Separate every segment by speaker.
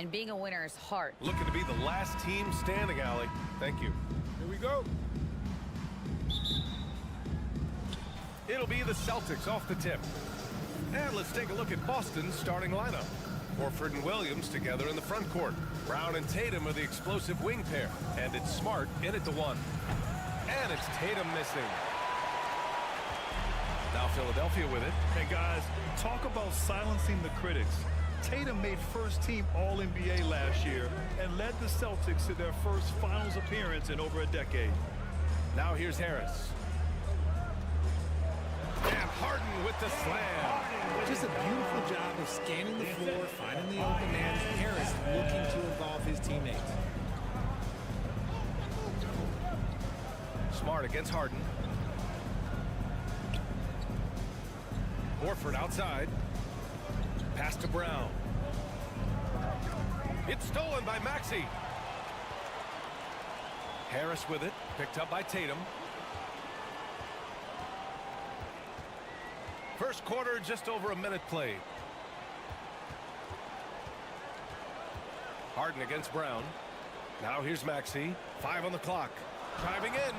Speaker 1: and being a winner is hard.
Speaker 2: Looking to be the last team standing, Allie. Thank you.
Speaker 3: Here we go.
Speaker 2: It'll be the Celtics off the tip. And let's take a look at Boston's starting lineup. Horford and Williams together in the front court. Brown and Tatum are the explosive wing pair. And it's Smart in at the one. And it's Tatum missing. Now Philadelphia with it.
Speaker 3: Hey, guys, talk about silencing the critics. Tatum made first-team All-NBA last year and led the Celtics to their first finals appearance in over a decade.
Speaker 2: Now here's Harris. And Harden with the slam.
Speaker 4: Just a beautiful job of scanning the floor, finding the open man. Harris looking to involve his teammates.
Speaker 2: Smart against Harden. Horford outside. Pass to Brown. It's stolen by Maxey. Harris with it. Picked up by Tatum. First quarter, just over a minute played. Harden against Brown. Now here's Maxey. 5 on the clock. Driving in.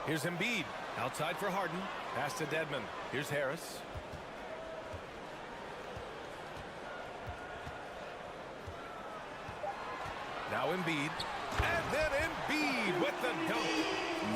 Speaker 2: Here's Embiid. Outside for Harden. Pass to Dedmon. Here's Harris. Now Embiid. And then Embiid with the dunk.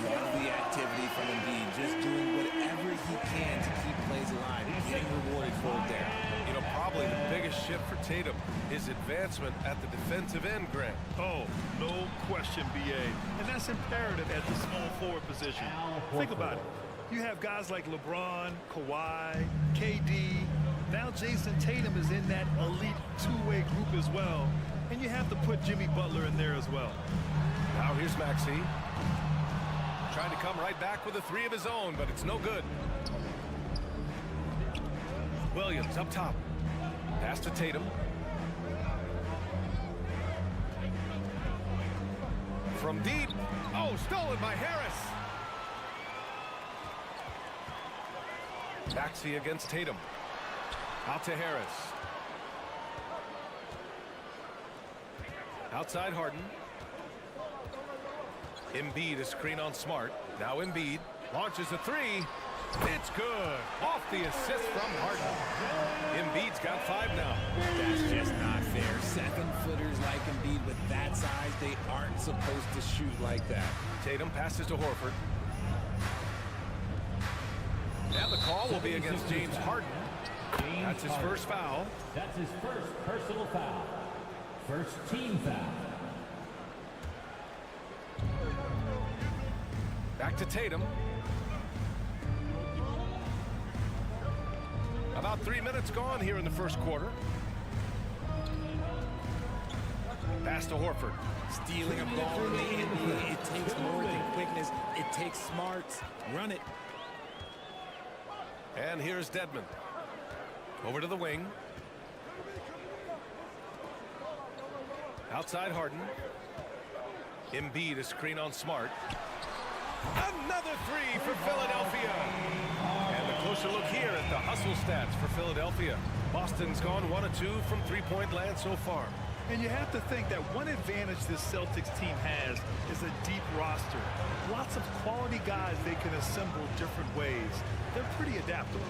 Speaker 4: Love the activity from Embiid. Just doing whatever he can to keep plays alive. Getting rewarded for it there.
Speaker 2: You know, probably the biggest shift for Tatum, his advancement at the defensive end, Grant.
Speaker 3: Oh, no question, B.A. And that's imperative at the small forward position. Think about it. You have guys like LeBron, Kawhi, KD. Now Jason Tatum is in that elite two-way group as well. And you have to put Jimmy Butler in there as well.
Speaker 2: Now here's Maxey. Trying to come right back with a three of his own, but it's no good. Williams up top. Pass to Tatum. From deep. Oh, stolen by Harris. Maxey against Tatum. Out to Harris. Outside Harden. Embiid, a screen on Smart. Now Embiid launches a three. It's good. Off the assist from Harden. Embiid's got 5 now.
Speaker 4: That's just not fair. 7-footers like Embiid with that size, they aren't supposed to shoot like that.
Speaker 2: Tatum passes to Horford. And the call will be against James Harden. That's his first foul.
Speaker 5: That's his first personal foul. First team foul.
Speaker 2: Back to Tatum. About 3 minutes gone here in the first quarter. Pass to Horford.
Speaker 4: Stealing a ball in the NBA, it takes more than quickness. It takes smarts. Run it.
Speaker 2: And here's Dedmon. Over to the wing. Outside Harden. Embiid, a screen on Smart. Another three for Philadelphia. And a closer look here at the hustle stats for Philadelphia. Boston's gone 1 of 2 from three-point land so far.
Speaker 3: And you have to think that one advantage this Celtics team has is a deep roster. Lots of quality guys they can assemble different ways. They're pretty adaptable.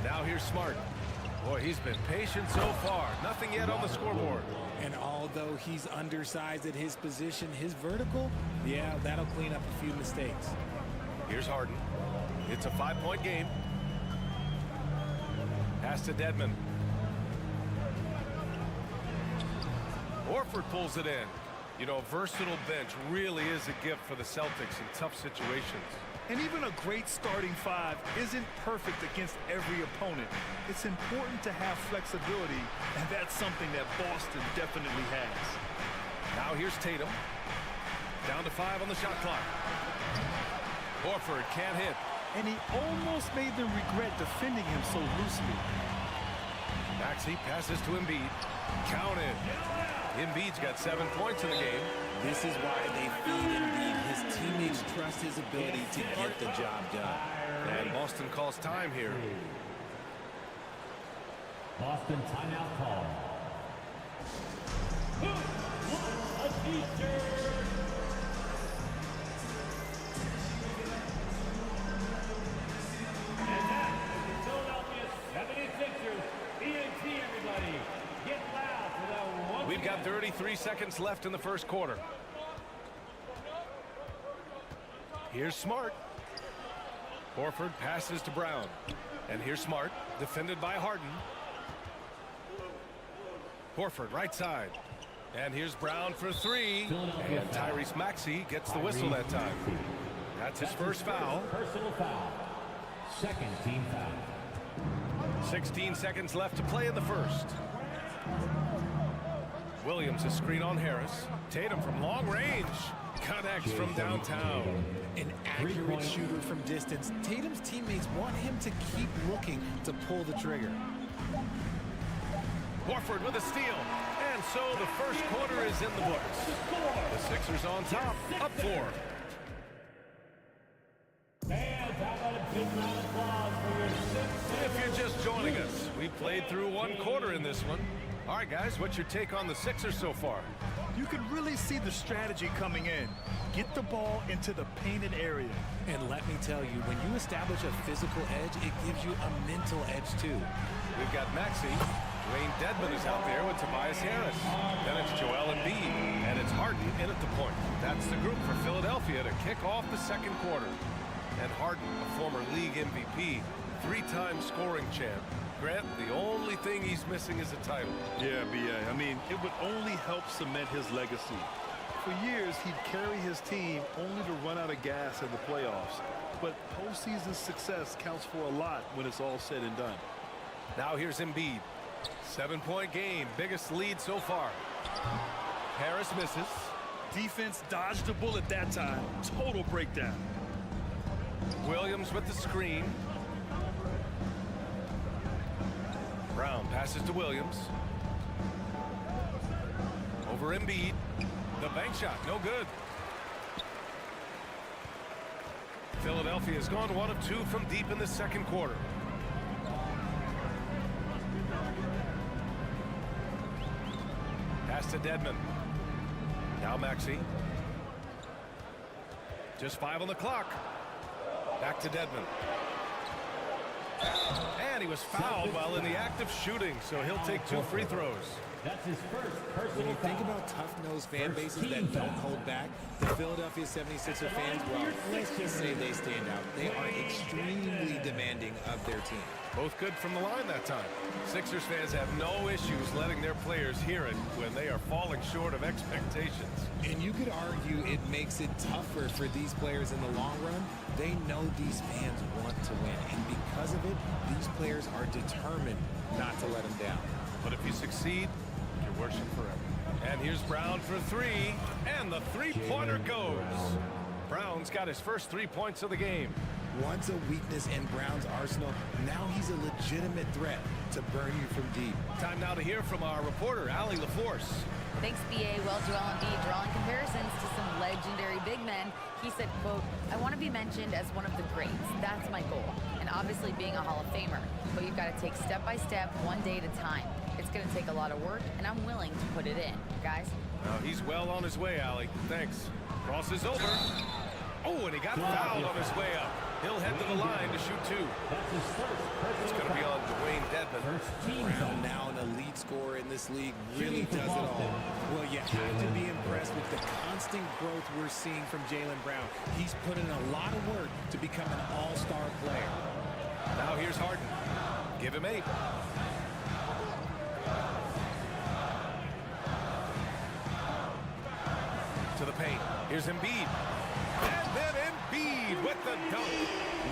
Speaker 2: Now here's Smart. Boy, he's been patient so far. Nothing yet on the scoreboard.
Speaker 4: And although he's undersized at his position, his vertical, yeah, that'll clean up a few mistakes.
Speaker 2: Here's Harden. It's a 5-point game. Pass to Dedmon. Horford pulls it in. You know, a versatile bench really is a gift for the Celtics in tough situations.
Speaker 3: And even a great starting 5 isn't perfect against every opponent. It's important to have flexibility, and that's something that Boston definitely has.
Speaker 2: Now here's Tatum. Down to 5 on the shot clock. Horford can't hit.
Speaker 3: And he almost made them regret defending him so loosely.
Speaker 2: Maxey passes to Embiid. Counted. Embiid's got 7 points in the game.
Speaker 4: This is why they feed Embiid. His teammates trust his ability to get the job done.
Speaker 2: And Boston calls time here.
Speaker 5: Boston timeout call.
Speaker 2: We've got 33 seconds left in the first quarter. Here's Smart. Horford passes to Brown. And here's Smart, defended by Harden. Horford, right side. And here's Brown for three. And Tyrese Maxey gets the whistle that time. That's his first foul.
Speaker 5: Personal foul. Second team foul.
Speaker 2: 16 seconds left to play in the first. Williams a screen on Harris. Tatum from long range. Connects from downtown.
Speaker 4: An accurate shooter from distance. Tatum's teammates want him to keep looking to pull the trigger.
Speaker 2: Horford with a steal. And so the first quarter is in the books. The Sixers on top, up 4. If you're just joining us, we played through one quarter in this one. All right, guys, what's your take on the Sixers so far?
Speaker 3: You can really see the strategy coming in. Get the ball into the painted area.
Speaker 4: And let me tell you, when you establish a physical edge, it gives you a mental edge too.
Speaker 2: We've got Maxey. Dwayne Dedmon is out there with Tobias Harris. Then it's Joel Embiid. And it's Harden in at the point. That's the group for Philadelphia to kick off the second quarter. And Harden, a former league MVP, 3-time scoring champ. Grant, the only thing he's missing is a title.
Speaker 3: Yeah, B.A. I mean, it would only help cement his legacy. For years, he'd carry his team only to run out of gas in the playoffs. But postseason success counts for a lot when it's all said and done.
Speaker 2: Now here's Embiid. 7-point game, biggest lead so far. Harris misses.
Speaker 3: Defense dodged the bullet that time. Total breakdown.
Speaker 2: Williams with the screen. Brown passes to Williams. Over Embiid. The bank shot, no good. Philadelphia has gone 1 of 2 from deep in the second quarter. Pass to Dedmon. Now Maxey. Just 5 on the clock. Back to Dedmon. And he was fouled while in the act of shooting, so he'll take 2 free throws.
Speaker 5: That's his first
Speaker 4: When
Speaker 5: personal
Speaker 4: you think
Speaker 5: foul.
Speaker 4: about tough-nosed fan bases that don't hold back, the Philadelphia 76er fans, well, let's just say they stand out. They are extremely demanding of their team.
Speaker 2: Both good from the line that time. Sixers fans have no issues letting their players hear it when they are falling short of expectations.
Speaker 4: And you could argue it makes it tougher for these players in the long run. They know these fans want to win, and because of it, these players are determined not to let them down.
Speaker 2: But if you succeed, you're worship forever. And here's Brown for 3, and the three-pointer goes. Brown's got his first 3 points of the game.
Speaker 4: Once a weakness in Brown's arsenal, now he's a legitimate threat to burn you from deep.
Speaker 2: Time now to hear from our reporter, Allie LaForce.
Speaker 1: Thanks, B.A. Well, Joel Embiid drawing comparisons to some legendary big men. He said, quote, "I want to be mentioned as one of the greats. That's my goal. And obviously being a Hall of Famer. But you've got to take step by step, one day at a time. It's going to take a lot of work, and I'm willing to put it in. Guys?"
Speaker 2: Well, he's well on his way, Allie. Thanks. Crosses over. Oh, and he got fouled on his way up. He'll head to the line to shoot 2.
Speaker 5: That's his first
Speaker 2: It's
Speaker 5: personal
Speaker 2: going to be on
Speaker 5: foul.
Speaker 2: Dwayne Dedmon.
Speaker 5: First team
Speaker 4: Brown,
Speaker 5: foul.
Speaker 4: now an elite scorer in this league, really does it all. Well, you have to be impressed with the constant growth we're seeing from Jaylen Brown. He's put in a lot of work to become an all-star player.
Speaker 2: Now here's Harden. Give him 8. To the paint. Here's Embiid. And then Embiid with the dunk.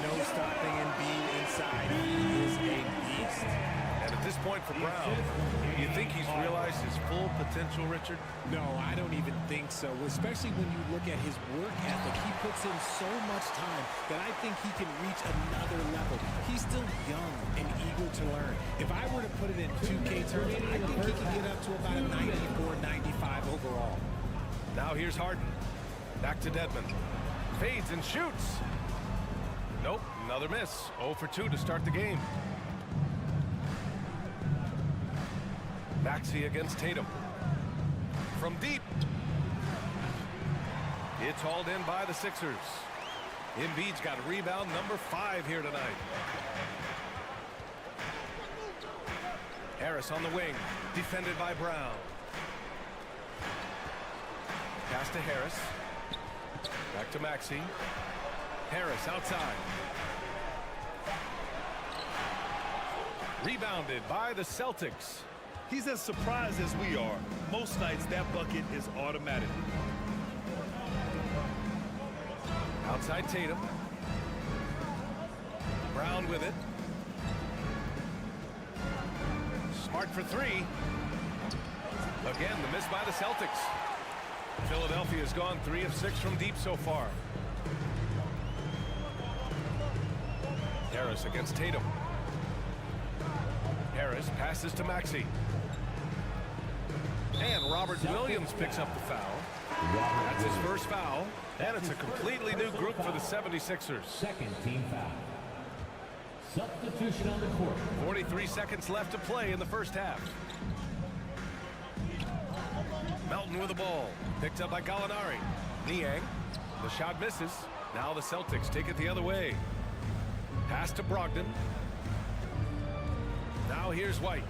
Speaker 4: No stopping Embiid inside. He is a beast.
Speaker 2: And at this point for Brown, do you think he's realized his full potential, Richard?
Speaker 4: No, I don't even think so, especially when you look at his work ethic. He puts in so much time that I think he can reach another level. He's still young and eager to learn. If I were to put it in 2K terms, I think he can get up to about a 94, 95 overall.
Speaker 2: Now here's Harden. Back to Dedmon. Fades and shoots. Nope, another miss. 0 for 2 to start the game. Maxey against Tatum. From deep. It's hauled in by the Sixers. Embiid's got rebound number 5 here tonight. Harris on the wing. Defended by Brown. Pass to Harris. Back to Maxey. Harris outside. Rebounded by the Celtics.
Speaker 3: He's as surprised as we are. Most nights that bucket is automatic.
Speaker 2: Outside Tatum. Brown with it. Smart for three. Again, the miss by the Celtics. Philadelphia has gone 3 of 6 from deep so far. Harris against Tatum. Harris passes to Maxey. And Robert Williams picks up the foul. That's his first foul. And it's a completely new group for the 76ers.
Speaker 5: Second team foul. Substitution on the court.
Speaker 2: 43 seconds left to play in the first half. Melton with the ball. Picked up by Gallinari. Niang. The shot misses. Now the Celtics take it the other way. Pass to Brogdon. Now here's White.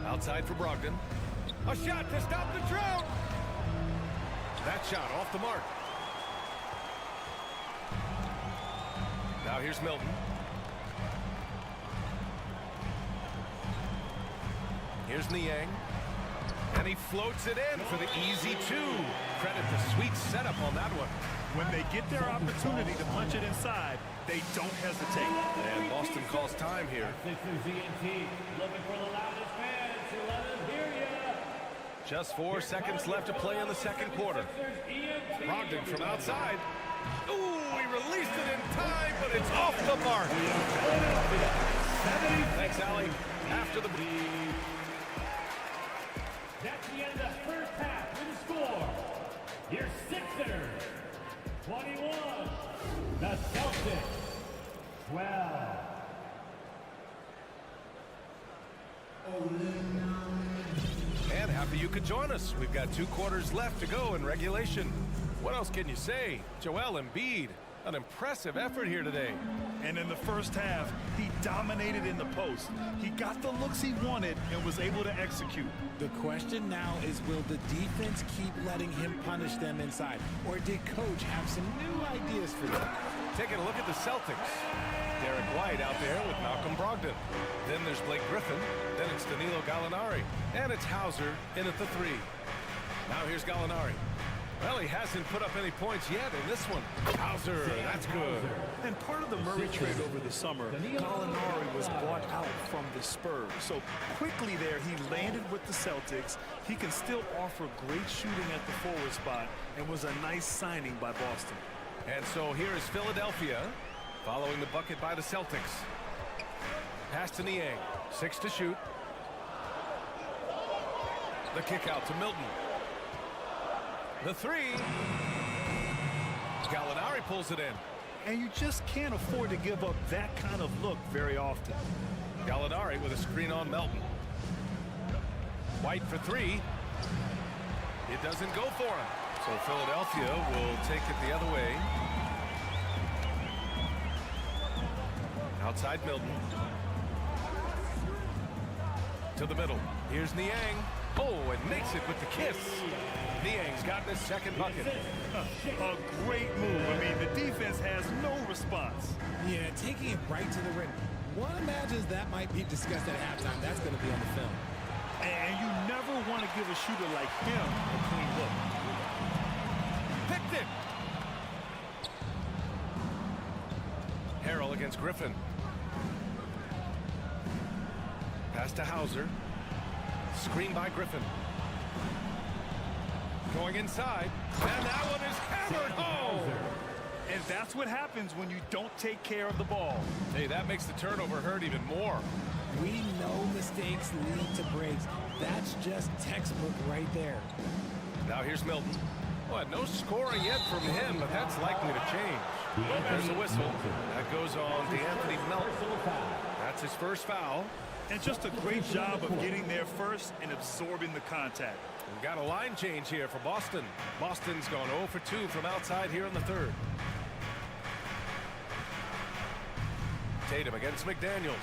Speaker 2: Outside for Brogdon. A shot to stop the drought. That shot off the mark. Now here's Milton. Here's Niang. And he floats it in for the easy 2. Credit the sweet setup on that one.
Speaker 3: When they get their opportunity to punch it inside, they don't hesitate.
Speaker 2: And Boston calls time here.
Speaker 5: Sixers ENT looking for the loudest fans to let us hear ya.
Speaker 2: Just 4 seconds left to play in the second quarter. Brogdon from outside. Ooh, he released it in time, but it's off the mark. Thanks, Allie. After the...
Speaker 5: That's the end of the first half with the score. Your Sixers, 21. The Celtics, 12.
Speaker 2: And happy you could join us. We've got 2 quarters left to go in regulation. What else can you say? Joel Embiid, an impressive effort here today.
Speaker 3: And in the first half, he dominated in the post. He got the looks he wanted and was able to execute.
Speaker 4: The question now is, will the defense keep letting him punish them inside? Or did coach have some new ideas for them?
Speaker 2: Taking a look at the Celtics. Derek White out there with Malcolm Brogdon. Then there's Blake Griffin. Then it's Danilo Gallinari. And it's Hauser in at the 3. Now here's Gallinari. Well, he hasn't put up any points yet in this one. Hauser, that's good.
Speaker 3: And part of the Murray trade over the summer, Gallinari was bought out from the Spurs. So quickly there, he landed with the Celtics. He can still offer great shooting at the forward spot and was a nice signing by Boston.
Speaker 2: And so here is Philadelphia following the bucket by the Celtics. Pass to Niang. 6 to shoot. The kick out to Milton. The 3. Gallinari pulls it in.
Speaker 3: And you just can't afford to give up that kind of look very often.
Speaker 2: Gallinari with a screen on Melton. White for 3. It doesn't go for him. So Philadelphia will take it the other way. Outside Milton. To the middle. Here's Niang. Oh, and makes it with the kiss. Niang's gotten his second bucket.
Speaker 3: A great move. I mean, the defense has no response.
Speaker 4: Yeah, taking it right to the rim. One imagines that might be discussed at halftime. That's going to be on the film.
Speaker 3: And you never want to give a shooter like him a clean look.
Speaker 2: Picked it. Harrell against Griffin. Pass to Hauser. Screen by Griffin. Going inside. And that one is hammered home.
Speaker 3: And that's what happens when you don't take care of the ball.
Speaker 2: Hey, that makes the turnover hurt even more.
Speaker 4: We know mistakes lead to breaks. That's just textbook right there.
Speaker 2: Now here's Milton. Well, no scoring yet from him, but that's likely to change. There's a whistle. That goes on DeAnthony Melton. That's his first foul.
Speaker 3: And just a great job of getting there first and absorbing the contact.
Speaker 2: We've got a line change here for Boston. Boston's gone 0 for 2 from outside here in the third. Tatum against McDaniels.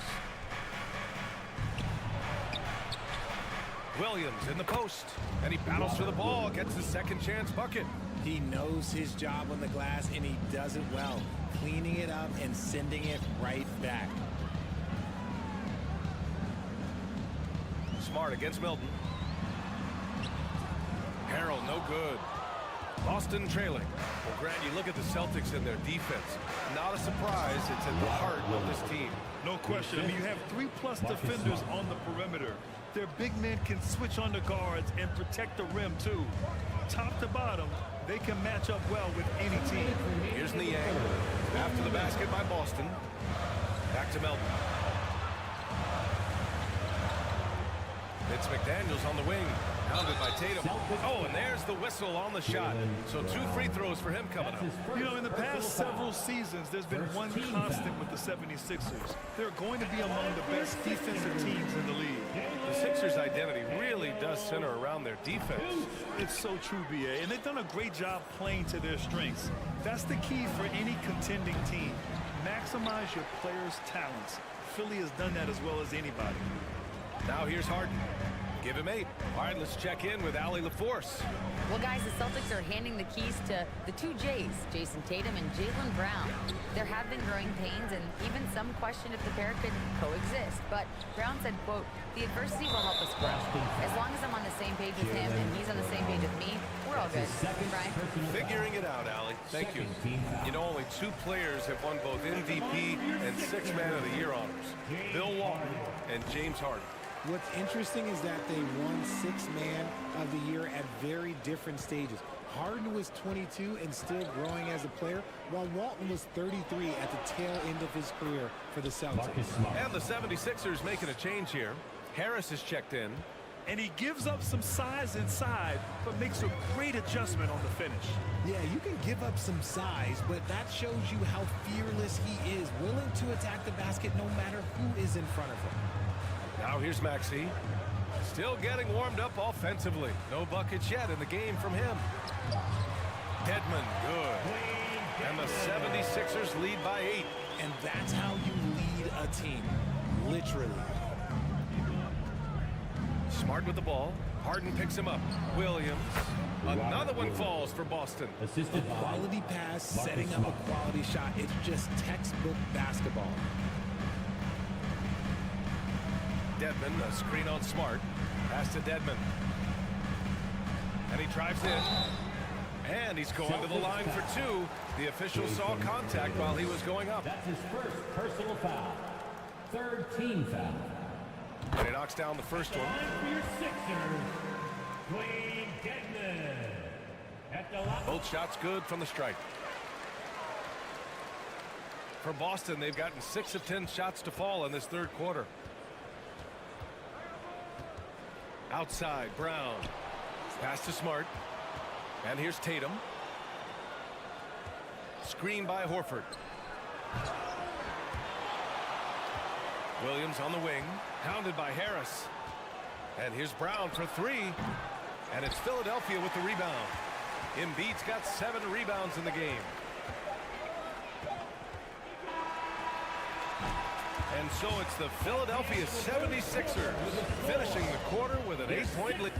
Speaker 2: Williams in the post, and he battles for the ball, gets the second chance bucket.
Speaker 4: He knows his job on the glass, and he does it well, cleaning it up and sending it right back.
Speaker 2: Smart against Milton. Harrell, no good. Boston trailing. Well, Grant, you look at the Celtics and their defense. Not a surprise, it's at the heart of this team.
Speaker 3: No question. I mean, you have 3+ defenders on the perimeter. Their big men can switch on the guards and protect the rim, too. Top to bottom, they can match up well with any team.
Speaker 2: Here's Niang. After the basket by Boston. Back to Melton. It's McDaniels on the wing. Pounded by Tatum. Oh, and there's the whistle on the shot. So 2 free throws for him coming up.
Speaker 3: You know, in the past several seasons, there's been one constant with the 76ers. They're going to be among the best defensive teams in the league.
Speaker 2: The Sixers' identity really does center around their defense.
Speaker 3: It's so true, B.A., and they've done a great job playing to their strengths. That's the key for any contending team. Maximize your players' talents. Philly has done that as well as anybody.
Speaker 2: Now here's Harden. Give him 8. All right, let's check in with Allie LaForce.
Speaker 1: Well, guys, the Celtics are handing the keys to the 2 J's, Jason Tatum and Jaylen Brown. There have been growing pains, and even some question if the pair could coexist. But Brown said, quote, "The adversity will help us grow. As long as I'm on the same page with him and he's on the same page with me, we're all good." Right?
Speaker 2: Figuring it out, Allie. Thank you. You know, only 2 players have won both MVP and 6th Man of the Year honors. Bill Walton and James Harden.
Speaker 4: What's interesting is that they won 6th Man of the Year at very different stages. Harden was 22 and still growing as a player, while Walton was 33 at the tail end of his career for the Celtics.
Speaker 2: And the 76ers making a change here. Harris is checked in.
Speaker 3: And he gives up some size inside, but makes a great adjustment on the finish.
Speaker 4: Yeah, you can give up some size, but that shows you how fearless he is, willing to attack the basket no matter who is in front of him.
Speaker 2: Now here's Maxey. Still getting warmed up offensively. No buckets yet in the game from him. Dedmon, good. And the 76ers lead by 8.
Speaker 4: And that's how you lead a team, literally.
Speaker 2: Smart with the ball. Harden picks him up. Williams. Another one falls for Boston.
Speaker 5: Assisted by
Speaker 4: Quality pass, setting up a quality shot. It's just textbook basketball.
Speaker 2: Dedmon, a screen on Smart. Pass to Dedmon. And he drives in. And he's going to the line for 2. The official saw contact while he was going up.
Speaker 5: That's his first personal foul. 3rd team foul.
Speaker 2: And he knocks down the first one.
Speaker 5: Line for your Sixers, Dwayne Dedmon. At the line.
Speaker 2: Both shots good from the stripe. For Boston, they've gotten 6 of 10 shots to fall in this 3rd quarter. Outside, Brown. Pass to Smart. And here's Tatum. Screen by Horford. Williams on the wing. Pounded by Harris. And here's Brown for 3. And it's Philadelphia with the rebound. Embiid's got 7 rebounds in the game. And so it's the Philadelphia 76ers finishing the quarter with an 8-point lead.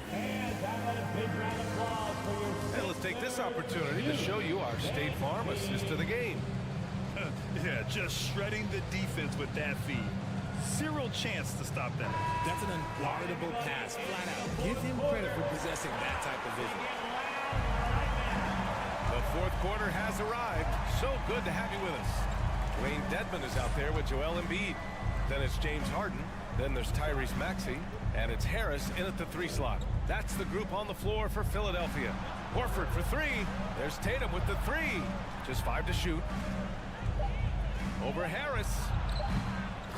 Speaker 2: And let's take this opportunity to show you our State Farm assist to the game.
Speaker 3: Yeah, just shredding the defense with that feed. Zero chance to stop that.
Speaker 4: That's an unguardable pass, flat out. Give him credit for possessing that type of vision.
Speaker 2: The 4th quarter has arrived. So good to have you with us. Dwayne Dedmon is out there with Joel Embiid. Then it's James Harden. Then there's Tyrese Maxey. And it's Harris in at the 3 slot. That's the group on the floor for Philadelphia. Horford for 3. There's Tatum with the 3. Just 5 to shoot. Over Harris.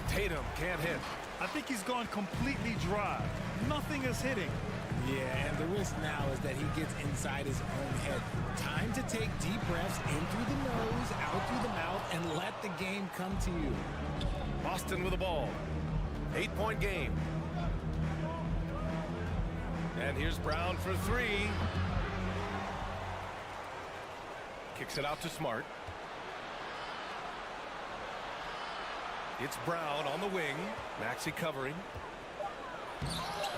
Speaker 2: Tatum can't hit.
Speaker 3: I think he's gone completely dry. Nothing is hitting.
Speaker 4: Yeah, and the risk now is that he gets inside his own head. Time to take deep breaths in through the nose, out through the mouth, and let the game come to you.
Speaker 2: Boston with the ball. 8-point game. And here's Brown for 3. Kicks it out to Smart. It's Brown on the wing. Maxey covering.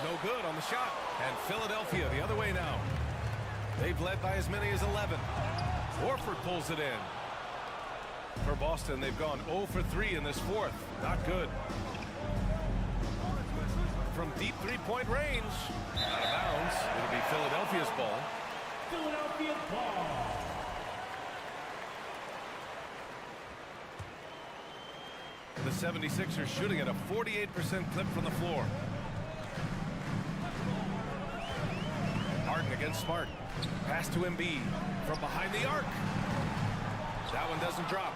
Speaker 2: No good on the shot. And Philadelphia the other way now. They've led by as many as 11. Horford pulls it in. For Boston, they've gone 0 for 3 in this fourth. Not good. From deep three-point range. Out of bounds. It'll be Philadelphia's ball.
Speaker 5: Philadelphia ball.
Speaker 2: The 76ers shooting at a 48% clip from the floor. Harden against Smart. Pass to Embiid from behind the arc. That one doesn't drop.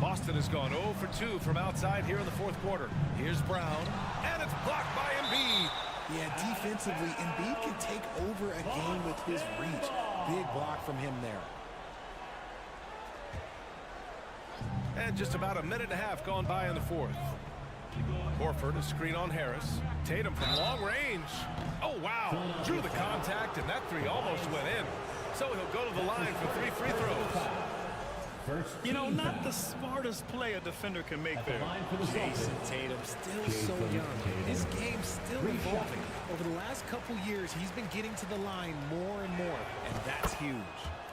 Speaker 2: Boston has gone 0 for 2 from outside here in the fourth quarter. Here's Brown, and it's blocked by Embiid.
Speaker 4: Yeah, defensively, Embiid can take over a game with his reach. Big block from him there.
Speaker 2: And just about a minute and a half gone by in the fourth. Horford, a screen on Harris. Tatum from long range. Oh, wow. Drew the contact, and that three almost went in. So he'll go to the line for 3 free throws.
Speaker 3: You know, not the smartest play a defender can make there.
Speaker 4: Jason Tatum, still so young. His game's still evolving. Over the last couple years, he's been getting to the line more and more, and that's huge.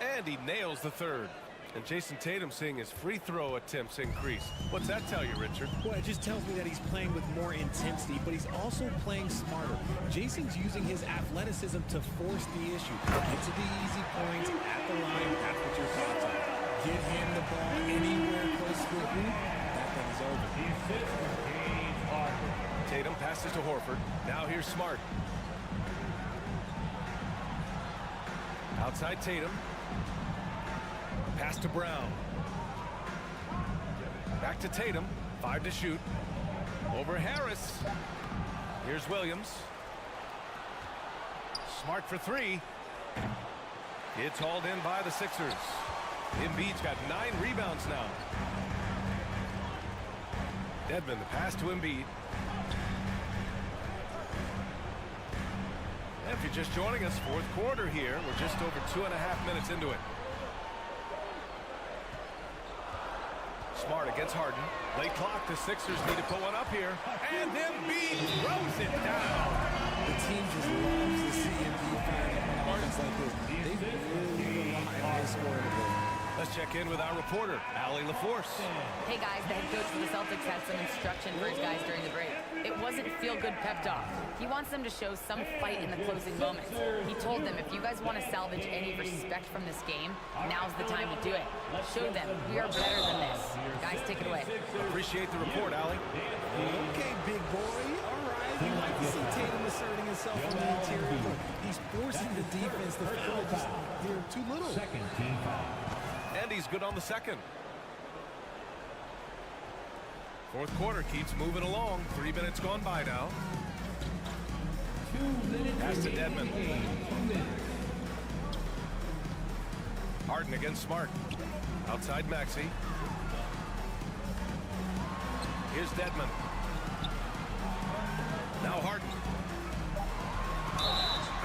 Speaker 2: And he nails the third. And Jason Tatum seeing his free throw attempts increase. What's that tell you, Richard?
Speaker 4: Well, it just tells me that he's playing with more intensity, but he's also playing smarter. Jason's using his athleticism to force the issue. Get to the easy points at the line. That's what your thoughts are. Get him the ball anywhere close to the hoop. That thing is over.
Speaker 2: Tatum passes to Horford. Now here's Smart. Outside Tatum. Pass to Brown. Back to Tatum. 5 to shoot. Over Harris. Here's Williams. Smart for 3. It's hauled in by the Sixers. Embiid's got 9 rebounds now. Dedmon, the pass to Embiid. If you're just joining us, fourth quarter here. We're just over 2.5 minutes into it. Smart against Harden. Late clock. The Sixers need to put one up here. And Embiid throws it down.
Speaker 4: The team just loves to see Embiid firing up on offense like this. They really rely on his scoring ability.
Speaker 2: Let's check in with our reporter, Allie LaForce.
Speaker 1: Hey guys, the head coach of the Celtics had some instruction for his guys during the break. It wasn't feel-good pep talk. He wants them to show some fight in the closing moments. He told them, if you guys want to salvage any respect from this game, now's the time to do it. Show them we are better than this. Guys, take it away.
Speaker 2: Appreciate the report, Allie.
Speaker 4: Okay, big boy. All right. You like to see Tatum asserting himself on the interior. He's forcing the defense to feel just they're too little.
Speaker 5: Second team foul.
Speaker 2: And he's good on the second. Fourth quarter keeps moving along. 3 minutes gone by now.
Speaker 5: 2 minutes.
Speaker 2: Pass to Dedmon. Harden against Smart. Outside Maxey. Here's Dedmon. Now Harden.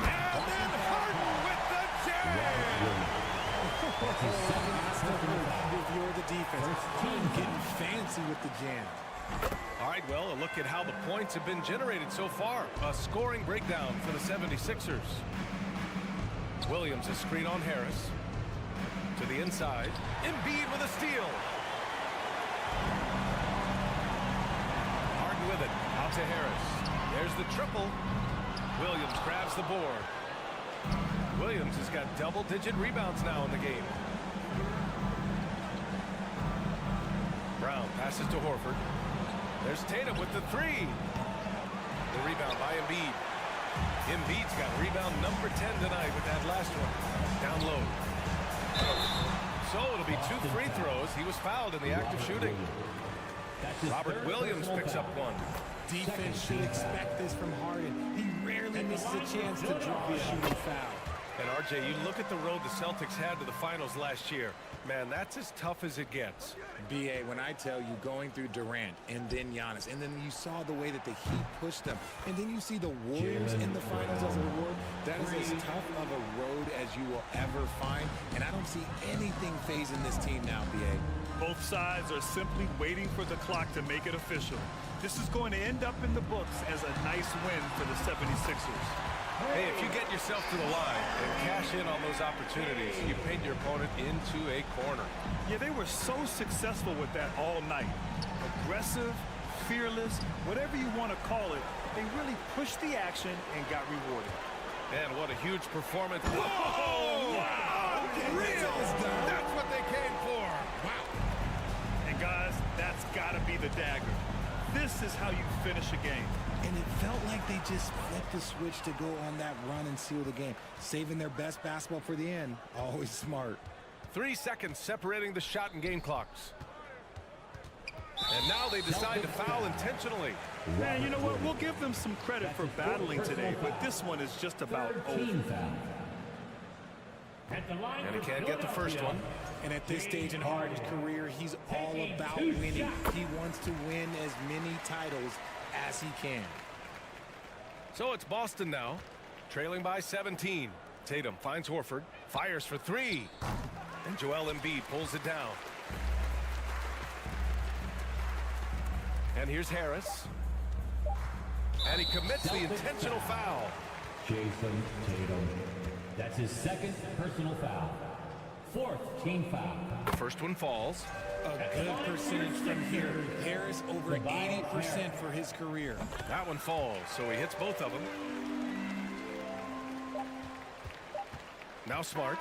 Speaker 2: And then Harden with the jam!
Speaker 4: If you're the defense, getting fancy with the jam.
Speaker 2: All right, well, a look at how the points have been generated so far. A scoring breakdown for the 76ers. Williams, a screen on Harris. To the inside. Embiid with a steal. Harden with it. Out to Harris. There's the triple. Williams grabs the board. Williams has got double-digit rebounds now in the game. Brown passes to Horford. There's Tatum with the 3. The rebound by Embiid. Embiid's got rebound number 10 tonight with that last one. Down low. So it'll be 2 free throws. He was fouled in the act of shooting. Robert Williams picks up 1.
Speaker 4: Defense should expect this from Harden. He rarely misses a chance to draw a shooting foul.
Speaker 2: And RJ, you look at the road the Celtics had to the finals last year. Man, that's as tough as it gets.
Speaker 4: BA, when I tell you going through Durant and then Giannis, and then you saw the way that the Heat pushed them, and then you see the Warriors in the finals as a reward, that is as tough of a road as you will ever find, and I don't see anything phasing this team now, BA.
Speaker 3: Both sides are simply waiting for the clock to make it official. This is going to end up in the books as a nice win for the 76ers.
Speaker 2: Hey, if you get yourself to the line and cash in on those opportunities, you pinned your opponent into a corner.
Speaker 3: Yeah, they were so successful with that all night. Aggressive, fearless, whatever you want to call it, they really pushed the action and got rewarded.
Speaker 2: And what a huge performance.
Speaker 3: Whoa! Wow!
Speaker 2: That's what they came for.
Speaker 3: Wow! And guys, that's got to be the dagger. This is how you finish a game.
Speaker 4: And it felt like they just flipped the switch to go on that run and seal the game. Saving their best basketball for the end. Always smart.
Speaker 2: 3 seconds separating the shot and game clocks. And now they decide to foul intentionally.
Speaker 3: Man, you know what? We'll give them some credit for battling today, but this one is just about over.
Speaker 2: And he can't get the first one.
Speaker 4: And at this stage in Harden's career, he's all about winning. He wants to win as many titles as he can.
Speaker 2: So it's Boston now, trailing by 17. Tatum finds Horford, fires for 3. And Joel Embiid pulls it down. And here's Harris. And he commits the intentional foul.
Speaker 5: Jason Tatum. That's his second personal foul. 4th team foul.
Speaker 2: The first one falls.
Speaker 4: A good percentage from here. Harris over 80% for his career.
Speaker 2: That one falls, so he hits both of them. Now Smart.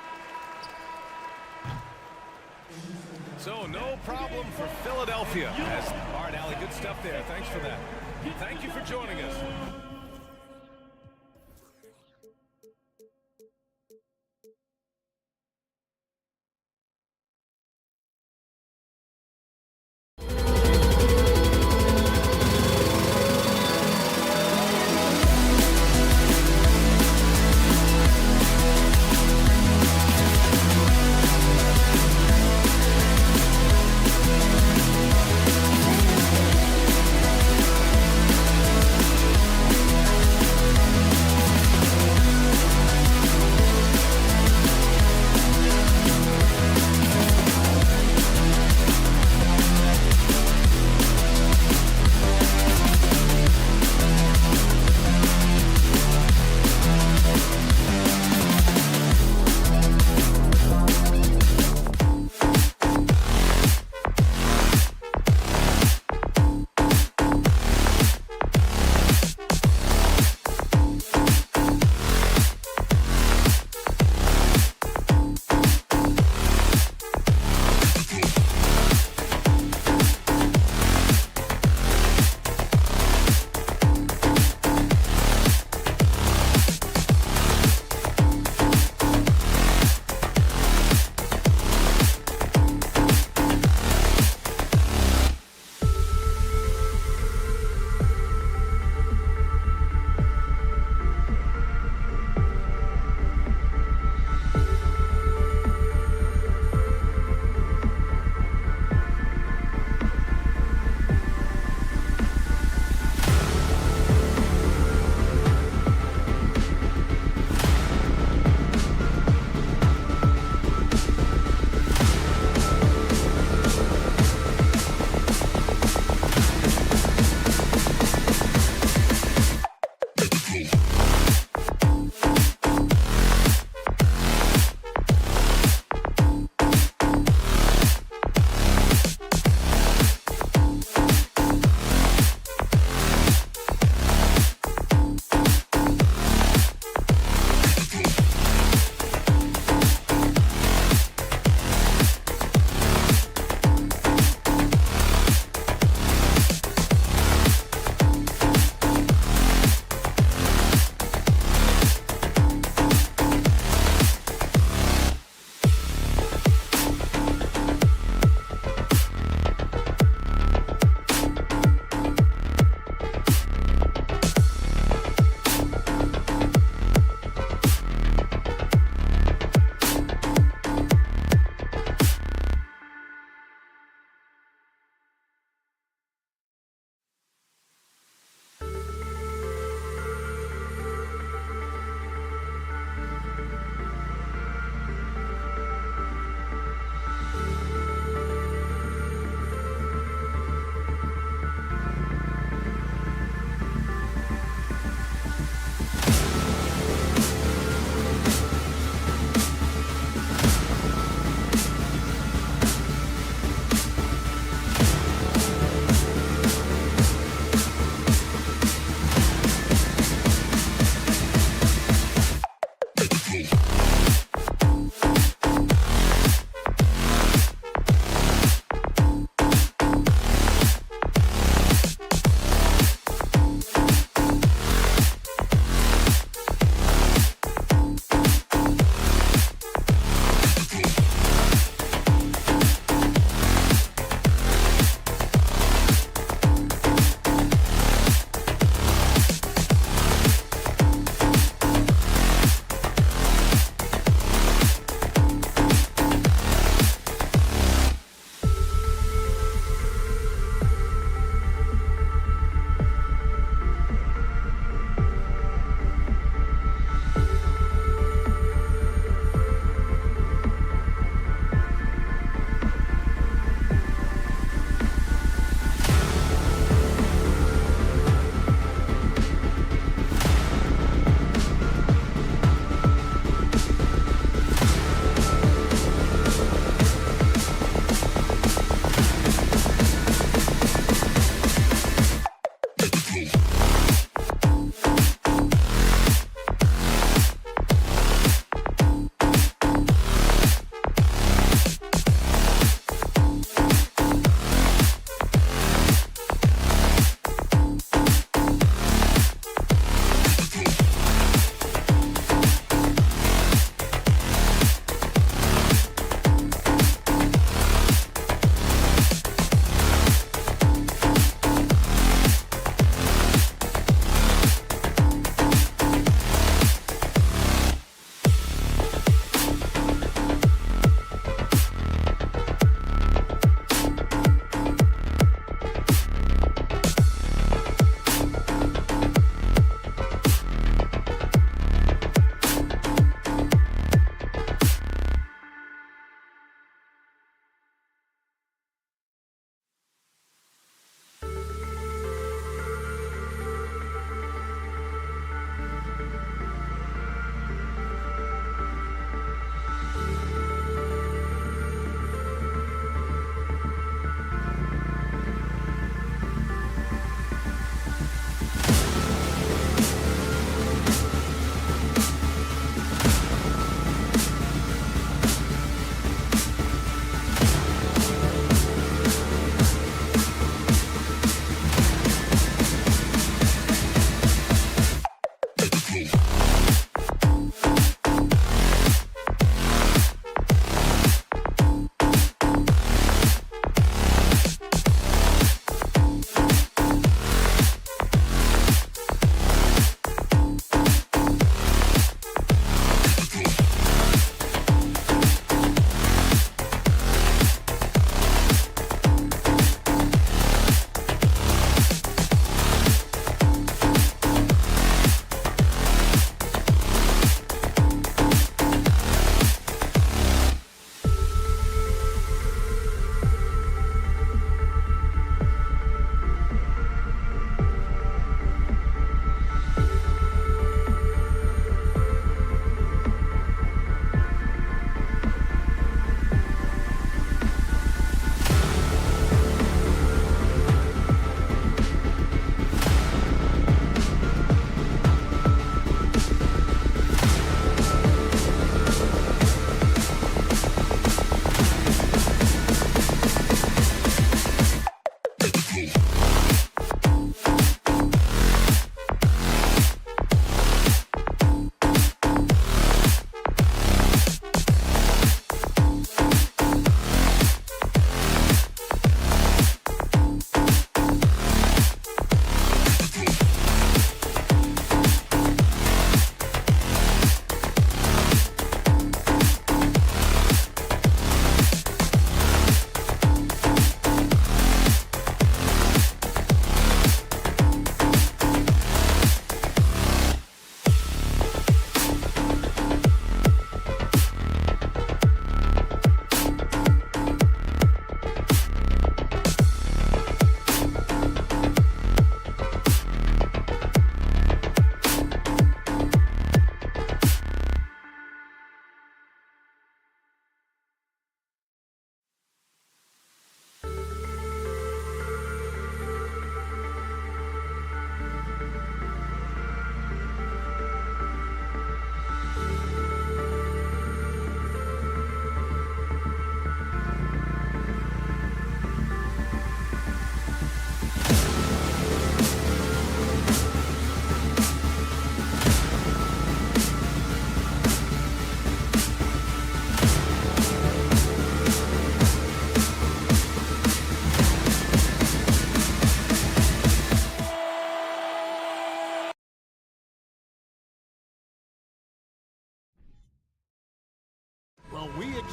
Speaker 2: So no problem for Philadelphia. All right, Allie, good stuff there. Thanks for that. Thank you for joining us.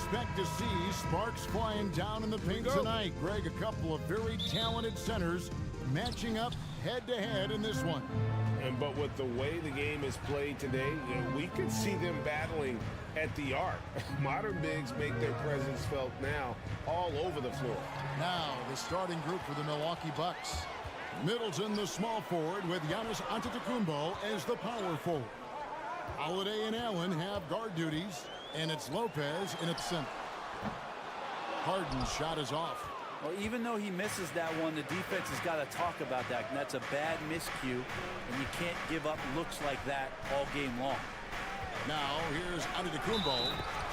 Speaker 6: expect to see sparks flying down in the paint tonight. Greg, a couple of very talented centers matching up head-to-head in this one.
Speaker 7: But with the way the game is played today, we could see them battling at the arc. Modern bigs make their presence felt now all over the floor.
Speaker 6: Now, the starting group for the Milwaukee Bucks. Middleton, the small forward, with Giannis Antetokounmpo as the power forward. Holiday and Allen have guard duties, and it's Lopez in its center. Harden's shot is off.
Speaker 8: Well, even though he misses that one, the defense has got to talk about that. And that's a bad miscue, and you can't give up looks like that all game long.
Speaker 6: Now, here's Antetokounmpo.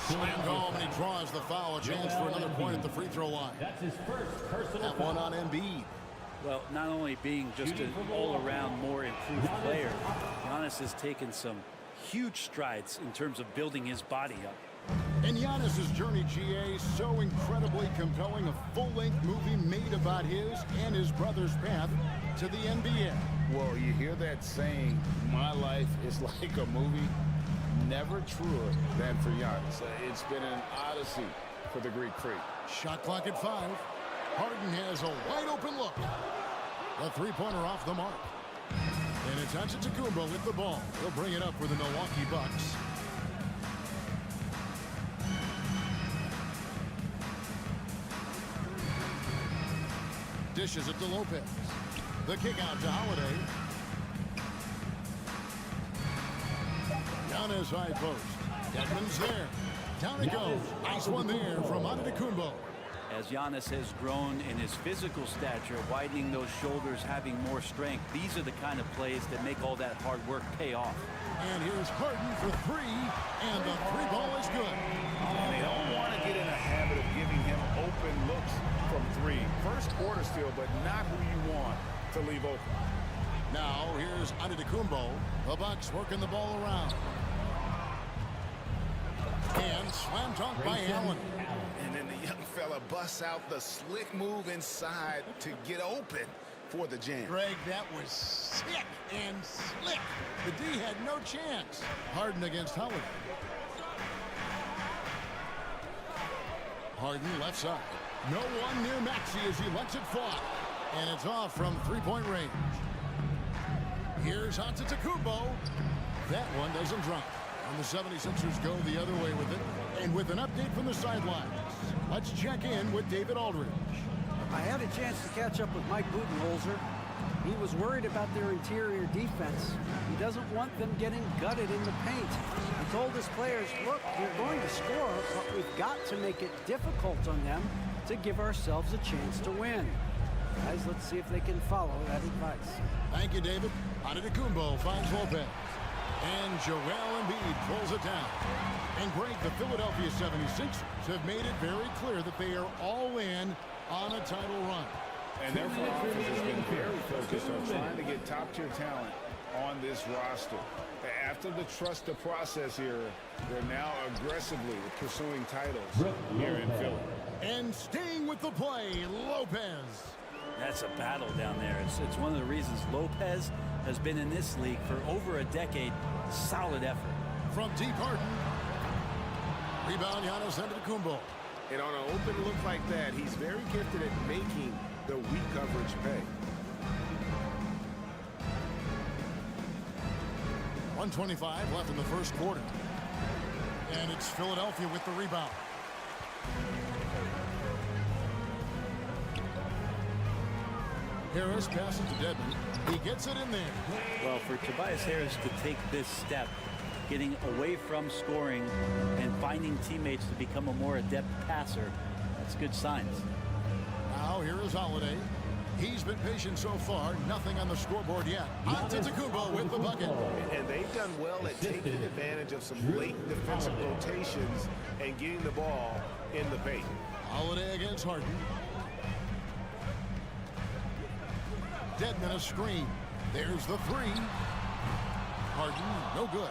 Speaker 6: Slammed home, and he draws the foul. A chance for another point at the free throw line.
Speaker 5: That's his first personal
Speaker 6: That one on Embiid.
Speaker 8: Well, not only being just an all-around more improved player, Giannis has taken some huge strides in terms of building his body up.
Speaker 6: And Giannis's journey, GA, so incredibly compelling. A full-length movie made about his and his brother's path to the NBA.
Speaker 7: Well, you hear that saying, my life is like a movie. Never truer than for Giannis. It's been an odyssey for the Greek Freak.
Speaker 6: Shot clock at 5. Harden has a wide-open look. A three-pointer off the mark. And it's Antetokounmpo with the ball. He'll bring it up for the Milwaukee Bucks. Dishes it to Lopez. The kick out to Holiday. Giannis high post. Dedmon's there. Down it goes. Nice one there from Antetokounmpo.
Speaker 8: As Giannis has grown in his physical stature, widening those shoulders, having more strength, these are the kind of plays that make all that hard work pay off.
Speaker 6: And here's Harden for 3, and the 3 ball is good.
Speaker 7: And they don't want to get in a habit of giving him open looks from 3. First quarter still, but not who you want to leave open.
Speaker 6: Now here's Antetokounmpo. The Bucks working the ball around. And slam dunk by Allen.
Speaker 7: And then the young fella busts out the slick move inside to get open for the jam.
Speaker 6: Greg, that was sick and slick. The D had no chance. Harden against Howard. Harden left side. No one near Maxey as he lets it fly. And it's off from three-point range. Here's Antetokounmpo. That one doesn't drop. And the 76ers go the other way with it. And with an update from the sidelines, let's check in with David Aldridge.
Speaker 9: I had a chance to catch up with Mike Budenholzer. He was worried about their interior defense. He doesn't want them getting gutted in the paint. He told his players, look, we're going to score, but we've got to make it difficult on them to give ourselves a chance to win. Guys, let's see if they can follow that advice.
Speaker 6: Thank you, David. Antetokounmpo finds Lopez. And Joel Embiid pulls it down. And Greg, the Philadelphia 76ers have made it very clear that they are all in on a title run.
Speaker 7: And their front office has been very focused on trying to get top-tier talent on this roster. After the trust the process era, they're now aggressively pursuing titles here in Philly.
Speaker 6: And staying with the play, Lopez.
Speaker 8: That's a battle down there. It's one of the reasons Lopez has been in this league for over a decade. Solid effort.
Speaker 6: From deep Harden. Rebound, Giannis Antetokounmpo.
Speaker 7: And on an open look like that, he's very gifted at making the weak coverage pay.
Speaker 6: 1:25 left in the first quarter. And it's Philadelphia with the rebound. Harris passes to Dedmon. He gets it in there.
Speaker 8: Well, for Tobias Harris to take this step, getting away from scoring and finding teammates to become a more adept passer, that's good signs.
Speaker 6: Now here is Holiday. He's been patient so far. Nothing on the scoreboard yet. Antetokounmpo with the bucket.
Speaker 7: And they've done well at taking advantage of some late defensive rotations and getting the ball in the paint.
Speaker 6: Holiday against Harden. Dedmon a screen. There's the 3. Harden, no good.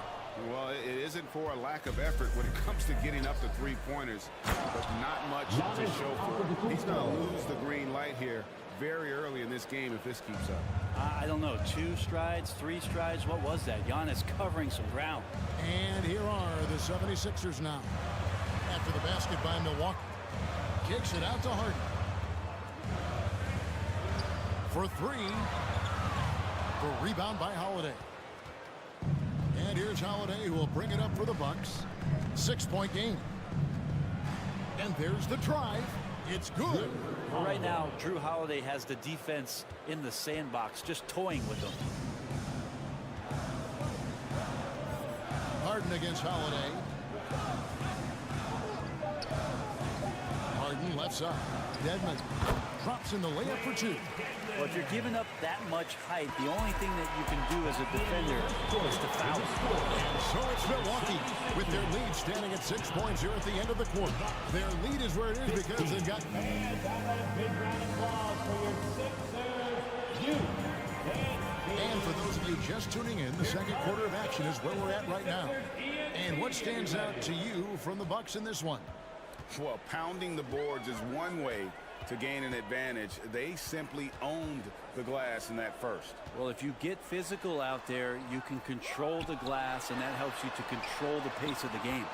Speaker 7: Well, it isn't for a lack of effort when it comes to getting up the three-pointers, but not much to show for it. He's going to lose the green light here very early in this game if this keeps up.
Speaker 8: I don't know, 2 strides, 3 strides, what was that? Giannis covering some ground.
Speaker 6: And here are the 76ers now. after the basket by Milwaukee. Kicks it out to Harden. For three. The rebound by Holiday. And here's Holiday, who will bring it up for the Bucks. 6-point game. And there's the drive. It's good.
Speaker 8: Right now, Drew Holiday has the defense in the sandbox, just toying with them.
Speaker 6: Harden against Holiday. Harden left side. Dedmon drops in the layup for two.
Speaker 8: Well, if you're giving up that much height, the only thing that you can do as a defender is to foul.
Speaker 6: And so it's Milwaukee with their lead standing at 6 points here at the end of the quarter. Their lead is where it is because they've got...
Speaker 5: And a big round of applause for your Sixers.
Speaker 6: And for those of you just tuning in, the second quarter of action is where we're at right now. And what stands out to you from the Bucks in this one?
Speaker 7: Well, pounding the boards is one way to gain an advantage. They simply owned the glass in that first.
Speaker 8: Well, if you get physical out there, you can control the glass, and that helps you to control the pace of the game.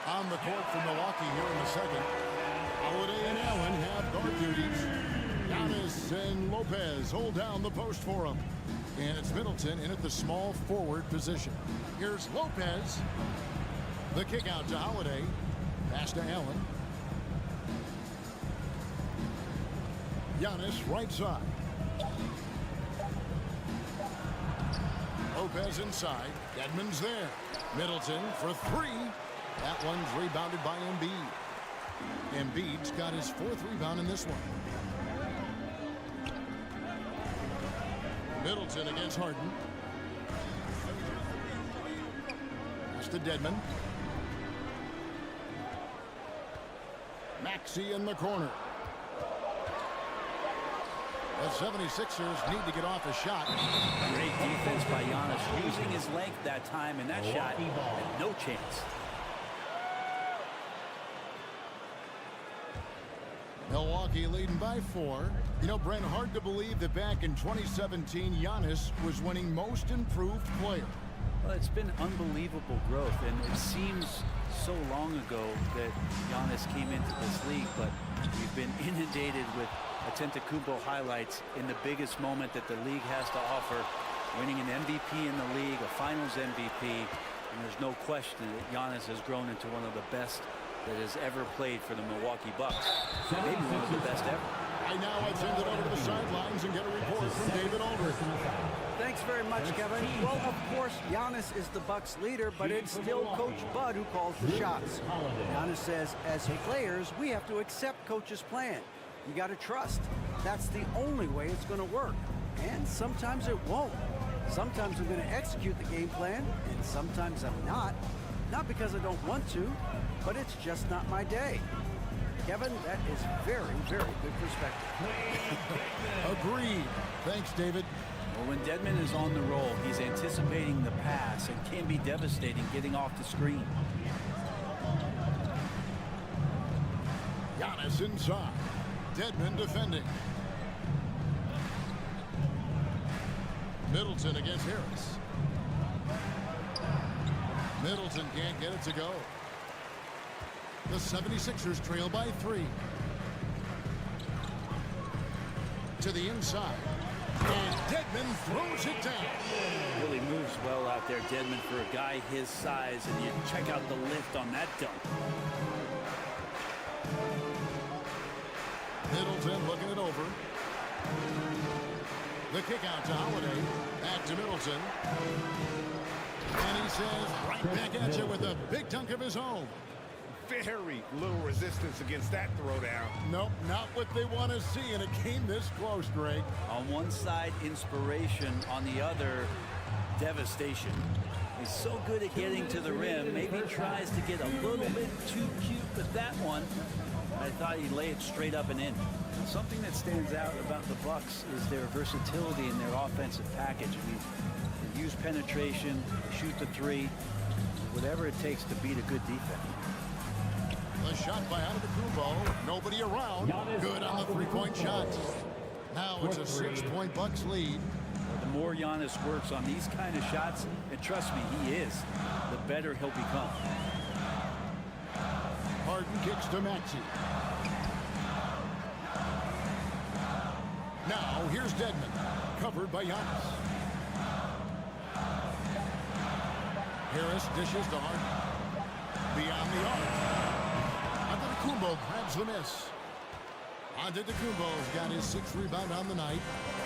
Speaker 6: On the court for Milwaukee here in the second. Holiday and Allen have guard duties. Giannis and Lopez hold down the post for him. And it's Middleton in at the small forward position. Here's Lopez. The kick out to Holiday. Pass to Allen. Giannis right side. Lopez inside. Dedmon's there. Middleton for three. That one's rebounded by Embiid. Embiid's got his fourth rebound in this one. Middleton against Harden. Pass to Dedmon. Maxey in the corner. The 76ers need to get off a shot.
Speaker 8: Great defense by Giannis, using his length that time, and that shot had no chance.
Speaker 6: Milwaukee leading by 4. You know, Brent, hard to believe that back in 2017, Giannis was winning Most Improved Player.
Speaker 8: Well, it's been unbelievable growth, and it seems so long ago that Giannis came into this league, but we've been inundated with Antetokounmpo highlights in the biggest moment that the league has to offer, winning an MVP in the league, a Finals MVP, and there's no question that Giannis has grown into one of the best that has ever played for the Milwaukee Bucks. Maybe one of the best ever.
Speaker 6: Right now, I send it over to the sidelines and get a report from David Aldridge.
Speaker 9: Thanks very much, Kevin. Well, of course, Giannis is the Bucks leader, but it's still Coach Bud who calls the shots. Giannis says, as players, we have to accept Coach's plan. You got to trust. That's the only way it's going to work. And sometimes it won't. Sometimes I'm going to execute the game plan, and sometimes I'm not. Not because I don't want to, but it's just not my day. Kevin, that is very, very good perspective.
Speaker 6: Agreed. Thanks, David.
Speaker 8: Well, when Dedmon is on the roll, he's anticipating the pass and can be devastating getting off the screen.
Speaker 6: Giannis inside. Dedmon defending. Middleton against Harris. Middleton can't get it to go. The 76ers trail by 3. To the inside. And Dedmon throws it down.
Speaker 8: Really moves well out there, Dedmon, for a guy his size, and you check out the lift on that dunk.
Speaker 6: Middleton looking it over. The kick out to Holiday. Back to Middleton. And he says, right back at you with a big dunk of his own.
Speaker 7: Very little resistance against that throwdown.
Speaker 6: Nope, not what they want to see in a game this close, Greg.
Speaker 8: On one side, inspiration. On the other, devastation. He's so good at getting to the rim. Maybe tries to get a little bit too cute with that one. I thought he'd lay it straight up and in. Something that stands out about the Bucks is their versatility in their offensive package. I mean, they use penetration, shoot the three, whatever it takes to beat a good defense.
Speaker 6: The shot by Antetokounmpo. Nobody around. Good on the three-point shot. Now it's a 6-point Bucks lead.
Speaker 8: The more Giannis works on these kind of shots, and trust me, he is, the better he'll become.
Speaker 6: Harden kicks to Maxey. Now, here's Dedmon, covered by Giannis. Harris dishes to Harden. Beyond the arc. Antetokounmpo grabs the miss. Antetokounmpo's got his 6th rebound on the night.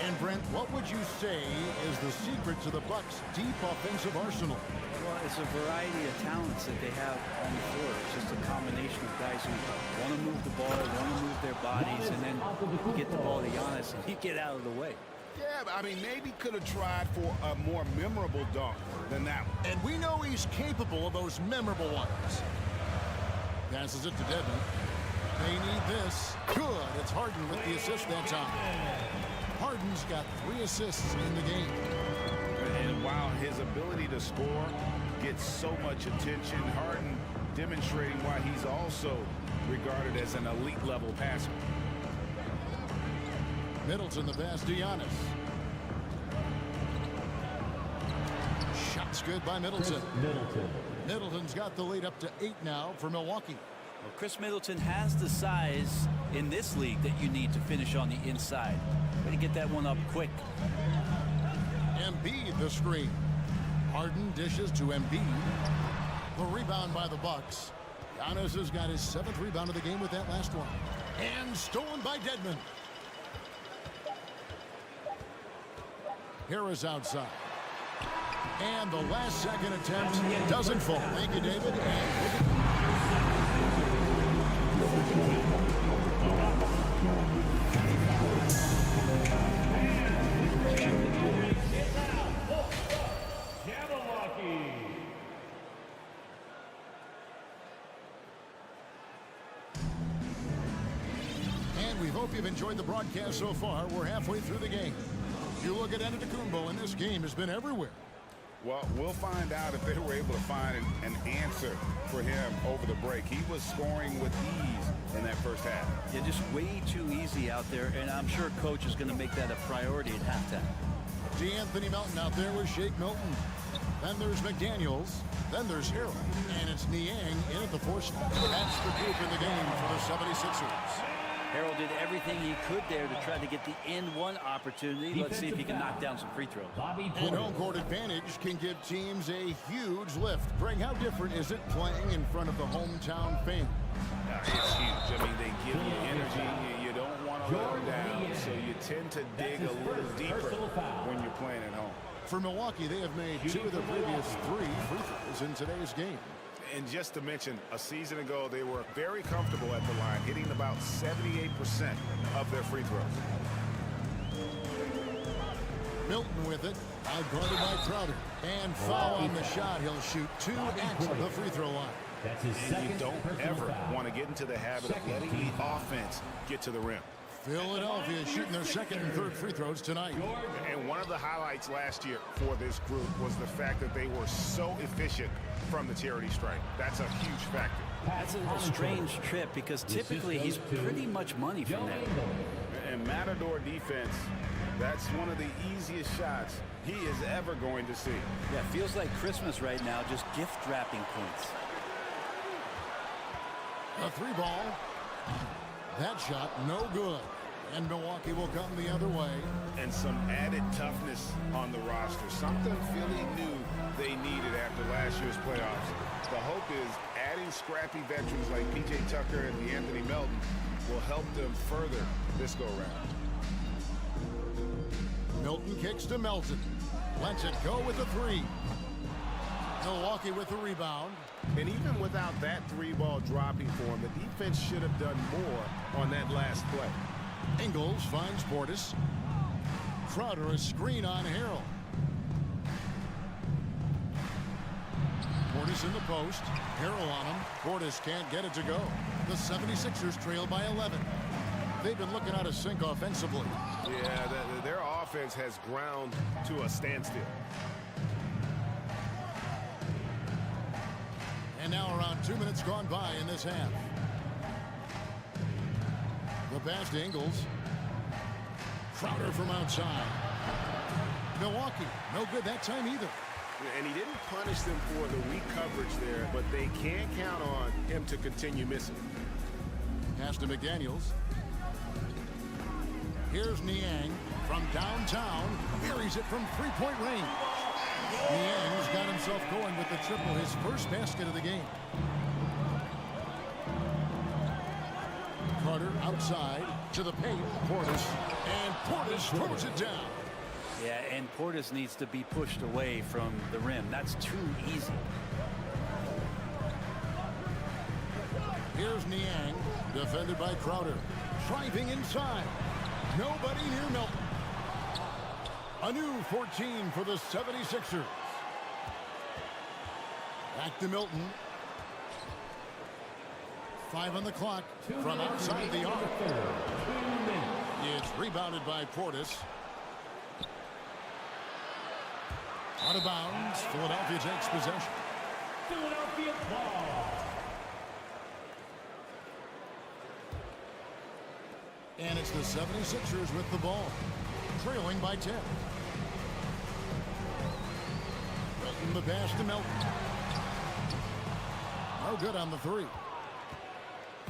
Speaker 6: And Brent, what would you say is the secret to the Bucks' deep offensive arsenal?
Speaker 8: Well, it's a variety of talents that they have on the floor. It's just a combination of guys who want to move the ball, want to move their bodies, and then you get the ball to Giannis and you get out of the way.
Speaker 7: Yeah, I mean, maybe could have tried for a more memorable dunk than that one.
Speaker 6: And we know he's capable of those memorable ones. Passes it to Dedmon. They need this. Good. It's Harden with the assist that time. Harden's got 3 assists in the game.
Speaker 7: And while his ability to score gets so much attention, Harden demonstrating why he's also regarded as an elite level passer.
Speaker 6: Middleton the pass to Giannis. Shots good by Middleton. Middleton's got the lead up to 8 now for Milwaukee.
Speaker 8: Well, Chris Middleton has the size in this league that you need to finish on the inside. Way to get that one up quick.
Speaker 6: Embiid the screen. Harden dishes to Embiid. The rebound by the Bucks. Giannis has got his 7th rebound of the game with that last one. And stolen by Dedmon. Harris outside. And the last second attempt doesn't fall. Thank you, David. And we hope you've enjoyed the broadcast so far. We're halfway through the game. You look at Antetokounmpo, and this game has been everywhere.
Speaker 7: Well, we'll find out if they were able to find an answer for him over the break. He was scoring with ease in that first half.
Speaker 8: Yeah, just way too easy out there, and I'm sure coach is going to make that a priority at halftime.
Speaker 6: D'Anthony Melton out there with Shake Milton. Then there's McDaniels. Then there's Harold. And it's Niang in at the force. That's the group in the game for the 76ers.
Speaker 8: Harold did everything he could there to try to get the end-one opportunity. Let's see if he can knock down some free throws.
Speaker 6: And home court advantage can give teams a huge lift. Greg, how different is it playing in front of the hometown fans?
Speaker 7: It's huge. I mean, they give you energy. You don't want to let them down, so you tend to dig a little deeper when you're playing at home.
Speaker 6: For Milwaukee, they have made 2 of their previous 3 free throws in today's game.
Speaker 7: And just to mention, a season ago, they were very comfortable at the line, hitting about 78% of their free throws.
Speaker 6: Milton with it, outguarded by Crowder. And foul on the shot. He'll shoot 2 at the free throw line.
Speaker 5: That's his
Speaker 7: And you
Speaker 5: second
Speaker 7: don't ever
Speaker 5: foul.
Speaker 7: want to get into the habit of letting the offense get to the rim.
Speaker 6: Philadelphia shooting their 2nd and 3rd free throws tonight.
Speaker 7: And one of the highlights last year for this group was the fact that they were so efficient from the charity stripe. That's a huge factor.
Speaker 8: That's a strange trip because typically he's pretty much money from that.
Speaker 7: And Matador defense, that's one of the easiest shots he is ever going to see.
Speaker 8: Yeah, it feels like Christmas right now, just gift wrapping points.
Speaker 6: A 3 ball. That shot no good. And Milwaukee will come the other way.
Speaker 7: And some added toughness on the roster. Something Philly knew they needed after last year's playoffs. The hope is adding scrappy veterans like P.J. Tucker and D'Anthony Melton will help them further this go-around.
Speaker 6: Milton kicks to Melton. Lets it go with a 3. Milwaukee with the rebound.
Speaker 7: And even without that 3-ball dropping for him, the defense should have done more on that last play.
Speaker 6: Ingles finds Portis. Crowder a screen on Harrell. Portis in the post. Harrell on him. Portis can't get it to go. The 76ers trail by 11. They've been looking out of sync offensively.
Speaker 7: Yeah, their offense has ground to a standstill.
Speaker 6: And now around 2 minutes gone by in this half. The pass to Ingles. Crowder from outside. Milwaukee, no good that time either.
Speaker 10: And he didn't punish them for the weak coverage there, but they can't count on him to continue missing.
Speaker 6: Pass to McDaniels. Here's Niang from downtown. Buries it from three-point range. Niang's got himself going with the triple, his first basket of the game. Carter outside to the paint. Portis. And Portis throws it down.
Speaker 8: Yeah, and Portis needs to be pushed away from the rim. That's too easy.
Speaker 6: Here's Niang, defended by Crowder. Driving inside. Nobody near Milton. A new 14 for the 76ers. Back to Milton. 5 on the clock from outside the arc. It's rebounded by Portis. Out of bounds. Philadelphia takes possession.
Speaker 5: Philadelphia ball.
Speaker 6: And it's the 76ers with the ball, trailing by 10. Milton the pass to Milton. No good on the three.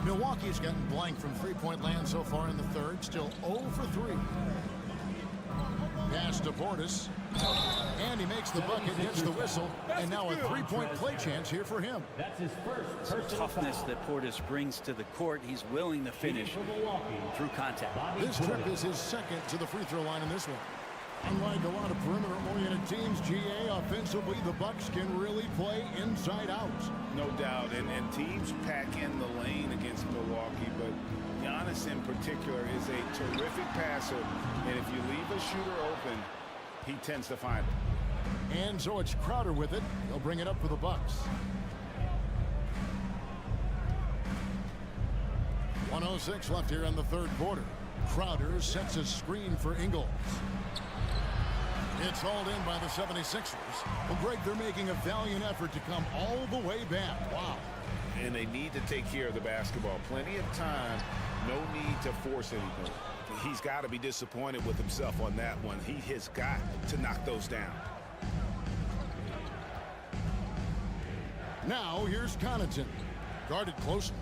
Speaker 6: Milwaukee's gotten blank from three-point land so far in the third. Still 0 for 3. Pass to Portis. And he makes the bucket, gets the whistle, and now a three-point play chance here for him.
Speaker 5: That's his first personal
Speaker 8: Toughness
Speaker 5: foul.
Speaker 8: that Portis brings to the court. He's willing to finish
Speaker 5: For Milwaukee.
Speaker 8: through contact.
Speaker 6: This trip is his second to the free throw line in this one. Unlike a lot of perimeter-oriented teams, GA, offensively, the Bucks can really play inside out.
Speaker 7: No doubt, and teams pack in the lane against Milwaukee, but Giannis in particular is a terrific passer, and if you leave a shooter open, he tends to find it.
Speaker 6: And so it's Crowder with it. He'll bring it up for the Bucks. 1:06 left here in the third quarter. Crowder sets a screen for Ingles. It's hauled in by the 76ers. Well, Greg, they're making a valiant effort to come all the way back. Wow.
Speaker 7: And they need to take care of the basketball. Plenty of time. No need to force anything. He's got to be disappointed with himself on that one. He has got to knock those down.
Speaker 6: Now here's Connaughton. Guarded closely.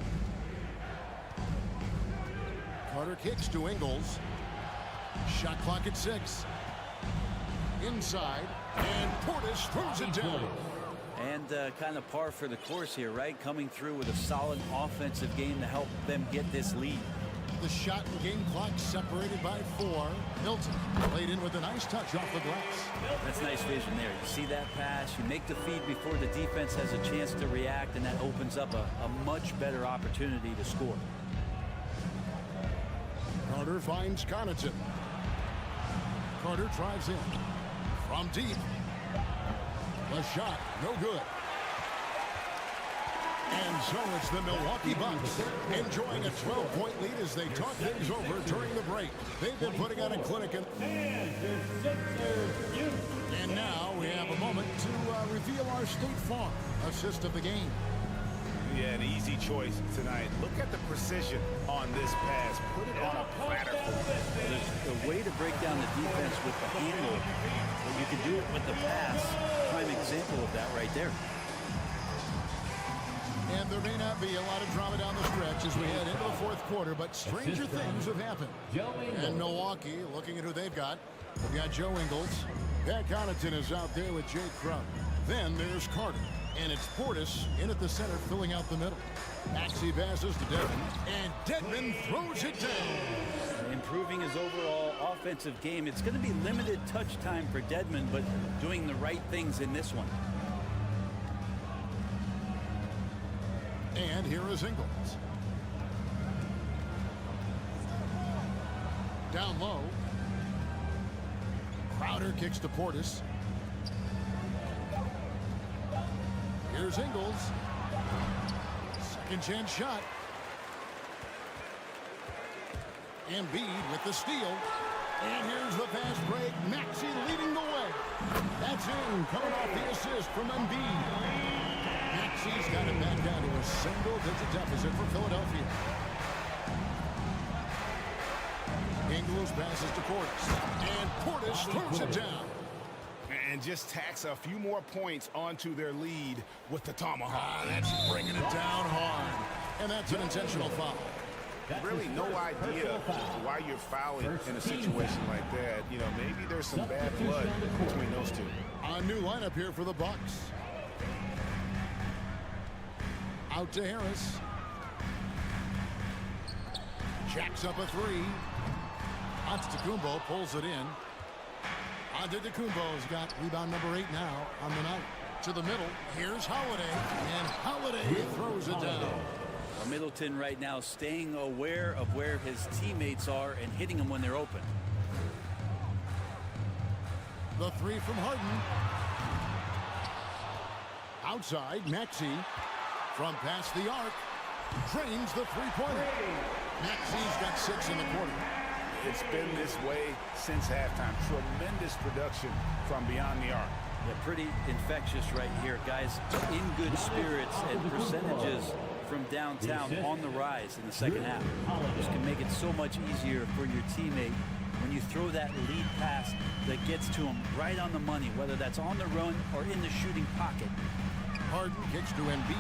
Speaker 6: Carter kicks to Ingles. Shot clock at 6. Inside, and Portis throws it down.
Speaker 8: And kind of par for the course here, right? Coming through with a solid offensive game to help them get this lead.
Speaker 6: The shot and game clock separated by 4. Milton played in with a nice touch off the glass.
Speaker 8: That's nice vision there. You see that pass, you make the feed before the defense has a chance to react, and that opens up a much better opportunity to score.
Speaker 6: Carter finds Connaughton. Carter drives in. From deep. The shot, no good. And so it's the Milwaukee Bucks enjoying a 12-point lead as they talk things over during the break. They've been putting on a clinic. And now we have a moment to reveal our State Farm assist of the game.
Speaker 7: Yeah, an easy choice tonight. Look at the precision on this pass. Put it on a platter.
Speaker 8: The way to break down the defense with the handle, but you can do it with the pass. Prime example of that right there.
Speaker 6: And there may not be a lot of drama down the stretch as we head into the fourth quarter, but stranger things have happened. And Milwaukee, looking at who they've got Joe Ingles. Pat Connaughton is out there with Jay Crump. Then there's Carter. And it's Portis in at the center, filling out the middle. Maxey passes to Dedmon, and Dedmon throws it down.
Speaker 8: Improving his overall offensive game. It's going to be limited touch time for Dedmon, but doing the right things in this one.
Speaker 6: And here is Ingles. Down low. Crowder kicks to Portis. Here's Ingles. Second chance shot. Embiid with the steal. And here's the fast break. Maxey leading the way. That's in. Coming off the assist from Embiid. Maxey's got it back down to a single-digit deficit for Philadelphia. Ingles passes to Portis. And Portis throws it down.
Speaker 7: and just tacks a few more points onto their lead with the tomahawk.
Speaker 6: That's bringing it down hard. And that's an intentional foul.
Speaker 7: Really no idea why you're fouling in a situation like that. You know, maybe there's some bad blood between those two.
Speaker 6: A new lineup here for the Bucks. Out to Harris. Jacks up a three. Antetokounmpo pulls it in. Antetokounmpo's got rebound number 8 now on the night. To the middle. Here's Holiday. And Holiday throws it down.
Speaker 8: Middleton right now staying aware of where his teammates are and hitting them when they're open.
Speaker 6: The three from Harden. Outside, Maxey from past the arc. Drains the three-pointer. Maxey's got 6 in the quarter.
Speaker 7: It's been this way since halftime. Tremendous production from beyond the arc.
Speaker 8: Yeah, pretty infectious right here. Guys in good spirits and percentages from downtown on the rise in the second half. This can make it so much easier for your teammate when you throw that lead pass that gets to him right on the money, whether that's on the run or in the shooting pocket.
Speaker 6: Harden kicks to Embiid.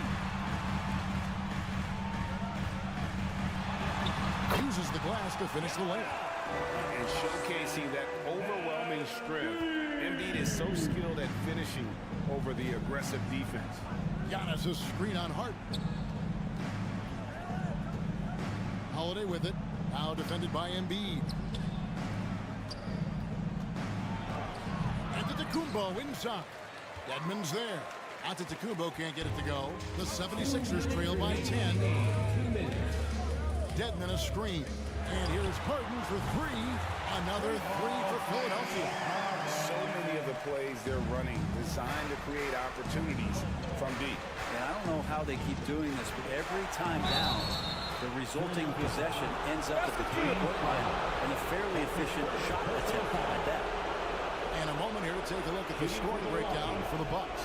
Speaker 6: Uses the glass to finish the layup.
Speaker 7: And showcasing that overwhelming strength. Embiid is so skilled at finishing over the aggressive defense.
Speaker 6: Giannis' screen on Harden. Holiday with it. Now defended by Embiid. Antetokounmpo inside. Dedmon's there. Antetokounmpo can't get it to go. The 76ers trail by 10. Dedmon a screen. And here's Harden for 3. Another 3 for Philadelphia.
Speaker 7: So many of the plays they're running designed to create opportunities from deep.
Speaker 8: And I don't know how they keep doing this, but every time down, the resulting possession ends up at the 3-point line and a fairly efficient shot attempt like that.
Speaker 6: And a moment here to take a look at the scoring breakdown for the Bucks.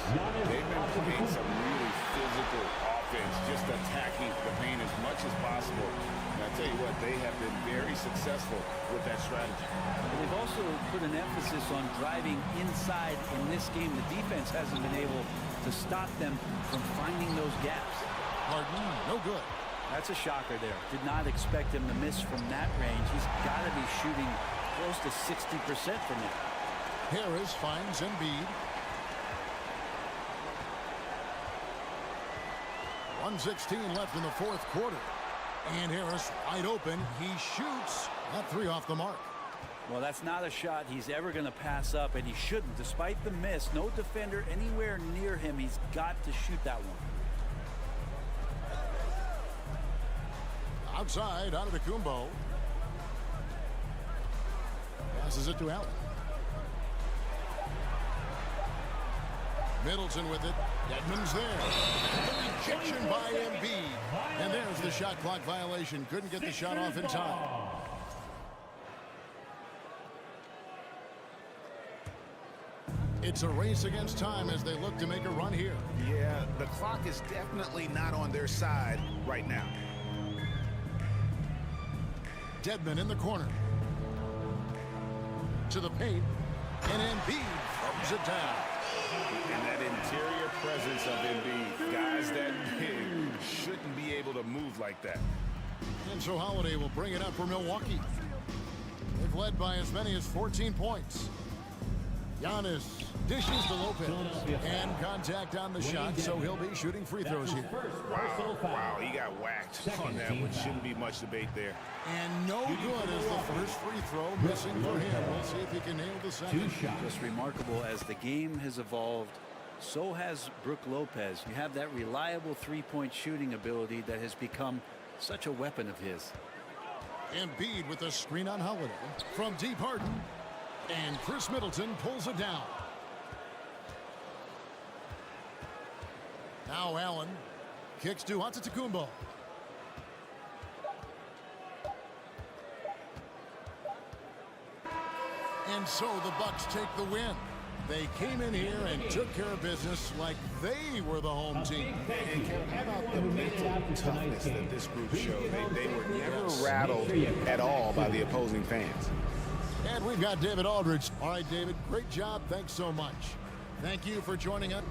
Speaker 7: They've been playing some really physical offense, just attacking the paint as much as possible. And I tell you what, they have been very successful with that strategy.
Speaker 8: And they've also put an emphasis on driving inside in this game. The defense hasn't been able to stop them from finding those gaps.
Speaker 6: Harden, no good.
Speaker 8: That's a shocker there. Did not expect him to miss from that range. He's got to be shooting close to 60% from there.
Speaker 6: Harris finds Embiid. 1:16 left in the fourth quarter. And Harris wide open. He shoots. That 3 off the mark.
Speaker 8: Well, that's not a shot he's ever going to pass up, and he shouldn't. Despite the miss, no defender anywhere near him. He's got to shoot that one.
Speaker 6: Outside, Antetokounmpo. Passes it to Allen. Middleton with it. Dedmon's there. The rejection by Embiid. And there's the shot clock violation. Couldn't get the shot off in time. It's a race against time as they look to make a run here.
Speaker 7: Yeah, the clock is definitely not on their side right now.
Speaker 6: Dedmon in the corner. To the paint. And Embiid throws it down.
Speaker 7: And that interior presence of Embiid, guys that big shouldn't be able to move like that.
Speaker 6: And so Holiday will bring it up for Milwaukee. They've led by as many as 14 points. Giannis dishes to Lopez. And contact on the shot, so he'll be shooting free throws here.
Speaker 7: Wow, he got whacked on that one. Shouldn't be much debate there.
Speaker 6: And no good as the first free throw missing for him. We'll see if he can nail the second.
Speaker 8: Just remarkable as the game has evolved. So has Brook Lopez. You have that reliable three-point shooting ability that has become such a weapon of his.
Speaker 6: Embiid with a screen on Holiday. From deep, Harden. And Chris Middleton pulls it down. Now Allen kicks to Antetokounmpo. And so the Bucks take the win. They came in here and took care of business like they were the home team.
Speaker 7: And how about the mental toughness that this group showed? They were never rattled at all by the opposing fans.
Speaker 6: And we've got David Aldridge. All right, David, great job. Thanks so much. Thank you for joining us.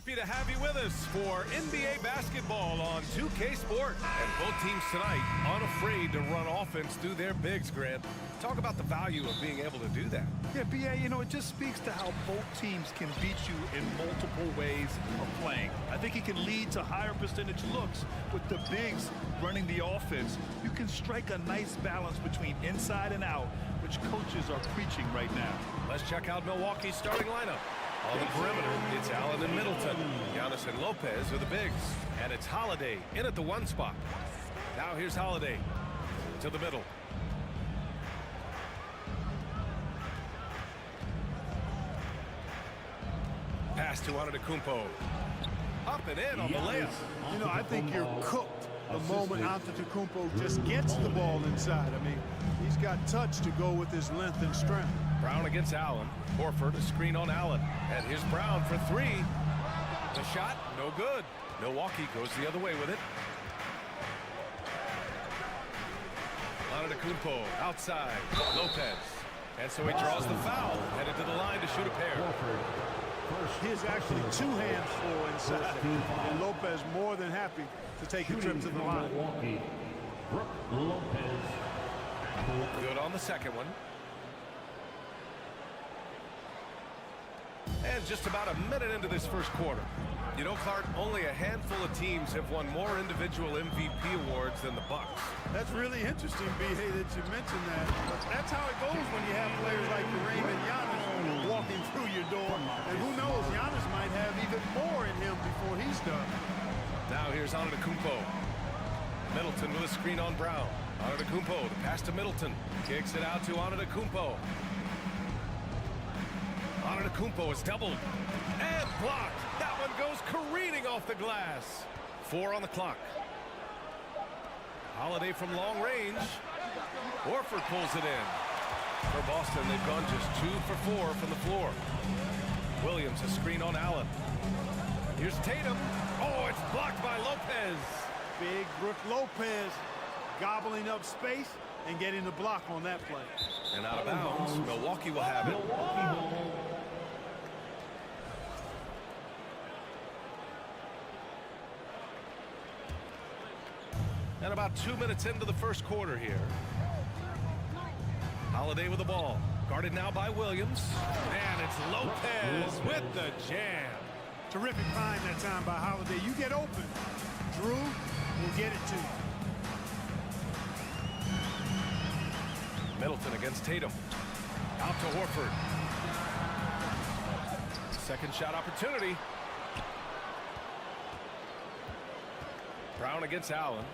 Speaker 2: Happy to have you with us for NBA basketball on 2K Sports. And both teams tonight unafraid to run offense through their bigs, Grant. Talk about the value of being able to do that.
Speaker 3: Yeah, BA, you know, it just speaks to how both teams can beat you in multiple ways of playing. I think it can lead to higher percentage looks with the bigs running the offense. You can strike a nice balance between inside and out which coaches are preaching right now.
Speaker 2: Let's check out Milwaukee's starting lineup. On the perimeter, it's Allen and Middleton. Giannis and Lopez are the bigs. And it's Holiday in at the 1 spot. Now here's Holiday to the middle. Pass to Antetokounmpo. Up and in on the layup.
Speaker 11: You know, I think you're cooked the moment Antetokounmpo just gets the ball inside. I mean, he's got touch to go with his length and strength.
Speaker 2: Brown against Allen. Horford, a screen on Allen. And here's Brown for 3. The shot, no good. Milwaukee goes the other way with it. Antetokounmpo outside. Lopez. And so he draws the foul. Headed to the line to shoot a pair.
Speaker 11: He's actually 2 hands full inside. And Lopez more than happy to take the trip to the line.
Speaker 2: Good on the second one. And just about a minute into this first quarter. You know, Clark, only a handful of teams have won more individual MVP awards than the Bucks.
Speaker 11: That's really interesting, B.A., that you mentioned that. But that's how it goes when you have players like Kareem and Giannis walking through your door. And who knows, Giannis might have even more in him before he's done.
Speaker 2: Now here's Antetokounmpo. Middleton with a screen on Brown. Antetokounmpo, the pass to Middleton. Kicks it out to Antetokounmpo. Antetokounmpo is doubled and blocked. That one goes careening off the glass. 4 on the clock. Holiday from long range. Horford pulls it in. For Boston, they've gone just 2 for 4 from the floor. Williams, a screen on Allen. Here's Tatum. Oh, it's blocked by Lopez.
Speaker 11: Big Brook Lopez gobbling up space and getting the block on that play.
Speaker 2: And out of bounds, Milwaukee will have it. And about 2 minutes into the first quarter here. Holiday with the ball. Guarded now by Williams. And it's Lopez with the jam.
Speaker 11: Terrific find that time by Holiday. You get open. Drew will get it to you.
Speaker 2: Middleton against Tatum. Out to Horford. Second shot opportunity. Brown against Allen.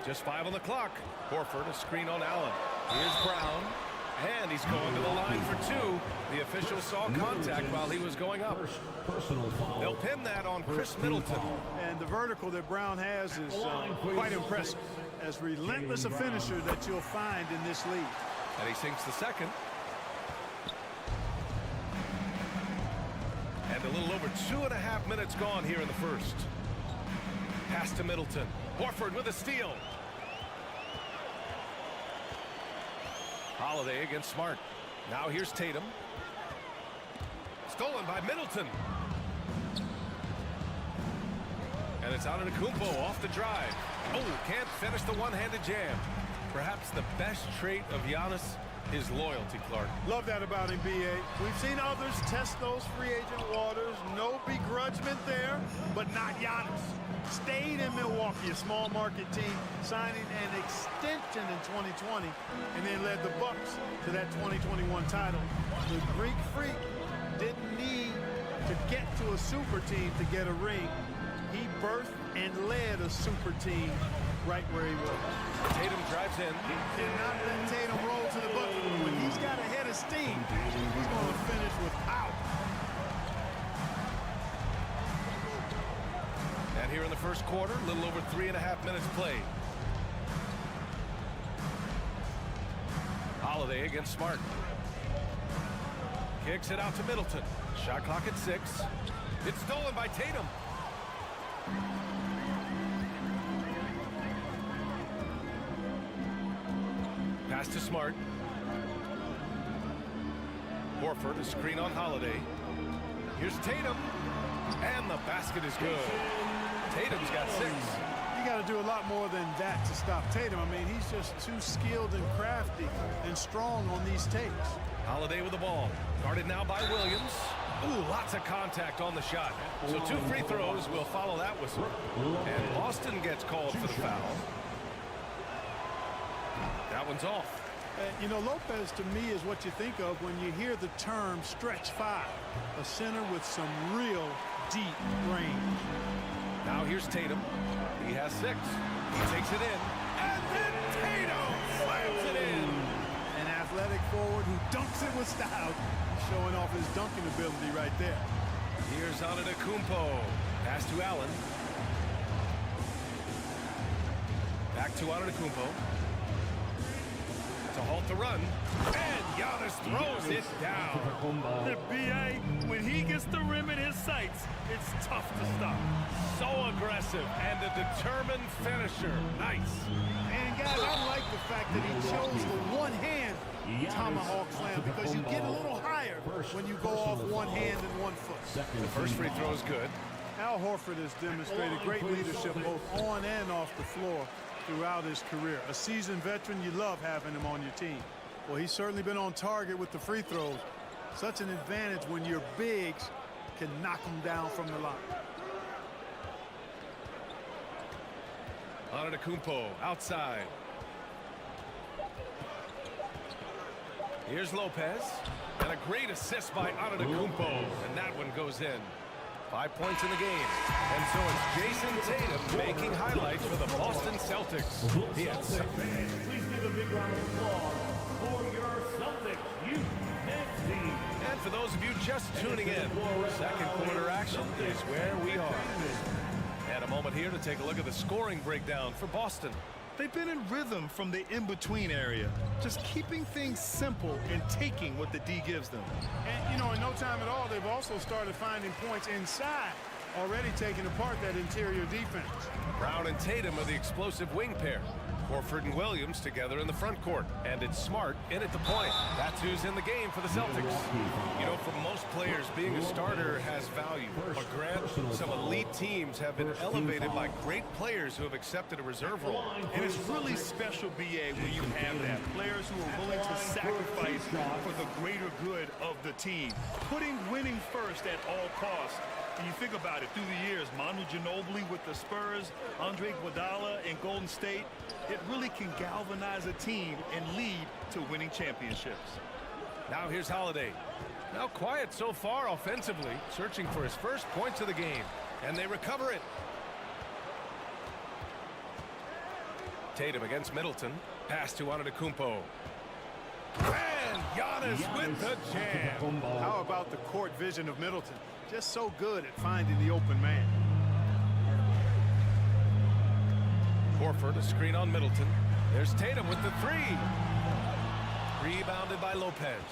Speaker 2: Just 5 on the clock. Horford, a screen on Allen. Here's Brown. And he's going to the line for 2. The official saw contact while he was going up. They'll pin that on Chris Middleton.
Speaker 11: And the vertical that Brown has is quite impressive. As relentless a finisher that you'll find in this league.
Speaker 2: And he sinks the second. And a little over 2.5 minutes gone here in the first. Pass to Middleton. Horford with a steal. Holiday against Smart. Now here's Tatum. Stolen by Middleton. And it's Antetokounmpo off the drive. Oh, can't finish the one-handed jam. Perhaps the best trait of Giannis is loyalty, Clark.
Speaker 11: Love that about him, B.A. We've seen others test those free agent waters. No begrudgment there, but not Giannis. Stayed in Milwaukee, a small market team, signing an extension in 2020, and then led the Bucks to that 2021 title. The Greek Freak didn't need to get to a super team to get a ring. He birthed and led a super team right where he was.
Speaker 2: Tatum drives in.
Speaker 11: He cannot let Tatum roll to the bucket. When he's got a head of steam, he's going to finish with power.
Speaker 2: And here in the first quarter, a little over 3.5 minutes played. Holiday against Smart. Kicks it out to Middleton. Shot clock at 6. It's stolen by Tatum. Pass to Smart. Horford, a screen on Holiday. Here's Tatum. And the basket is good. Tatum's got 6.
Speaker 11: You got to do a lot more than that to stop Tatum. I mean, he's just too skilled and crafty and strong on these takes.
Speaker 2: Holiday with the ball. Guarded now by Williams. Ooh, lots of contact on the shot. So 2 free throws will follow that whistle. And Boston gets called for the foul. That one's off.
Speaker 11: You know, Lopez to me is what you think of when you hear the term stretch five, a center with some real deep range.
Speaker 2: Now here's Tatum. He has 6. He takes it in. And then Tatum slams it in.
Speaker 11: An athletic forward who dunks it with style. Showing off his dunking ability right there.
Speaker 2: Here's Antetokounmpo. Pass to Allen. Back to Antetokounmpo. To halt the run. And Giannis throws it down.
Speaker 3: The BA, when he gets the rim in his sights, it's tough to stop.
Speaker 2: So aggressive and a determined finisher. Nice.
Speaker 11: And guys, I like the fact that he chose the one-hand tomahawk slam because you get a little higher when you go off one hand and one foot.
Speaker 2: The first free throw is good.
Speaker 11: Al Horford has demonstrated great leadership both on and off the floor throughout his career. A seasoned veteran, you love having him on your team. Well, he's certainly been on target with the free throws. Such an advantage when your bigs can knock them down from the line.
Speaker 2: Antetokounmpo outside. Here's Lopez. And a great assist by Antetokounmpo. And that one goes in. 5 points in the game. And so it's Jason Tatum making highlights for the Boston Celtics. He had 7.
Speaker 5: Please give a big round of applause for your Celtics youth and team.
Speaker 2: And for those of you just tuning in, second quarter action is where we are. And a moment here to take a look at the scoring breakdown for Boston.
Speaker 3: They've been in rhythm from the in-between area, just keeping things simple and taking what the D gives them.
Speaker 11: And, you know, in no time at all, they've also started finding points inside, already taking apart that interior defense.
Speaker 2: Brown and Tatum are the explosive wing pair. Horford and Williams together in the front court. And it's Smart in at the point. That's who's in the game for the Celtics. You know, for most players, being a starter has value. But Grant, some elite teams have been elevated by great players who have accepted a reserve role.
Speaker 3: And it's really special, BA, when you have that. Players who are willing to sacrifice for the greater good of the team. Putting winning first at all costs. And you think about it, through the years, Manu Ginobili with the Spurs, Andre Iguodala in Golden State, it really can galvanize a team and lead to winning championships.
Speaker 2: Now here's Holiday. Now quiet so far offensively, searching for his first points of the game. And they recover it. Tatum against Middleton. Pass to Antetokounmpo. And Giannis with the jam.
Speaker 11: How about the court vision of Middleton? Just so good at finding the open man.
Speaker 2: Horford, a screen on Middleton. There's Tatum with the 3. Rebounded by Lopez.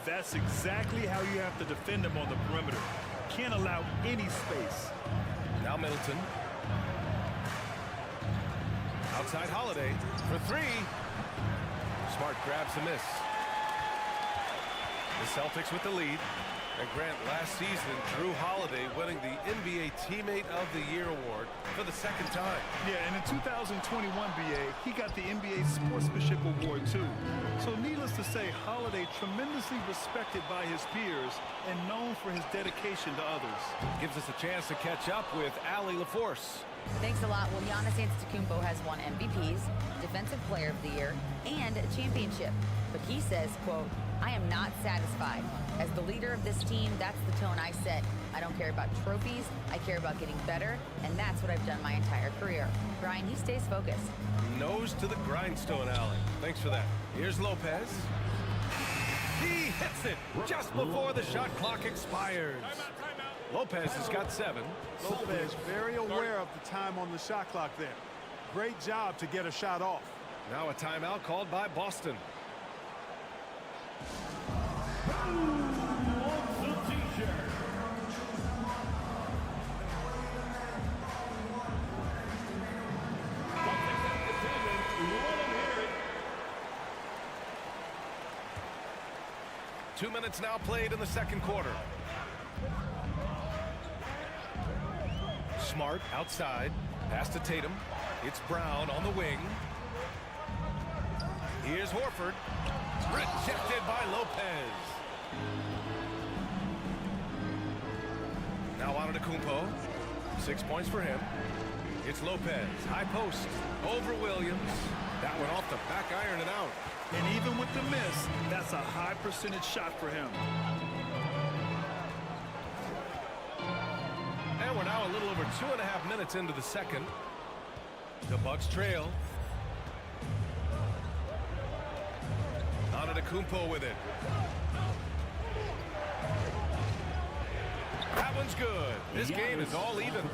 Speaker 3: That's exactly how you have to defend him on the perimeter. Can't allow any space.
Speaker 2: Now Middleton. Outside Holiday for 3. Smart grabs the miss. The Celtics with the lead. And Grant, last season, Drew Holiday winning the NBA Teammate of the Year award for the second time.
Speaker 3: Yeah, and in 2021, BA, he got the NBA Sportsmanship Award, too. So needless to say, Holiday tremendously respected by his peers and known for his dedication to others.
Speaker 2: Gives us a chance to catch up with Allie LaForce.
Speaker 1: Thanks a lot. Well, Giannis Antetokounmpo has won MVPs, Defensive Player of the Year, and a championship. But he says, quote, I am not satisfied. As the leader of this team, that's the tone I set. I don't care about trophies. I care about getting better, and that's what I've done my entire career. Brian, he stays focused.
Speaker 2: Nose to the grindstone, Allie. Thanks for that. Here's Lopez. He hits it just before the shot clock expires. Lopez has got 7.
Speaker 11: Lopez very aware of the time on the shot clock there. Great job to get a shot off.
Speaker 2: Now a timeout called by Boston. Two minutes now played in the second quarter. Smart outside. Pass to Tatum. It's Brown on the wing. Here's Horford. Rejected by Lopez. Now Antetokounmpo. 6 points for him. It's Lopez. High post. Over Williams. That one off the back iron and out.
Speaker 3: And even with the miss, that's a high percentage shot for him.
Speaker 2: And we're now a little over 2.5 minutes into the second. The Bucks trail. Antetokounmpo with it. That one's good. This game is all even.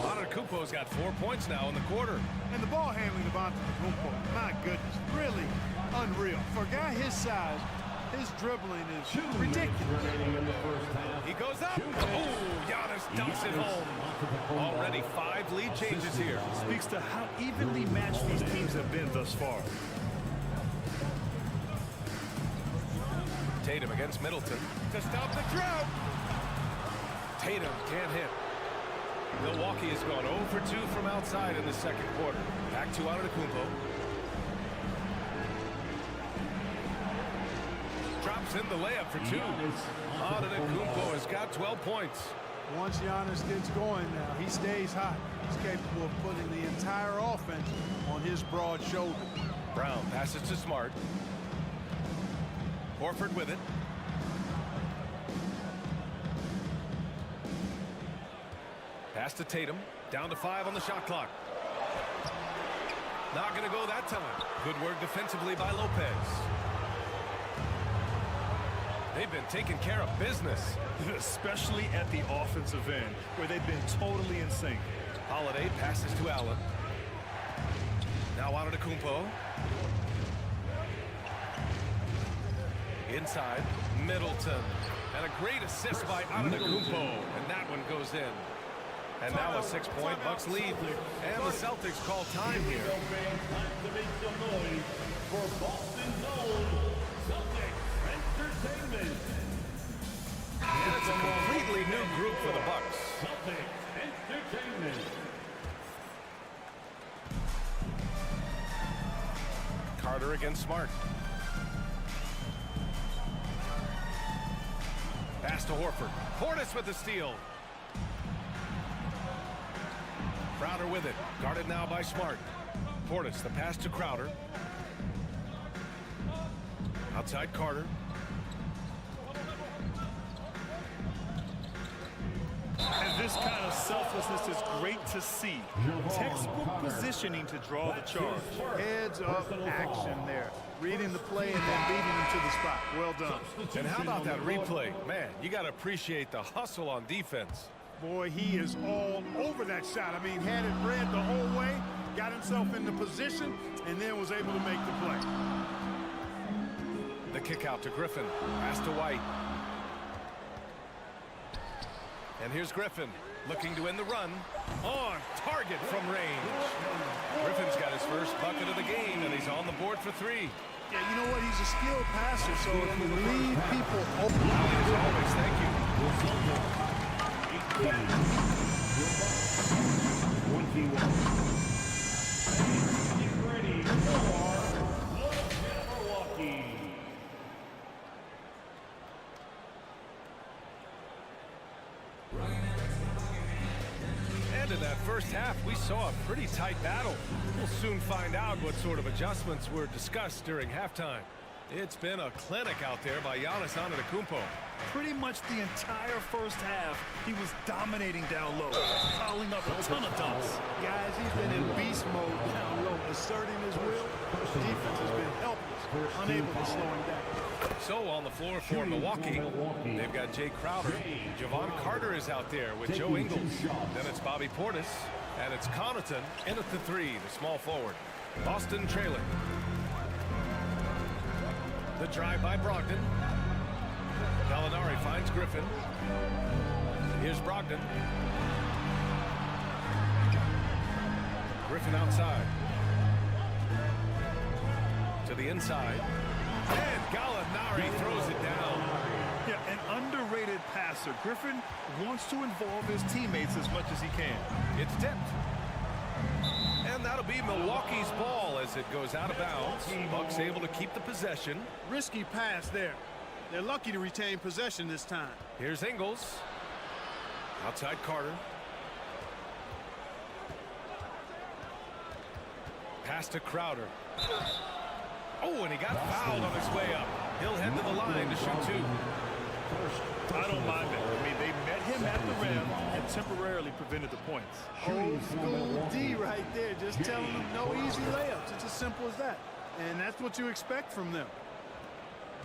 Speaker 2: Antetokounmpo's got 4 points now in the quarter.
Speaker 11: And the ball handling of Antetokounmpo, my goodness, really unreal. For a guy his size, his dribbling is ridiculous.
Speaker 2: He goes up. Oh, Giannis dumps it home. Already 5 lead changes here.
Speaker 3: Speaks to how evenly matched these teams have been thus far.
Speaker 2: Tatum against Middleton to stop the drought. Tatum can't hit. Milwaukee has gone 0 for 2 from outside in the second quarter. Back to Antetokounmpo. Drops in the layup for 2. Antetokounmpo has got 12 points.
Speaker 11: Once Giannis gets going now, he stays hot. He's capable of putting the entire offense on his broad shoulder.
Speaker 2: Brown passes to Smart. Horford with it. Pass to Tatum. Down to 5 on the shot clock. Not going to go that time. Good work defensively by Lopez. They've been taking care of business.
Speaker 3: Especially at the offensive end, where they've been totally in sync.
Speaker 2: Holiday passes to Allen. Now Antetokounmpo. Inside, Middleton. And a great assist by Antetokounmpo. And that one goes in. And now a 6-point Bucks lead. And the Celtics call time here. And it's a completely new group for the Bucks. Carter against Smart. Pass to Horford. Portis with the steal. Crowder with it. Guarded now by Smart. Portis, the pass to Crowder. Outside Carter.
Speaker 3: And this kind of selflessness is great to see. Textbook positioning to draw the charge.
Speaker 11: Heads up action there. Reading the play and then beating him to the spot. Well done.
Speaker 2: And how about that replay? Man, you got to appreciate the hustle on defense.
Speaker 11: Boy, he is all over that shot. I mean, had it read the whole way, got himself into position, and then was able to make the play.
Speaker 2: The kick out to Griffin. Pass to White. And here's Griffin, looking to win the run. On target from range. Griffin's got his first bucket of the game, and he's on the board for 3.
Speaker 11: Yeah, you know what? He's a skilled passer, so if you leave people open.
Speaker 2: As always, thank you.
Speaker 5: 21. Get ready for Milwaukee.
Speaker 2: And in that first half, we saw a pretty tight battle. We'll soon find out what sort of adjustments were discussed during halftime. It's been a clinic out there by Giannis Antetokounmpo.
Speaker 3: Pretty much the entire first half, he was dominating down low, piling up a ton of dunks.
Speaker 11: Guys, he's been in beast mode down low, asserting his will. Defense has been helpless, unable to slow him down.
Speaker 2: So on the floor for Milwaukee, they've got Jay Crowder. Javon Carter is out there with Joe Ingles. Then it's Bobby Portis, and it's Connaughton in at the 3, the small forward. Boston trailing. The drive by Brogdon. Gallinari finds Griffin. Here's Brogdon. Griffin outside. To the inside. And Gallinari throws it down.
Speaker 3: Yeah, an underrated passer. Griffin wants to involve his teammates as much as he can.
Speaker 2: It's tipped. And that'll be Milwaukee's ball as it goes out of bounds. Bucks able to keep the possession.
Speaker 11: Risky pass there. They're lucky to retain possession this time.
Speaker 2: Here's Ingles. Outside Carter. Pass to Crowder. Oh, and he got fouled on his way up. He'll head to the line to shoot 2.
Speaker 3: I don't mind that. I mean, they met him at the rim and temporarily prevented the points.
Speaker 11: Old school D right there, just telling them no easy layups. It's as simple as that. And that's what you expect from them.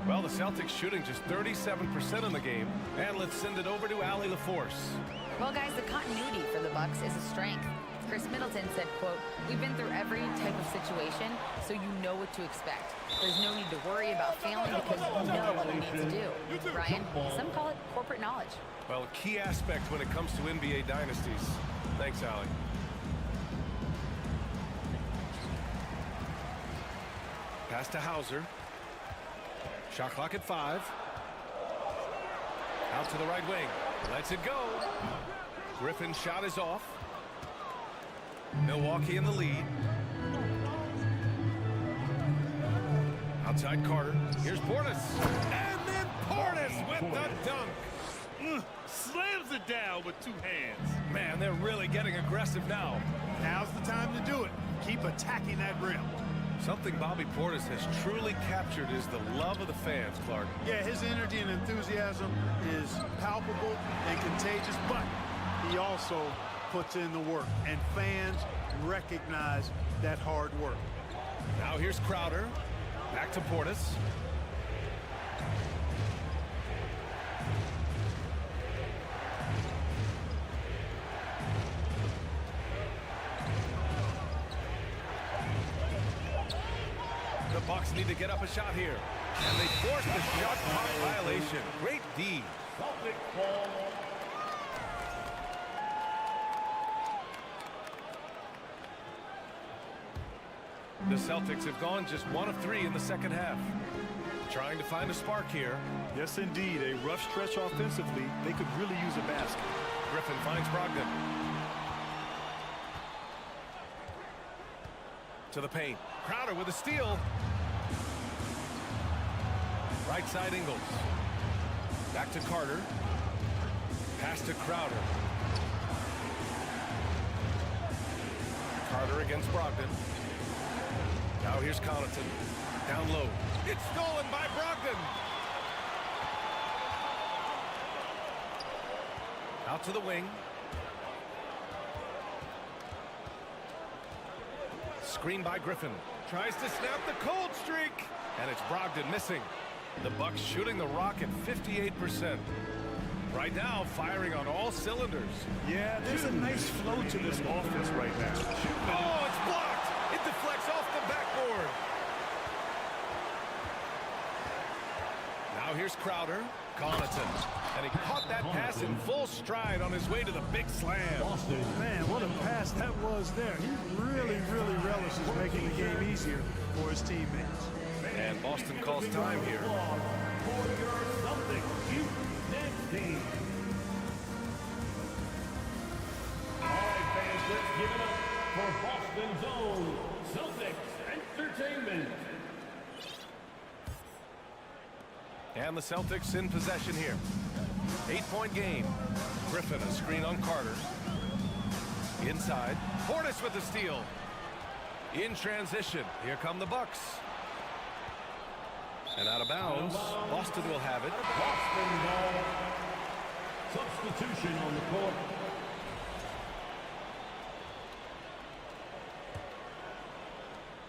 Speaker 2: Well, the Celtics shooting just 37% in the game. And let's send it over to Allie LaForce.
Speaker 1: Well, guys, the continuity for the Bucks is a strength. Chris Middleton said, quote, "We've been through every type of situation, so you know what to expect. There's no need to worry about failing because you know what you need to do." Brian, some call it corporate knowledge.
Speaker 2: Well, a key aspect when it comes to NBA dynasties. Thanks, Allie. Pass to Hauser. Shot clock at 5. Out to the right wing. Lets it go. Griffin's shot is off. Milwaukee in the lead. Outside Carter. Here's Portis. And then Portis with the dunk.
Speaker 3: Slams it down with 2 hands.
Speaker 2: Man, they're really getting aggressive now.
Speaker 11: Now's the time to do it. Keep attacking that rim.
Speaker 2: Something Bobby Portis has truly captured is the love of the fans, Clark.
Speaker 11: Yeah, his energy and enthusiasm is palpable and contagious, but he also puts in the work, and fans recognize that hard work.
Speaker 2: Now here's Crowder. Back to Portis. The Bucks need to get up a shot here. And they force the shot clock violation. Great D. The Celtics have gone just 1 of 3 in the second half. Trying to find a spark here.
Speaker 3: Yes, indeed. A rough stretch offensively. They could really use a basket.
Speaker 2: Griffin finds Brogdon. To the paint. Crowder with a steal. Right side Ingles. Back to Carter. Pass to Crowder. Carter against Brogdon. Now here's Connaughton. Down low. It's stolen by Brogdon. Out to the wing. Screen by Griffin. Tries to snap the cold streak. And it's Brogdon missing. The Bucks shooting the rock at 58%. Right now, firing on all cylinders.
Speaker 3: Yeah, there's a nice flow to this offense right now.
Speaker 2: Oh, it's blocked. It deflects off the backboard. Now here's Crowder. Connaughton. And he caught that pass in full stride on his way to the big slam.
Speaker 11: Man, what a pass that was there. He really, really relishes making the game easier for his teammates.
Speaker 2: And Boston calls time here.
Speaker 5: For your Celtics, you next team. All right, fans, let's give it up for Boston's own Celtics Entertainment.
Speaker 2: And the Celtics in possession here. 8-point game. Griffin, a screen on Carter. Inside. Portis with the steal. In transition. Here come the Bucks. And out of bounds. Boston will have it.
Speaker 5: Boston ball. Substitution on the court.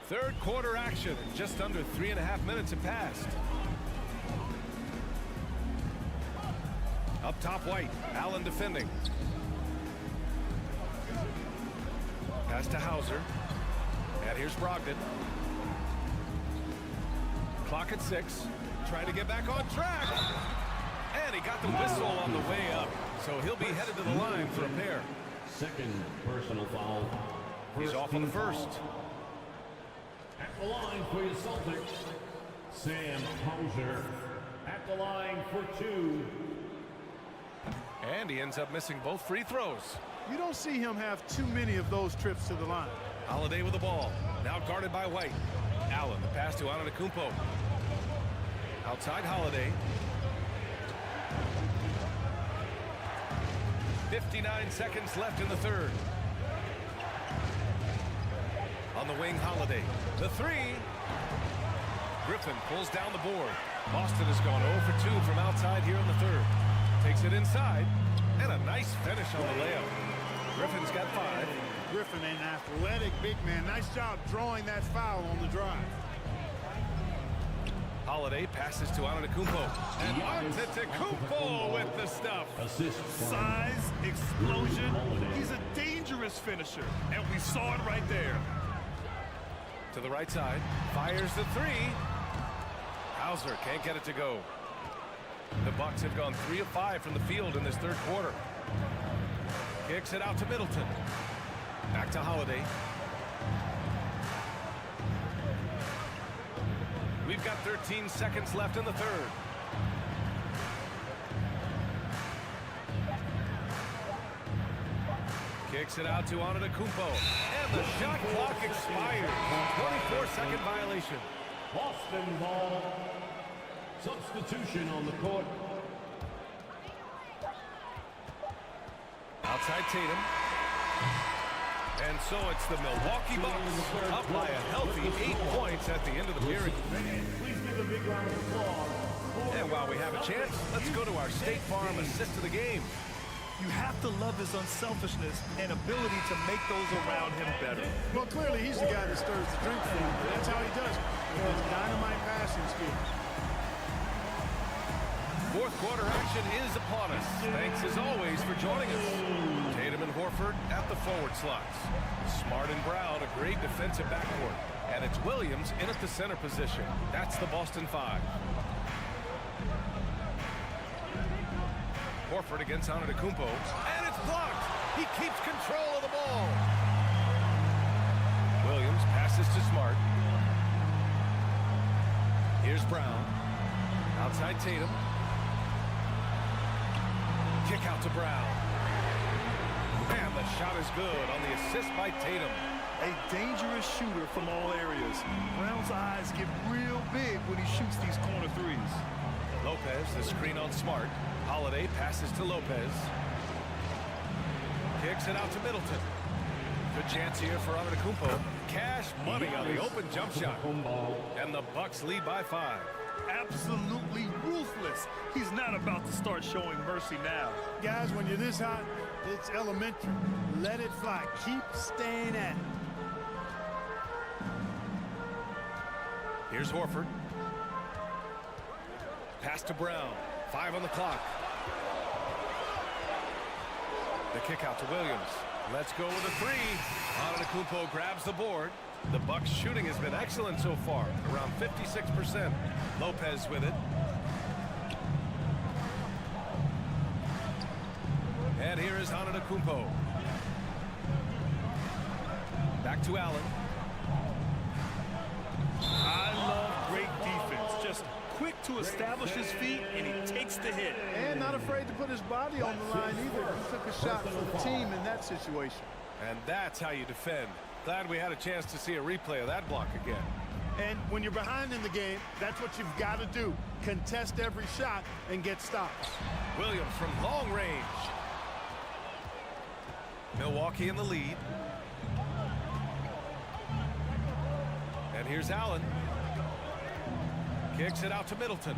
Speaker 2: Third quarter action. Just under 3.5 minutes have passed. Up top, White. Allen defending. Pass to Hauser. And here's Brogdon. Clock at 6. Trying to get back on track. And he got the whistle on the way up. So he'll be headed to the line for a pair.
Speaker 5: Second personal foul.
Speaker 2: He's off on the first.
Speaker 5: At the line for your Celtics, Sam Hauser. At the line for 2.
Speaker 2: And he ends up missing both free throws.
Speaker 11: You don't see him have too many of those trips to the line.
Speaker 2: Holiday with the ball. Now guarded by White. Allen, the pass to Antetokounmpo. Outside Holiday. 59 seconds left in the third. On the wing, Holiday. The three. Griffin pulls down the board. Boston has gone 0 for 2 from outside here in the third. Takes it inside. And a nice finish on the layup. Griffin's got 5.
Speaker 11: Griffin, an athletic big man. Nice job drawing that foul on the drive.
Speaker 2: Holiday passes to Antetokounmpo. And Antetokounmpo with the stuff.
Speaker 3: Size, explosion. He's a dangerous finisher, and we saw it right there.
Speaker 2: To the right side. Fires the three. Hauser can't get it to go. The Bucks have gone 3 of 5 from the field in this third quarter. Kicks it out to Middleton. Back to Holiday. We've got 13 seconds left in the third. Kicks it out to Antetokounmpo. And the shot clock expires. 24-second violation.
Speaker 5: Boston ball. Substitution on the court.
Speaker 2: Outside Tatum. And so it's the Milwaukee Bucks up by a healthy 8 points at the end of the period.
Speaker 5: Please give a big round of applause.
Speaker 2: And while we have a chance, let's go to our State Farm assist of the game.
Speaker 3: You have to love his unselfishness and ability to make those around him better.
Speaker 11: Well, clearly he's the guy that stirs the drink for him. That's how he does it. His dynamite passing skills.
Speaker 2: Fourth quarter action is upon us. Thanks as always for joining us. Tatum and Horford at the forward slots. Smart and Brown, a great defensive backcourt. And it's Williams in at the center position. That's the Boston 5. Horford against Antetokounmpo. And it's blocked. He keeps control of the ball. Williams passes to Smart. Here's Brown. Outside Tatum. Kick out to Brown. And the shot is good on the assist by Tatum.
Speaker 3: A dangerous shooter from all areas. Brown's eyes get real big when he shoots these corner threes.
Speaker 2: Lopez, the screen on Smart. Holiday passes to Lopez. Kicks it out to Middleton. Good chance here for Antetokounmpo. Cash money on the open jump shot. And the Bucks lead by 5.
Speaker 3: Absolutely ruthless. He's not about to start showing mercy now.
Speaker 11: Guys, when you're this hot, it's elementary. Let it fly. Keep staying at it.
Speaker 2: Here's Horford. Pass to Brown. 5 on the clock. The kick out to Williams. Let's go with a three. Antetokounmpo grabs the board. The Bucks shooting has been excellent so far, around 56%. Lopez with it. And here is Antetokounmpo. Back to Allen.
Speaker 3: I love great defense. Just quick to establish his feet, and he takes the hit.
Speaker 11: And not afraid to put his body on the line either. He took a shot for the team in that situation.
Speaker 2: And that's how you defend. Glad we had a chance to see a replay of that block again.
Speaker 11: And when you're behind in the game, that's what you've got to do. Contest every shot and get stops.
Speaker 2: Williams from long range. Milwaukee in the lead. And here's Allen. Kicks it out to Middleton.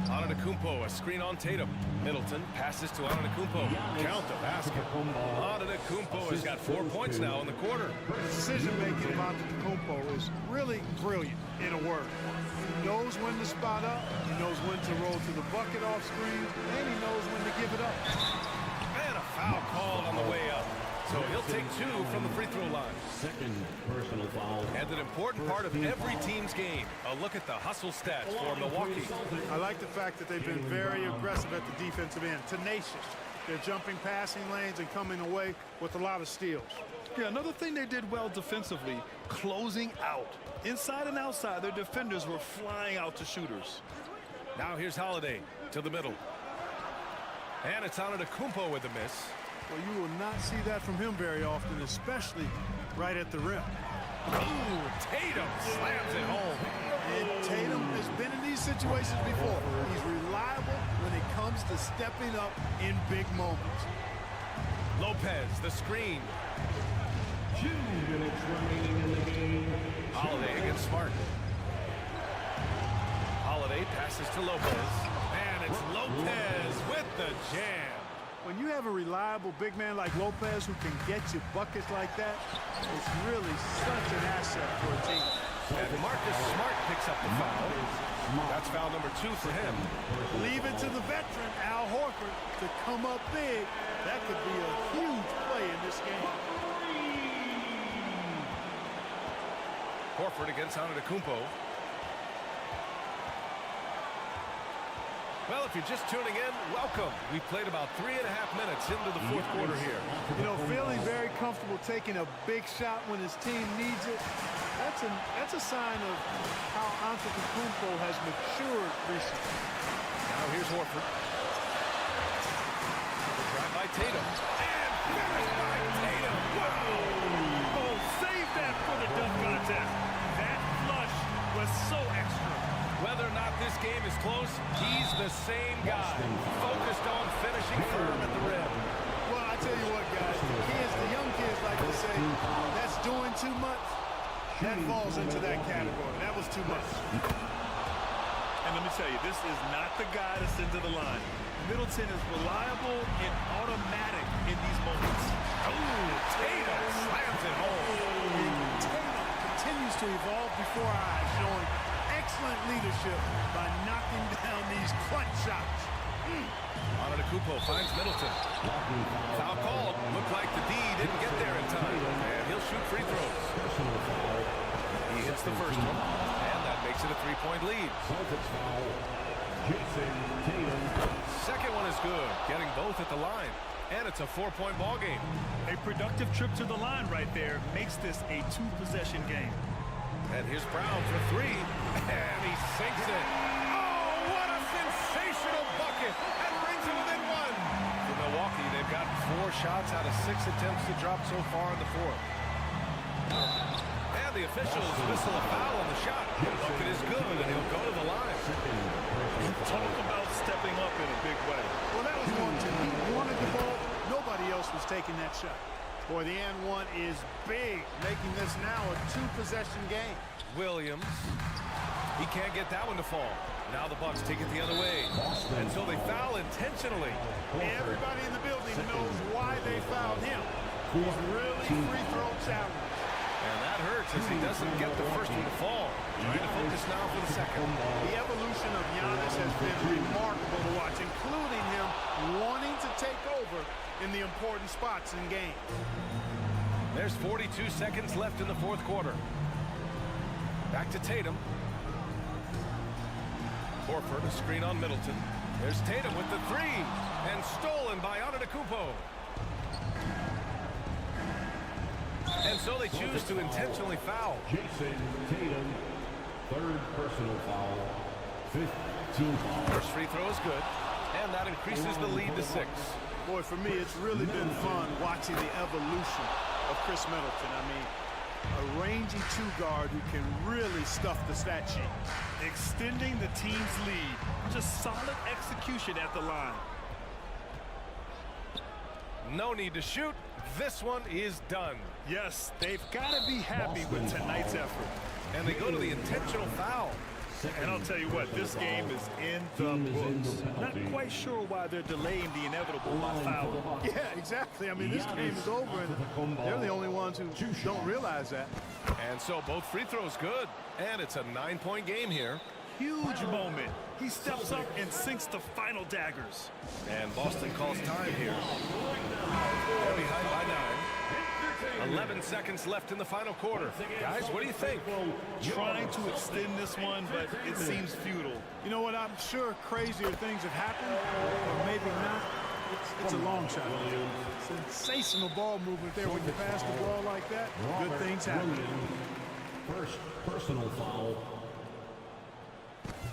Speaker 2: Antetokounmpo, a screen on Tatum. Middleton passes to Antetokounmpo. Count the basket. Antetokounmpo has got 4 points now in the quarter.
Speaker 11: Decision-making of Antetokounmpo is really brilliant, in a word. He knows when to spot up, he knows when to roll to the bucket off screen, and he knows when to give it up.
Speaker 2: And a foul called on the way up. So he'll take 2 from the free throw line.
Speaker 5: Second personal foul.
Speaker 2: And an important part of every team's game. A look at the hustle stats for Milwaukee.
Speaker 11: I like the fact that they've been very aggressive at the defensive end. Tenacious. They're jumping passing lanes and coming away with a lot of steals.
Speaker 3: Yeah, another thing they did well defensively, closing out. Inside and outside, their defenders were flying out to shooters.
Speaker 2: Now here's Holiday to the middle. And it's Antetokounmpo with the miss.
Speaker 11: Well, you will not see that from him very often, especially right at the rim.
Speaker 2: Ooh, Tatum slams it home.
Speaker 11: And Tatum has been in these situations before. He's reliable when it comes to stepping up in big moments.
Speaker 2: Lopez, the screen.
Speaker 5: 2 minutes remaining in the game.
Speaker 2: Holiday against Smart. Holiday passes to Lopez. And it's Lopez with the jam.
Speaker 11: When you have a reliable big man like Lopez who can get you buckets like that, it's really such an asset for a team.
Speaker 2: And Marcus Smart picks up the foul. That's foul number 2 for him.
Speaker 11: Leave it to the veteran, Al Horford, to come up big. That could be a huge play in this game.
Speaker 2: Horford against Antetokounmpo. Well, if you're just tuning in, welcome. We played about 3.5 minutes into the fourth quarter here.
Speaker 11: You know, feeling very comfortable taking a big shot when his team needs it. That's a sign of how Antetokounmpo has matured recently.
Speaker 2: Now here's Horford. Drive by Tatum. And finished by Tatum. Wow!
Speaker 3: Oh, save that for the dunk contest. That flush was so extra.
Speaker 2: Whether or not this game is close, he's the same guy. Focused on finishing firm at the rim.
Speaker 11: Well, I tell you what, guys, the young kids like to say, that's doing too much. That falls into that category. That was too much.
Speaker 3: And let me tell you, this is not the guy to send to the line. Middleton is reliable and automatic in these moments.
Speaker 2: Oh, Tatum slams it home.
Speaker 11: Tatum continues to evolve before our eyes, showing excellent leadership by knocking down these clutch shots.
Speaker 2: Antetokounmpo finds Middleton. Foul called. Looked like the D didn't get there in time. And he'll shoot free throws. He hits the first one. And that makes it a 3-point lead. Second one is good. Getting both at the line. And it's a 4-point ball game.
Speaker 3: A productive trip to the line right there makes this a 2-possession game.
Speaker 2: And here's Brown for 3. And he sinks it. Oh, what a sensational bucket. And brings it within 1. For Milwaukee, they've gotten 4 shots out of 6 attempts to drop so far in the fourth. And the officials whistle a foul on the shot. The bucket is good, and he'll go to the line.
Speaker 3: Talk about stepping up in a big way.
Speaker 11: Well, that was one to he wanted the ball. Nobody else was taking that shot. Boy, the and one is big, making this now a 2-possession game.
Speaker 2: Williams. He can't get that one to fall. Now the Bucks take it the other way. And so they foul intentionally.
Speaker 11: Everybody in the building knows why they fouled him. He's really free throw challenge.
Speaker 2: And that hurts as he doesn't get the first one to fall. Trying to focus now for the second.
Speaker 11: The evolution of Giannis has been remarkable to watch, including him wanting to take over in the important spots in game.
Speaker 2: There's 42 seconds left in the fourth quarter. Back to Tatum. Horford, a screen on Middleton. There's Tatum with the 3. And stolen by Antetokounmpo. And so they choose to intentionally foul.
Speaker 5: Jason Tatum, 3rd personal foul, 15.
Speaker 2: First free throw is good. And that increases the lead to 6.
Speaker 11: Boy, for me, it's really been fun watching the evolution of Chris Middleton. I mean, a rangy 2-guard who can really stuff the stat sheet.
Speaker 3: Extending the team's lead. Just solid execution at the line.
Speaker 2: No need to shoot. This one is done.
Speaker 3: Yes, they've got to be happy with tonight's effort.
Speaker 2: And they go to the intentional foul.
Speaker 3: And I'll tell you what, this game is in the books. Not quite sure why they're delaying the inevitable by fouling.
Speaker 11: Yeah, exactly. I mean, this game is over, and they're the only ones who don't realize that.
Speaker 2: And so both free throws good. And it's a 9-point game here.
Speaker 3: Huge moment. He steps up and sinks the final daggers.
Speaker 2: And Boston calls time here. They're behind by 9. 11 seconds left in the final quarter. Guys, what do you think?
Speaker 3: Trying to extend this one, but it seems futile.
Speaker 11: You know what? I'm sure crazier things have happened, or maybe not. It's a long shot. Sensational ball movement there when you pass the ball like that. Good things happen.
Speaker 5: First personal foul.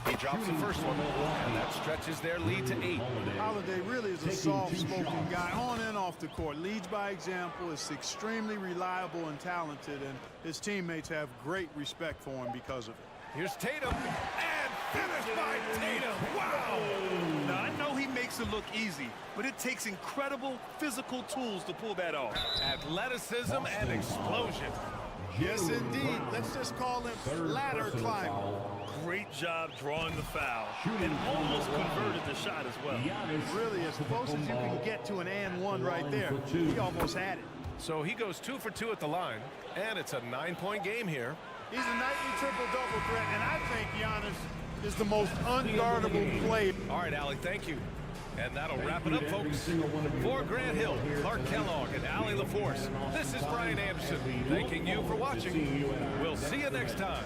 Speaker 2: He drops the first one, and that stretches their lead to 8.
Speaker 11: Holiday really is a soft-spoken guy on and off the court. Leads by example, is extremely reliable and talented, and his teammates have great respect for him because of it.
Speaker 2: Here's Tatum, and finished by Tatum. Wow!
Speaker 3: Now, I know he makes makes it look easy, but it takes incredible physical tools to pull that off.
Speaker 2: Athleticism and explosion.
Speaker 11: Yes, indeed. Let's just call him ladder climber.
Speaker 3: Great job drawing the foul and almost converted the shot as well.
Speaker 11: Really, as close as you can get to an and one right there. He almost had it.
Speaker 2: So he goes 2 for 2 at the line, and it's a 9-point game here.
Speaker 11: He's a nightly triple-double threat, and I think Giannis is the most unguardable player.
Speaker 2: All right, Allie, thank you. And that'll wrap it up, folks. For Grant Hill, Clark Kellogg, and Allie LaForce, this is Brian Anderson thanking you for watching. We'll see you next time.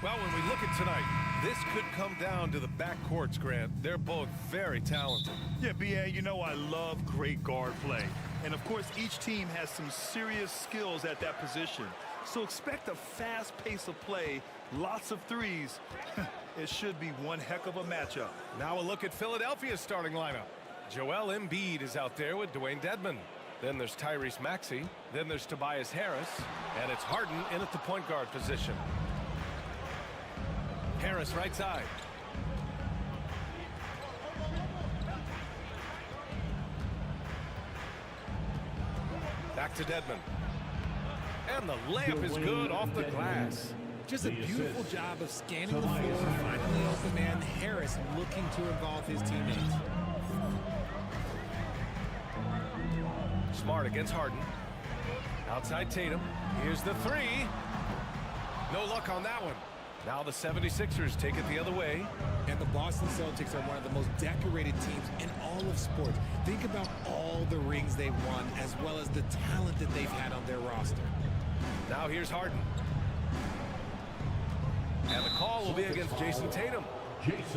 Speaker 2: Well, when we look at tonight, this could come down to the backcourts, Grant. They're both very talented.
Speaker 3: Yeah, B.A., you know I love great guard play. And, of course, each team has some serious skills at that position. So expect a fast pace of play, lots of threes. It should be one heck of a matchup.
Speaker 2: Now a look at Philadelphia's starting lineup. Joel Embiid is out there with Dwayne Dedmon. Then there's Tyrese Maxey. Then there's Tobias Harris. And it's Harden in at the point guard position. Harris right side. Back to Dedmon. And the layup is good off the glass.
Speaker 4: Just a beautiful job of scanning the floor, finding the open man. Harris looking to involve his teammates.
Speaker 2: Smart against Harden. Outside Tatum. Here's the three. No luck on that one. Now the 76ers take it the other way.
Speaker 4: And the Boston Celtics are one of the most decorated teams in all of sports. Think about all the rings they've won, as well as the talent that they've had on their roster.
Speaker 2: Now here's Harden. And the call will be against Jason Tatum.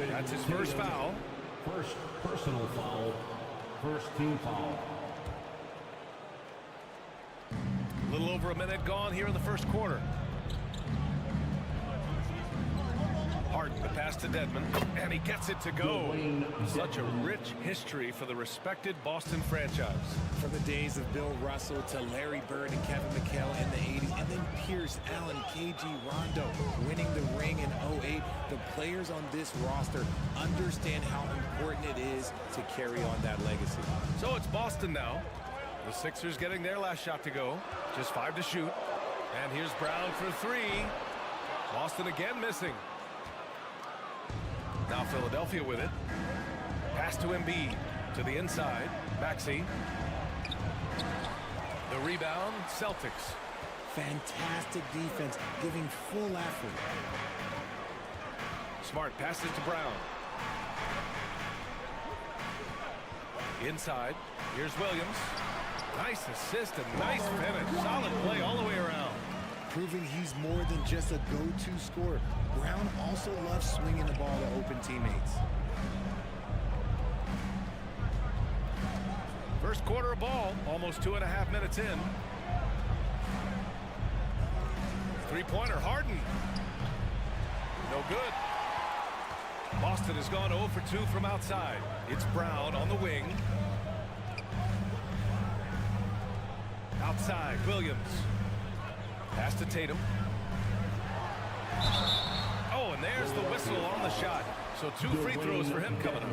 Speaker 2: That's his first foul.
Speaker 5: First personal foul. First team foul.
Speaker 2: A little over a minute gone here in the first quarter. Harden, the pass to Dedmon, and he gets it to go. Such a rich history for the respected Boston franchise.
Speaker 4: From the days of Bill Russell to Larry Bird and Kevin McHale in the 80s, and then Pierce, Allen, KG, Rondo winning the ring in 08. The players on this roster understand how important it is to carry on that legacy.
Speaker 2: So it's Boston now. The Sixers getting their last shot to go. Just 5 to shoot. And here's Brown for 3. Boston again missing. Now Philadelphia with it. Pass to Embiid. To the inside. Maxey. The rebound, Celtics.
Speaker 4: Fantastic defense, giving full effort.
Speaker 2: Smart passes to Brown. Inside. Here's Williams. Nice assist and nice finish. Solid play all the way around.
Speaker 4: Proving he's more than just a go-to scorer. Brown also loves swinging the ball to open teammates.
Speaker 2: First quarter of ball, almost 2.5 minutes in. Three-pointer, Harden. No good. Boston has gone 0 for 2 from outside. It's Brown on the wing. Outside, Williams. Pass to Tatum. Oh, and there's the whistle on the shot. So 2 free throws for him coming up.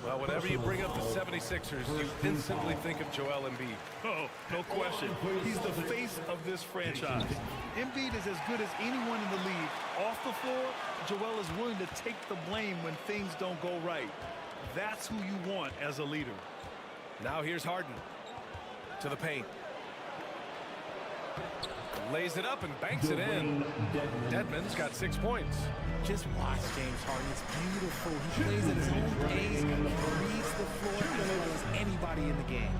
Speaker 2: Well, whenever you bring up the 76ers, you instantly think of Joel Embiid.
Speaker 3: Oh, no question. He's the face of this franchise. Embiid is as good as anyone in the league. Off the floor, Joel is willing to take the blame when things don't go right. That's who you want as a leader.
Speaker 2: Now here's Harden. To the paint. Lays it up and banks it in. Dedmon's got 6 points.
Speaker 4: Just watch James Harden. It's beautiful. He plays at his own pace. He reads the floor as well as anybody in the game.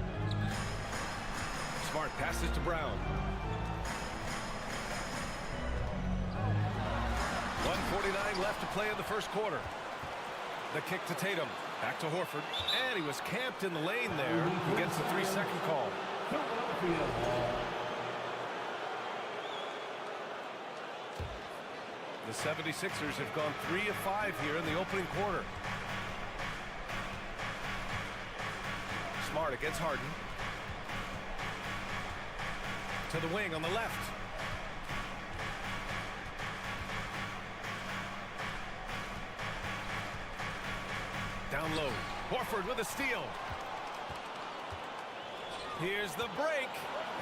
Speaker 2: Smart passes to Brown. 1:49 left to play in the first quarter. The kick to Tatum. Back to Horford. And he was camped in the lane there. He gets a 3-second call. The 76ers have gone 3 of 5 here in the opening quarter. Smart against Harden. To the wing on the left. Down low. Horford with a steal. Here's the break.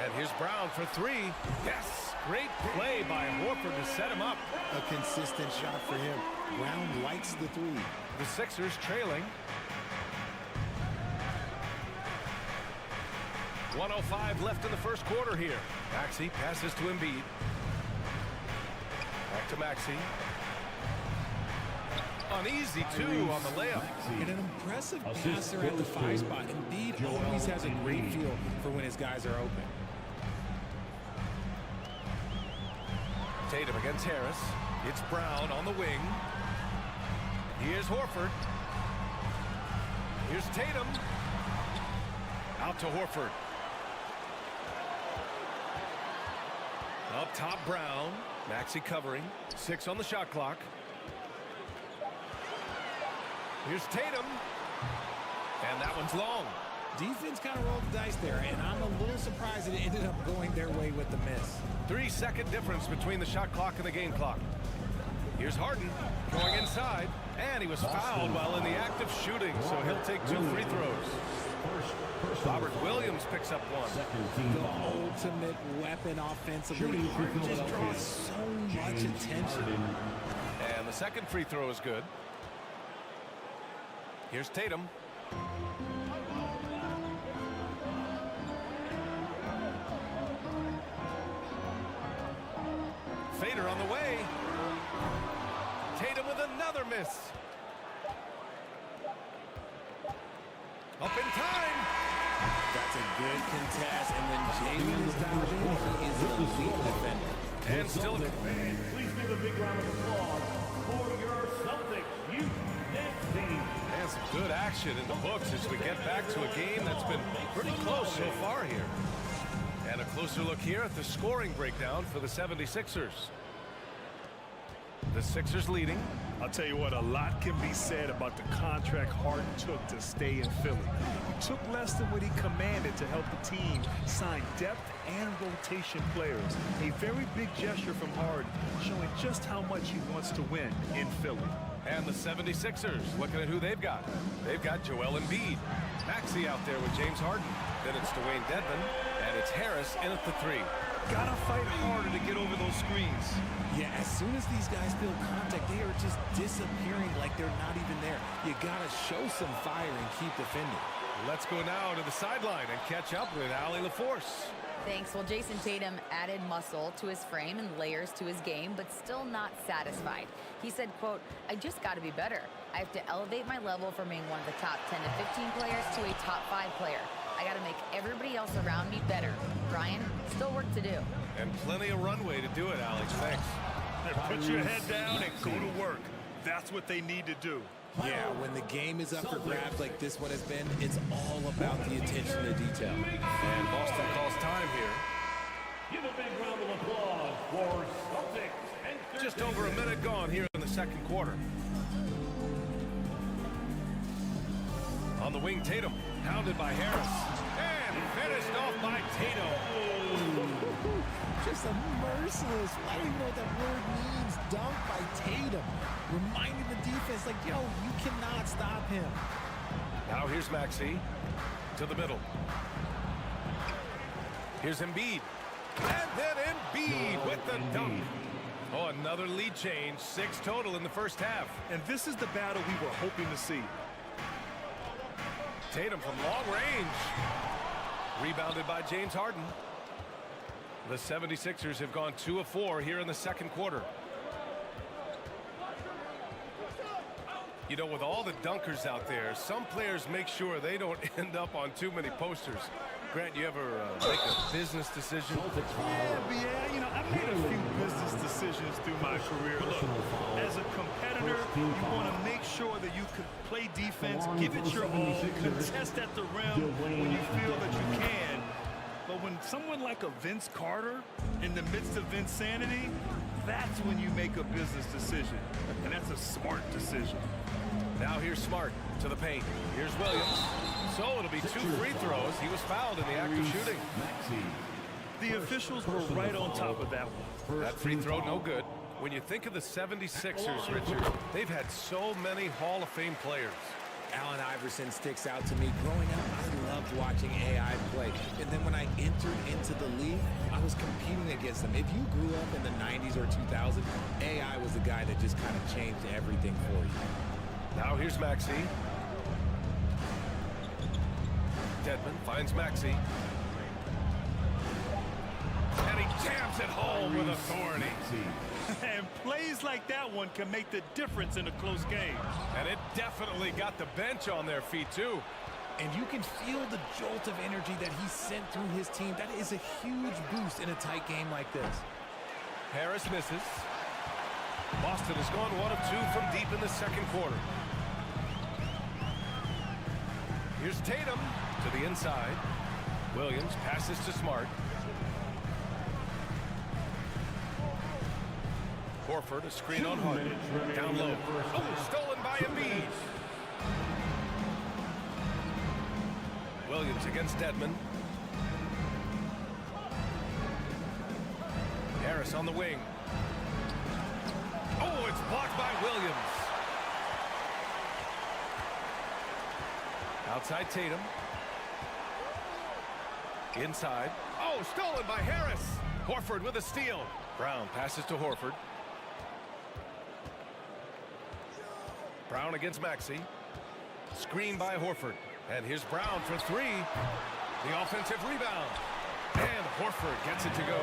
Speaker 2: And here's Brown for 3. Yes! Great play by Horford to set him up.
Speaker 4: A consistent shot for him. Brown likes the 3.
Speaker 2: The Sixers trailing. 1:05 left in the first quarter here. Maxey passes to Embiid. Back to Maxey. An easy 2 on the layup.
Speaker 4: And an impressive passer at the 5 spot. Embiid always has a great feel for when his guys are open.
Speaker 2: Tatum against Harris. It's Brown on the wing. Here's Horford. Here's Tatum. Out to Horford. Up top, Brown. Maxey covering. 6 on the shot clock. Here's Tatum. And that one's long.
Speaker 4: Defense kind of rolled the dice there, and I'm a little surprised that it ended up going their way with the miss.
Speaker 2: 3-second difference between the shot clock and the game clock. Here's Harden going inside, and he was fouled while in the act of shooting, so he'll take 2 free throws. Robert Williams picks up 1.
Speaker 4: The ultimate weapon offensively. Harden just draws so much attention.
Speaker 2: And the second free throw is good. Here's Tatum. Fader on the way. Tatum with another miss. Up in time.
Speaker 4: That's a good contest, and when Jaden is dialed in, he is an elite defender.
Speaker 2: And still,
Speaker 5: Please give a big round of applause for your Celtics youth dance team.
Speaker 2: and some good action in the books as we get back to a game that's been pretty close so far here. And a closer look here at the scoring breakdown for the 76ers. The Sixers leading.
Speaker 3: I'll tell you what, a lot can be said about the contract Harden took to stay in Philly. He took less than what he commanded to help the team sign depth and rotation players. A very big gesture from Harden, showing just how much he wants to win in Philly.
Speaker 2: And the 76ers, looking at who they've got. They've got Joel Embiid. Maxey out there with James Harden. Then it's Dwayne Dedmon, and it's Harris in at the 3.
Speaker 3: Gotta fight harder to get over those screens.
Speaker 4: Yeah, as soon as these guys feel contact, they are just disappearing like they're not even there. You gotta show some fire and keep defending.
Speaker 2: Let's go now to the sideline and catch up with Allie LaForce.
Speaker 1: Thanks. Well, Jason Tatum added muscle to his frame and layers to his game, but still not satisfied. He said, quote, "I just got to be better. I have to elevate my level from being one of the top 10 to 15 players to a top 5 player. I got to make everybody else around me better. Brian, still work to do."
Speaker 2: And plenty of runway to do it, Alex. Thanks.
Speaker 3: Put your head down and go to work. That's what they need to do.
Speaker 4: Yeah, when the game is up for grabs like this one has been, it's all about the attention to detail.
Speaker 2: And Boston calls time here.
Speaker 5: Give a big round of applause for Celtics.
Speaker 2: Just over a minute gone here in the second quarter. On the wing, Tatum, hounded by Harris. And finished off by Tatum.
Speaker 4: Just a merciless, I don't even know what that word means, dunk by Tatum. Reminding the defense, like, yo, you cannot stop him.
Speaker 2: Now here's Maxey to the middle. Here's Embiid. And then Embiid with the dunk. Oh, another lead change. 6 total in the first half.
Speaker 3: And this is the battle we were hoping to see.
Speaker 2: Tatum from long range. Rebounded by James Harden. The 76ers have gone 2 of 4 here in the second quarter. You know, with all the dunkers out there, some players make sure they don't end up on too many posters. Grant, you ever make a business decision?
Speaker 3: Yeah, you know, I've made a few business decisions through my career. Look, as a competitor, you want to make sure that you can play defense, give it your all, contest at the rim when you feel that you can. But when someone like a Vince Carter, in the midst of Vinsanity, that's when you make a business decision. And that's a smart decision.
Speaker 2: Now here's Smart to the paint. Here's Williams. So it'll be 2 free throws. He was fouled in the act of shooting.
Speaker 3: The officials were right on top of that one.
Speaker 2: That free throw, no good. When you think of the 76ers, Richard, they've had so many Hall of Fame players.
Speaker 4: Allen Iverson sticks out to me. Growing up, I loved watching AI play. And then when I entered into the league, I was competing against them. If you grew up in the 90s or 2000s, AI was the guy that just kind of changed everything for you.
Speaker 2: Now here's Maxey. Dedmon finds Maxey. And he jams it home with authority.
Speaker 3: And plays like that one can make the difference in a close game.
Speaker 2: And it definitely got the bench on their feet, too.
Speaker 4: And you can feel the jolt of energy that he sent through his team. That is a huge boost in a tight game like this.
Speaker 2: Harris misses. Boston has gone 1 of 2 from deep in the second quarter. Here's Tatum to the inside. Williams passes to Smart. Horford, a screen on Harden. Down low. Oh, stolen by Embiid. Williams against Dedmon. Harris on the wing. Oh, it's blocked by Williams. Outside Tatum. Inside. Oh, stolen by Harris. Horford with a steal. Brown passes to Horford. Brown against Maxey. Screen by Horford. And here's Brown for 3. The offensive rebound. And Horford gets it to go.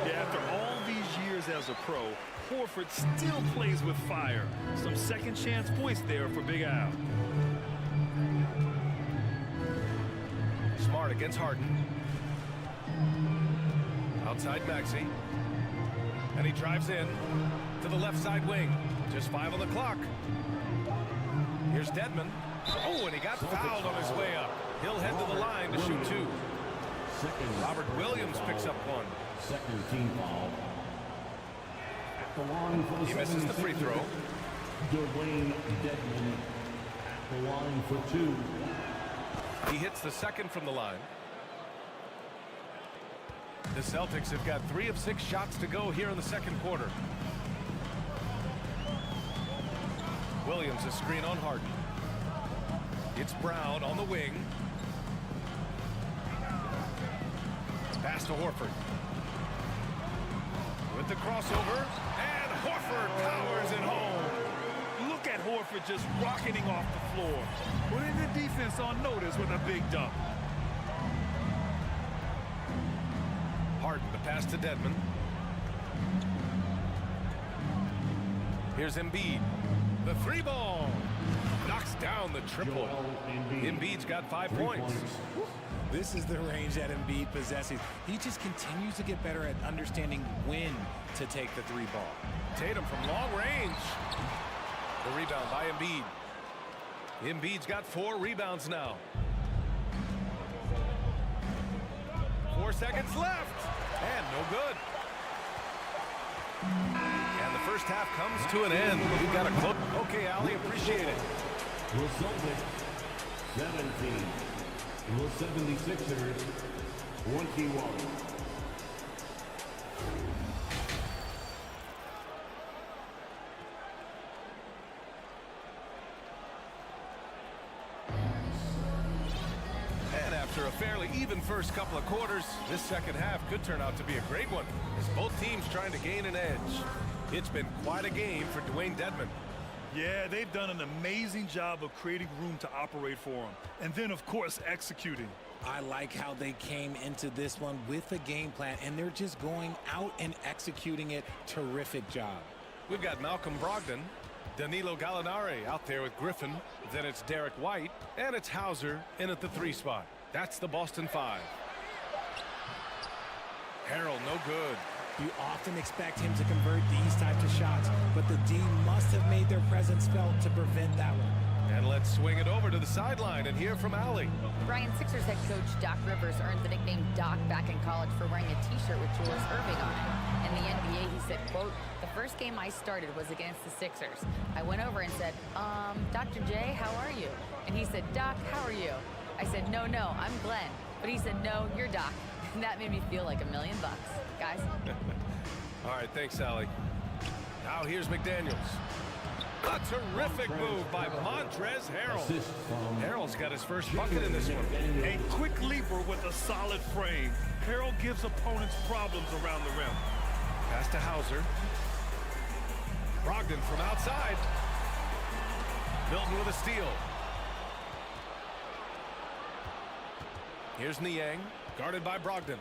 Speaker 3: Yeah, after all these years as a pro, Horford still plays with fire. Some second chance points there for Big Al.
Speaker 2: Smart against Harden. Outside Maxey. And he drives in to the left side wing. Just 5 on the clock. Here's Dedmon. Oh, and he got fouled on his way up. He'll head to the line to shoot 2. Robert Williams picks up 1.
Speaker 5: Second team foul. At the line for the
Speaker 2: He misses the free throw.
Speaker 5: Dwayne Dedmon at the line for 2.
Speaker 2: He hits the second from the line. The Celtics have got 3 of 6 shots to go here in the second quarter. Williams a screen on Harden. It's Brown on the wing. Pass to Horford. With the crossover, and Horford powers it home.
Speaker 3: Look at Horford just rocketing off the floor. Putting the defense on notice with a big dunk.
Speaker 2: Harden, the pass to Dedmon. Here's Embiid. The 3 ball. Knocks down the triple. Embiid's got 5 points.
Speaker 4: This is the range that Embiid possesses. He just continues to get better at understanding when to take the 3 ball.
Speaker 2: Tatum from long range. The rebound by Embiid. Embiid's got 4 rebounds now. 4 seconds left. And no good. And the first half comes to an end. We've got a close. Okay, Ali, appreciate it.
Speaker 5: The Celtics 17. The 76ers 21.
Speaker 2: And after a fairly even first couple of quarters, this second half could turn out to be a great one, as both teams trying to gain an edge. It's been quite a game for Dwayne Dedmon.
Speaker 3: Yeah, they've done an amazing job of creating room to operate for him. And then, of course, executing.
Speaker 4: I like how they came into this one with a game plan, and they're just going out and executing it. Terrific job.
Speaker 2: We've got Malcolm Brogdon, Danilo Gallinari out there with Griffin. Then it's Derek White, and it's Hauser in at the 3 spot. That's the Boston 5. Harrell, no good.
Speaker 4: You often expect him to convert these types of shots, but the D must have made their presence felt to prevent that one.
Speaker 2: And let's swing it over to the sideline and hear from Allie.
Speaker 1: Brian, Sixers head coach Doc Rivers earned the nickname Doc back in college for wearing a t-shirt with Julius Erving on it. In the NBA, he said, quote, "The first game I started was against the Sixers. I went over and said, Dr. J, how are you?" And he said, "Doc, how are you?" I said, no, I'm Glenn." But he said, "No, you're Doc." And that made me feel like $1 million, guys.
Speaker 2: All right, thanks, Allie. Now here's McDaniels. A terrific move by Montrezl Harrell. Harrell's got his first bucket in this one.
Speaker 3: A quick leaper with a solid frame. Harrell gives opponents problems around the rim.
Speaker 2: Pass to Hauser. Brogdon from outside. Milton with a steal. Here's Niang, guarded by Brogdon.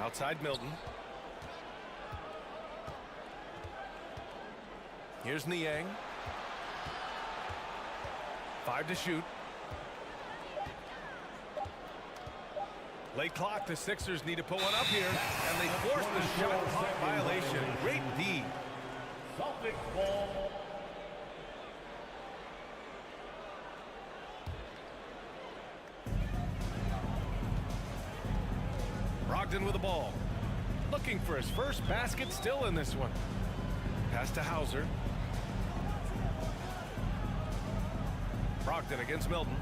Speaker 2: Outside Milton. Here's Niang. 5 to shoot. Late clock, the Sixers need to put one up here, and they force the shot clock violation. Great D.
Speaker 5: Celtics ball.
Speaker 2: Brogdon with the ball. Looking for his first basket, still in this one. Pass to Hauser. Brogdon against Milton.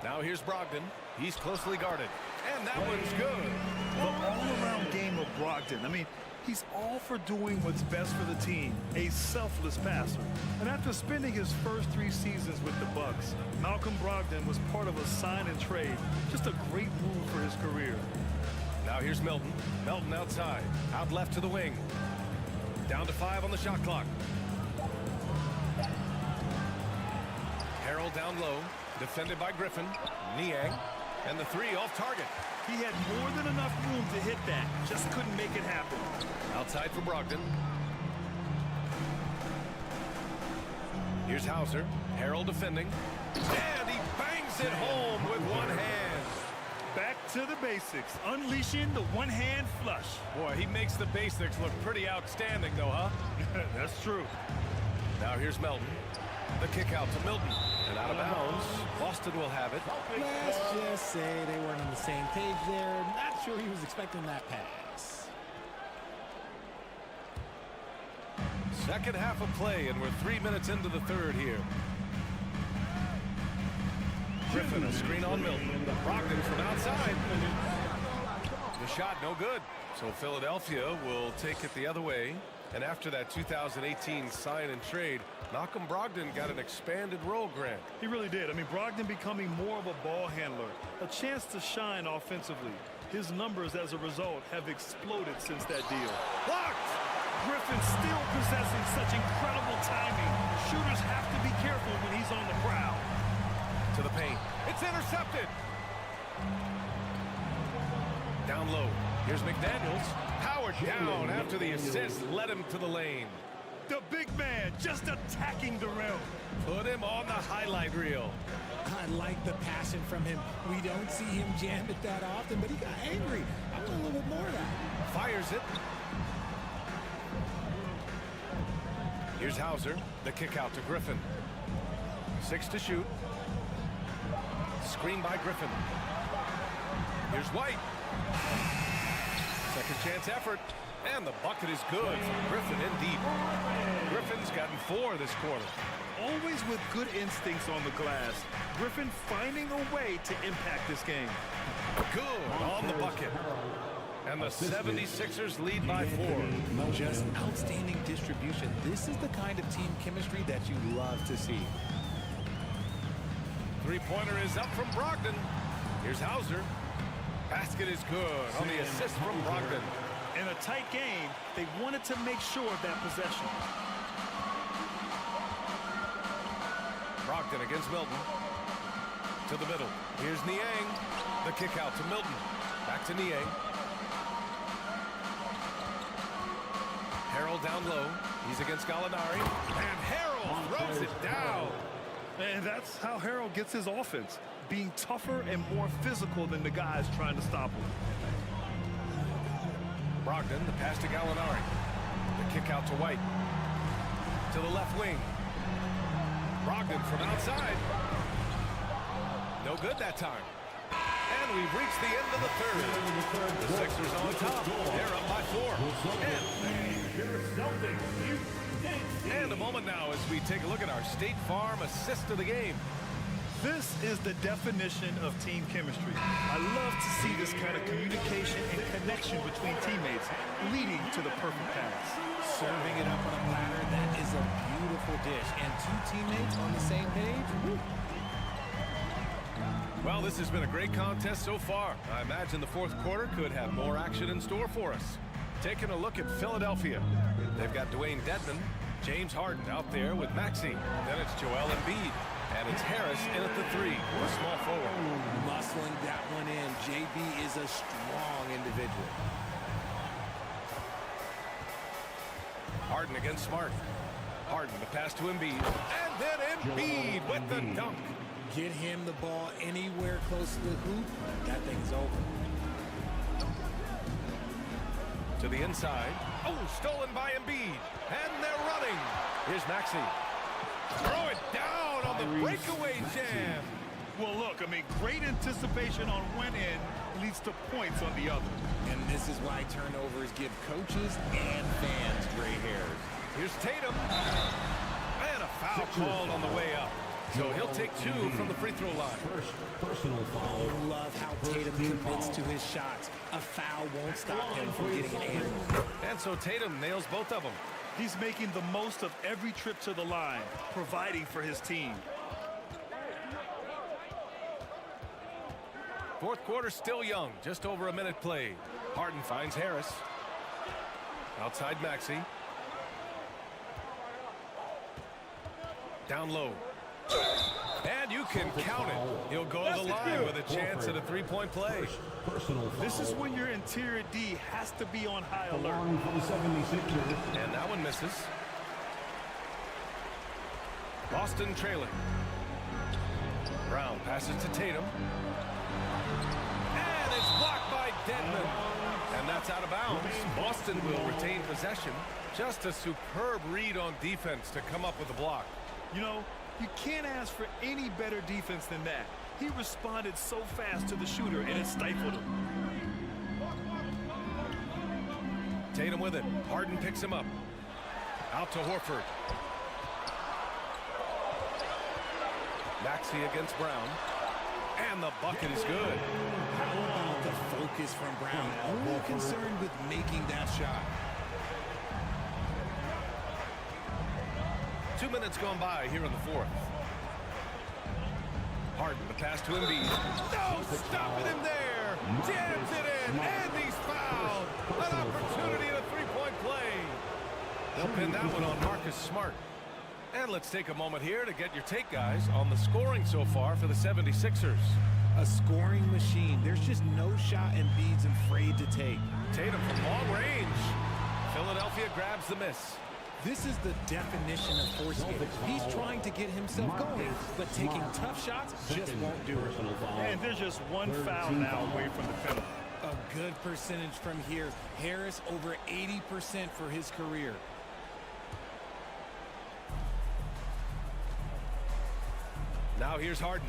Speaker 2: Now here's Brogdon. He's closely guarded. And that one's good.
Speaker 3: The all-around game of Brogdon. I mean, he's all for doing what's best for the team. A selfless passer. And after spending his first 3 seasons with the Bucks, Malcolm Brogdon was part of a sign and trade. Just a great move for his career.
Speaker 2: Now here's Milton. Milton outside. Out left to the wing. Down to 5 on the shot clock. Harrell down low. Defended by Griffin. Niang. And the 3 off target.
Speaker 3: He had more than enough room to hit that. Just couldn't make it happen.
Speaker 2: Outside for Brogdon. Here's Hauser. Harrell defending. And he bangs it home with one hand.
Speaker 3: Back to the basics. Unleashing the one-hand flush.
Speaker 2: Boy, he makes the basics look pretty outstanding, though, huh?
Speaker 3: That's true.
Speaker 2: Now here's Melton. The kick out to Milton. And out of bounds. Boston will have it.
Speaker 4: Let's just say they weren't on the same page there. Not sure he was expecting that pass.
Speaker 2: Second half of play, and we're 3 minutes into the third here. Griffin, a screen on Milton. Brogdon from outside. The shot no good. So Philadelphia will take it the other way. And after that 2018 sign and trade, Malcolm Brogdon got an expanded role, Grant.
Speaker 3: He really did. I mean, Brogdon becoming more of a ball handler, a chance to shine offensively. His numbers as a result have exploded since that deal.
Speaker 2: Blocked!
Speaker 3: Griffin still possessing such incredible timing. Shooters have to be careful when he's on the prowl.
Speaker 2: To the paint. It's intercepted. Down low. Here's McDaniels. Powered down after the assist led him to the lane.
Speaker 3: The big man just attacking the rim.
Speaker 2: Put him on the highlight reel.
Speaker 4: I like the passion from him. We don't see him jam it that often, but he got angry. I want a little bit more of that.
Speaker 2: Fires it. Here's Hauser. The kick out to Griffin. 6 to shoot. Screen by Griffin. Here's White. Second chance effort. And the bucket is good from Griffin in deep. Griffin's gotten 4 this quarter.
Speaker 3: Always with good instincts on the glass. Griffin finding a way to impact this game.
Speaker 2: Good on the bucket. And the 76ers lead by 4.
Speaker 4: Just outstanding distribution. This is the kind of team chemistry that you love to see.
Speaker 2: Three-pointer is up from Brogdon. Here's Hauser. Basket is good on the assist from Brogdon.
Speaker 3: In a tight game, they wanted to make sure of that possession.
Speaker 2: Brogdon against Milton. To the middle. Here's Niang. The kick out to Milton. Back to Niang. Harrell down low. He's against Gallinari. And Harrell throws it down.
Speaker 3: And that's how Harrell gets his offense. Being tougher and more physical than the guys trying to stop him.
Speaker 2: Brogdon, the pass to Gallinari. The kick out to White. To the left wing. Brogdon from outside. No good that time. And we've reached the end of the third. The Sixers on top. They're up by 4. And a moment now as we take a look at our State Farm assist of the game.
Speaker 3: This is the definition of team chemistry. I love to see this kind of communication and connection between teammates leading to the perfect pass.
Speaker 4: Serving it up on a platter, that is a beautiful dish. And 2 teammates on the same page. Woo.
Speaker 2: Well, this has been a great contest so far. I imagine the fourth quarter could have more action in store for us. Taking a look at Philadelphia. They've got Dwayne Dedmon, James Harden out there with Maxey. Then it's Joel Embiid. And it's Harris in at the 3, a small forward.
Speaker 4: Muscling that one in. JB is a strong individual.
Speaker 2: Harden against Smart. Harden, the pass to Embiid. And then Embiid with the dunk.
Speaker 4: Get him the ball anywhere close to the hoop, that thing's over.
Speaker 2: To the inside. Oh, stolen by Embiid. And they're running. Here's Maxey. Throw it down on the breakaway jam.
Speaker 3: Well, look, I mean, great anticipation on one end leads to points on the other.
Speaker 4: And this is why turnovers give coaches and fans gray hairs.
Speaker 2: Here's Tatum. And a foul called on the way up. So he'll take 2 from the free throw line.
Speaker 5: Personal foul.
Speaker 4: I love how Tatum commits to his shots. A foul won't stop him from getting an and.
Speaker 2: And so Tatum nails both of them.
Speaker 3: He's making the most of every trip to the line, providing for his team.
Speaker 2: Fourth quarter still young, just over a minute played. Harden finds Harris. Outside Maxey. Down low. And you can count it. He'll go to the line with a chance at a three-point play.
Speaker 3: This is when your interior D has to be on high alert.
Speaker 2: And that one misses. Boston trailing. Brown passes to Tatum. And it's blocked by Dedmon. And that's out of bounds. Boston will retain possession. Just a superb read on defense to come up with a block.
Speaker 3: You know, you can't ask for any better defense than that. He responded so fast to the shooter, and it stifled him.
Speaker 2: Tatum with it. Harden picks him up. Out to Horford. Maxey against Brown. And the bucket is good.
Speaker 4: How about the focus from Brown? Only concerned with making that shot.
Speaker 2: 2 minutes gone by here in the fourth. Harden, the pass to Embiid. No, stopping him there. Jams it in, and he's fouled. An opportunity and a three-point play. They'll pin that one on Marcus Smart. And let's take a moment here to get your take, guys, on the scoring so far for the 76ers.
Speaker 4: A scoring machine. There's just no shot Embiid's afraid to take.
Speaker 2: Tatum from long range. Philadelphia grabs the miss.
Speaker 4: This is the definition of forcing it. He's trying to get himself going, but taking tough shots just won't do it.
Speaker 3: And there's just one foul now away from the penalty.
Speaker 4: A good percentage from here. Harris over 80% for his career.
Speaker 2: Now here's Harden.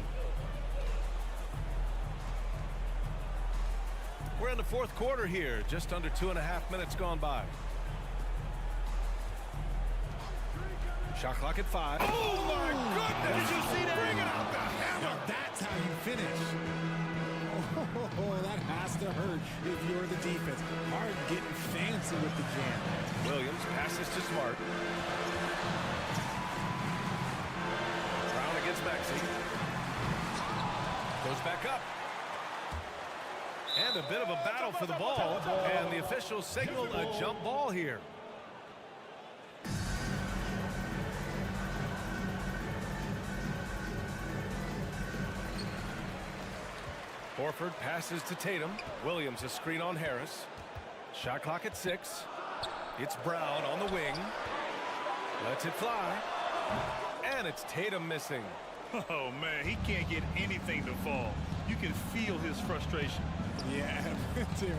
Speaker 2: We're in the fourth quarter here, just under 2.5 minutes gone by. Shot clock at 5. Oh my goodness!
Speaker 3: Did you see that?
Speaker 2: Bring it out the hammer!
Speaker 4: Now that's how you finish. Oh, that has to hurt if you're the defense. Harden getting fancy with the jam.
Speaker 2: Williams passes to Smart. Brown against Maxey. Goes back up. And a bit of a battle for the ball. And the officials signal a jump ball here. Horford passes to Tatum. Williams a screen on Harris. Shot clock at 6. It's Brown on the wing. Lets it fly. And it's Tatum missing.
Speaker 3: Oh, man, he can't get anything to fall. You can feel his frustration.
Speaker 4: Yeah,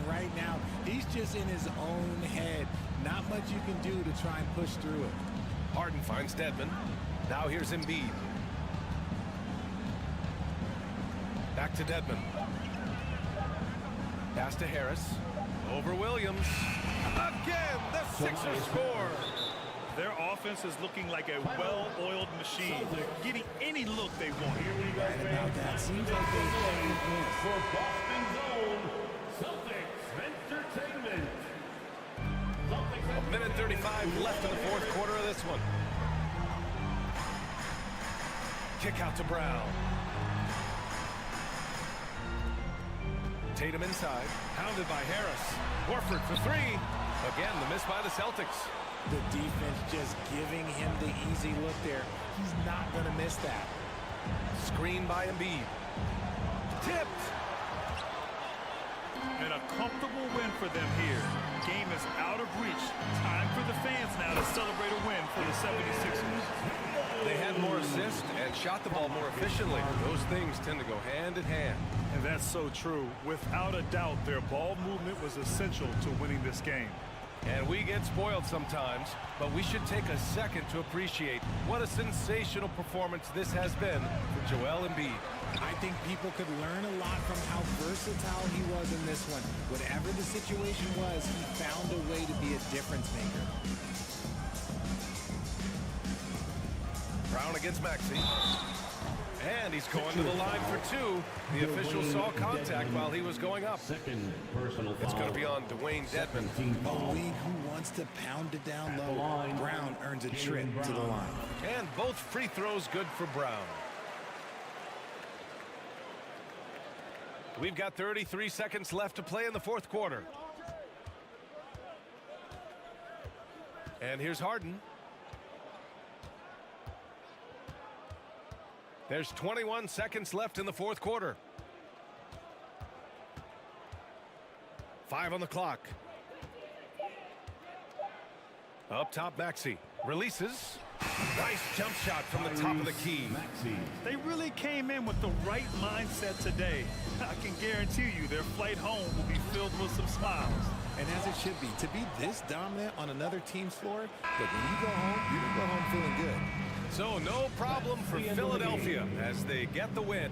Speaker 4: right now, he's just in his own head. Not much you can do to try and push through it.
Speaker 2: Harden finds Dedmon. Now here's Embiid. Back to Dedmon. Pass to Harris. Over Williams. Again, the Sixers score.
Speaker 3: Their offense is looking like a well-oiled machine, getting any look they want.
Speaker 4: Right about that. Seems like they
Speaker 5: for Boston Zone, Celtics Entertainment.
Speaker 2: A minute 35 left in the fourth quarter of this one. Kick out to Brown. Tatum inside, pounded by Harris. Horford for 3. Again, the miss by the Celtics.
Speaker 4: The defense just giving him the easy look there. He's not going to miss that.
Speaker 2: Screen by Embiid. Tipped.
Speaker 3: And a comfortable win for them here. Game is out of reach. Time for the fans now to celebrate a win for the 76ers.
Speaker 2: They had more assists and shot the ball more efficiently. Those things tend to go hand in hand.
Speaker 3: And that's so true. Without a doubt, their ball movement was essential to winning this game.
Speaker 2: And we get spoiled sometimes, but we should take a second to appreciate what a sensational performance this has been for Joel Embiid.
Speaker 4: I think people could learn a lot from how versatile he was in this one. Whatever the situation was, he found a way to be a difference maker.
Speaker 2: Brown against Maxey. And he's going to the line for two. The official saw contact while he was going up.
Speaker 5: Second personal
Speaker 2: It's going
Speaker 5: foul.
Speaker 2: to be on Dwayne Dedmon.
Speaker 4: A league who wants to pound it down low. Brown earns a trip to the line.
Speaker 2: And both free throws good for Brown. We've got 33 seconds left to play in the fourth quarter. And here's Harden. There's 21 seconds left in the fourth quarter. 5 on the clock. Up top, Maxey releases. Nice jump shot from the top of the key.
Speaker 3: They really came in with the right mindset today. I can guarantee you their flight home will be filled with some smiles.
Speaker 4: And as it should be, to be this dominant on another team's floor, but when you go home, you can go home feeling good.
Speaker 2: So no problem for Philadelphia as they get the win.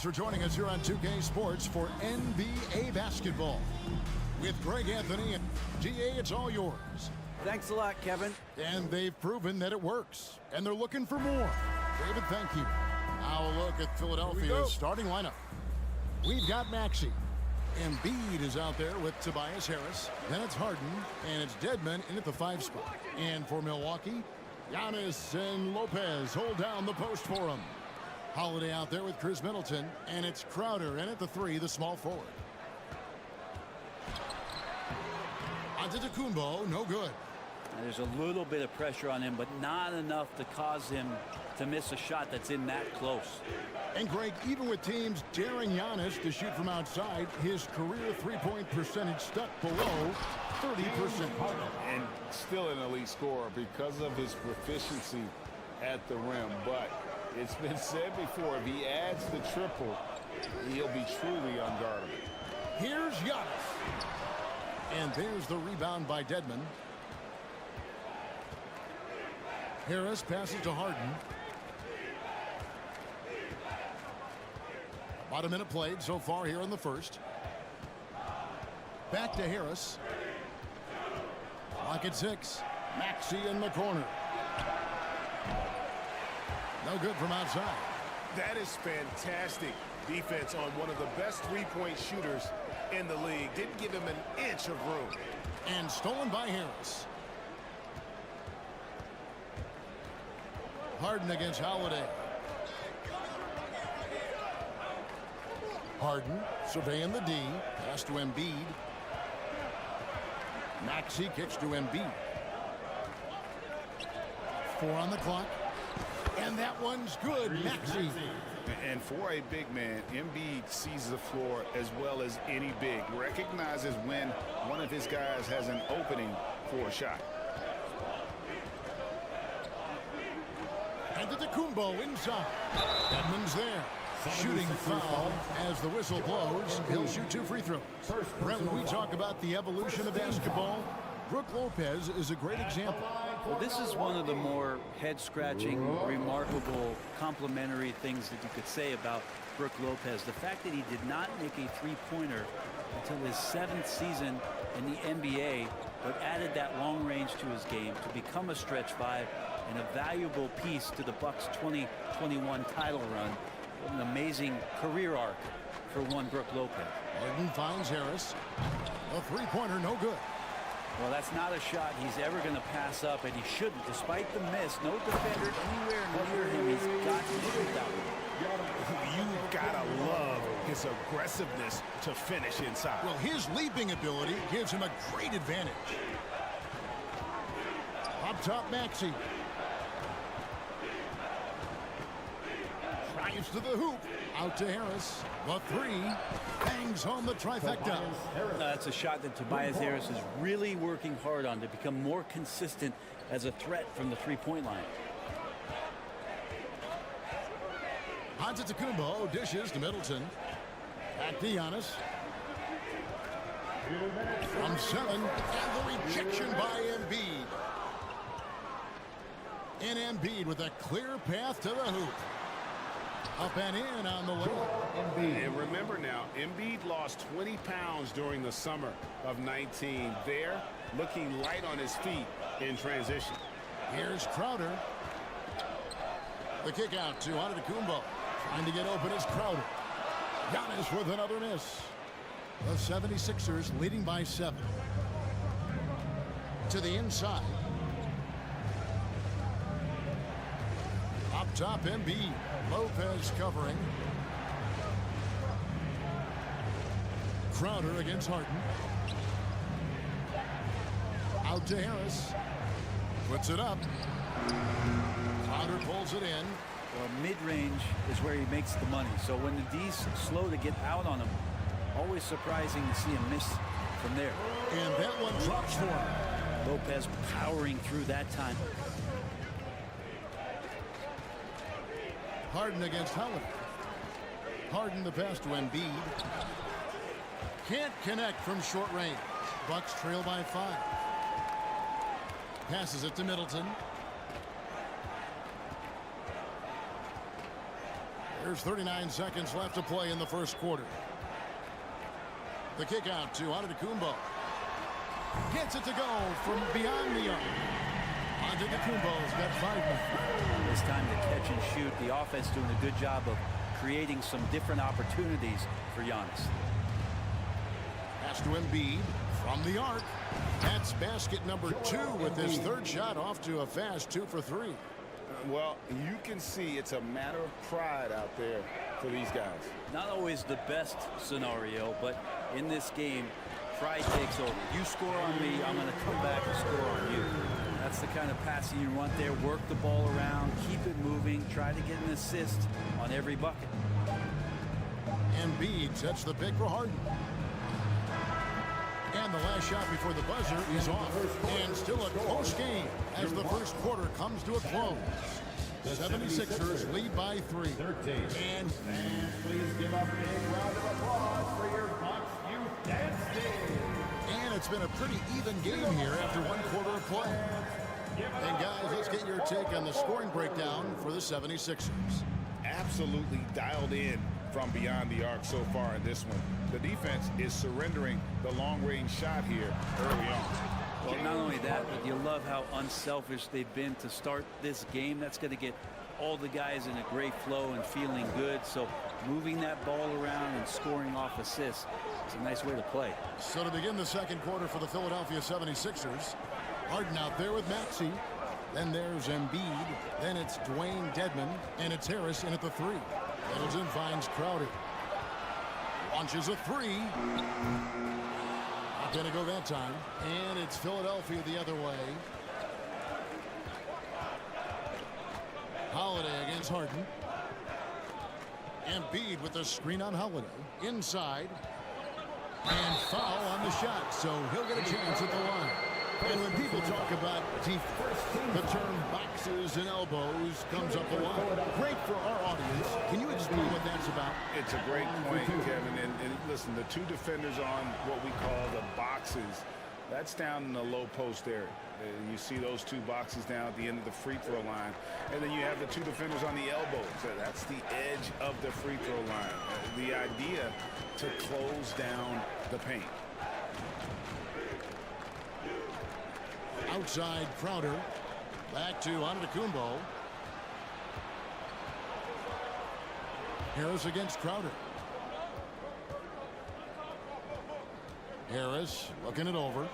Speaker 6: Thanks for joining us here on 2K Sports for NBA basketball. With Greg Anthony and GA, it's all yours.
Speaker 9: Thanks a lot, Kevin.
Speaker 6: And they've proven that it works. And they're looking for more. David, thank you. Now a look at Philadelphia's starting lineup. We've got Maxey. Embiid is out there with Tobias Harris. Then it's Harden, and it's Dedmon in at the 5 spot. And for Milwaukee, Giannis and Lopez hold down the post for him. Holiday out there with Chris Middleton, and it's Crowder in at the 3, the small forward. Antetokounmpo, no good.
Speaker 8: There's a little bit of pressure on him, but not enough to cause him to miss a shot that's in that close.
Speaker 6: And Greg, even with teams daring Giannis to shoot from outside, his career three-point percentage stuck below 30%.
Speaker 7: And still an elite scorer because of his proficiency at the rim. But it's been said before, if he adds the triple, he'll be truly unguardable.
Speaker 6: Here's Giannis. And there's the rebound by Dedmon. Harris passes to Harden. About a minute played so far here in the first. Back to Harris. Clock at 6. Maxey in the corner. No good from outside.
Speaker 10: That is fantastic defense on one of the best three-point shooters in the league. Didn't give him an inch of room.
Speaker 6: And stolen by Harris. Harden against Holiday. Harden surveying the D. Pass to Embiid. Maxey kicks to Embiid. 4 on the clock. And that one's good. Maxey.
Speaker 7: And for a big man, Embiid sees the floor as well as any big. Recognizes when one of his guys has an opening for a shot.
Speaker 6: Antetokounmpo inside. Edmonds there. Shooting foul as the whistle blows. He'll shoot 2 free throws. Brent, when we talk about the evolution of basketball, Brook Lopez is a great example.
Speaker 8: Well, this is one of the more head-scratching, remarkable, complimentary things that you could say about Brook Lopez. The fact that he did not make a three-pointer until his 7th season in the NBA, but added that long range to his game to become a stretch 5 and a valuable piece to the Bucks' 2021 title run. What an amazing career arc for one Brook Lopez.
Speaker 6: Harden finds Harris. A three-pointer, no good.
Speaker 8: Well, that's not a shot he's ever going to pass up, and he shouldn't. Despite the miss, no defender anywhere near him. He's got to shoot that one.
Speaker 10: You've got to love his aggressiveness to finish inside.
Speaker 6: Well, his leaping ability gives him a great advantage. Up top, Maxey. Drives to the hoop. Out to Harris. The 3. Bangs home the trifecta.
Speaker 8: That's a shot that Tobias Harris is really working hard on to become more consistent as a threat from the three-point line.
Speaker 6: Antetokounmpo dishes to Middleton. Back to Giannis. From 7. And the rejection by Embiid. And Embiid with a clear path to the hoop. Up and in on the way.
Speaker 10: And remember now, Embiid lost 20 pounds during the summer of 19. There, looking light on his feet in transition.
Speaker 6: Here's Crowder. The kick out to Antetokounmpo. Trying to get open is Crowder. Giannis with another miss. The 76ers leading by 7. To the inside. Up top, Embiid. Lopez covering. Crowder against Harden. Out to Harris. Puts it up. Crowder pulls it in.
Speaker 8: Well, mid-range is where he makes the money. So when the D's slow to get out on him, always surprising to see him miss from there.
Speaker 6: And that one drops for him.
Speaker 8: Lopez powering through that time.
Speaker 6: Harden against Holiday. Harden the pass to Embiid. Can't connect from short range. Bucks trail by 5. Passes it to Middleton. There's 39 seconds left to play in the first quarter. The kick out to Antetokounmpo. Gets it to go from beyond the arc. Antetokounmpo's got 5 now.
Speaker 8: It's time to catch and shoot. The offense doing a good job of creating some different opportunities for Giannis.
Speaker 6: Pass to Embiid from the arc. That's basket number 2 with his third shot off to a fast 2 for 3.
Speaker 7: Well, you can see it's a matter of pride out there for these guys.
Speaker 8: Not always the best scenario, but in this game, pride takes over. You score on me, I'm going to come back and score on you. That's the kind of passing you want there. Work the ball around, keep it moving, try to get an assist on every bucket.
Speaker 6: Embiid sets the pick for Harden. And the last shot before the buzzer is off. And still a close game as the first quarter comes to a close. The 76ers lead by 3. And
Speaker 5: please give a big round of applause for your Bucks youth dance team.
Speaker 6: And it's been a pretty even game here after 1 quarter of play. And guys, let's get your take on the scoring breakdown for the 76ers.
Speaker 7: Absolutely dialed in from beyond the arc so far in this one. The defense is surrendering the long-range shot here early on.
Speaker 8: Well, not only that, but you love how unselfish they've been to start this game. That's going to get all the guys in a great flow and feeling good. So moving that ball around and scoring off assists is a nice way to play.
Speaker 6: So to begin the second quarter for the Philadelphia 76ers, Harden out there with Maxey. Then there's Embiid. Then it's Dwayne Dedmon. And it's Harris in at the 3. Middleton finds Crowder. Launches a 3. Not going to go that time. And it's Philadelphia the other way. Holiday against Harden. Embiid with the screen on Holiday. Inside. And foul on the shot. So he'll get a chance at the line. And when people talk about defense, the term boxes and elbows comes up a lot. Great for our audience. Can you explain what that's about?
Speaker 7: It's a great point, Kevin. And listen, the 2 defenders on what we call the boxes, that's down in the low post area. You see those 2 boxes down at the end of the free throw line. And then you have the 2 defenders on the elbows. That's the edge of the free throw line. The idea to close down the paint.
Speaker 6: Outside Crowder. Back to Antetokounmpo. Harris against Crowder. Harris looking it over.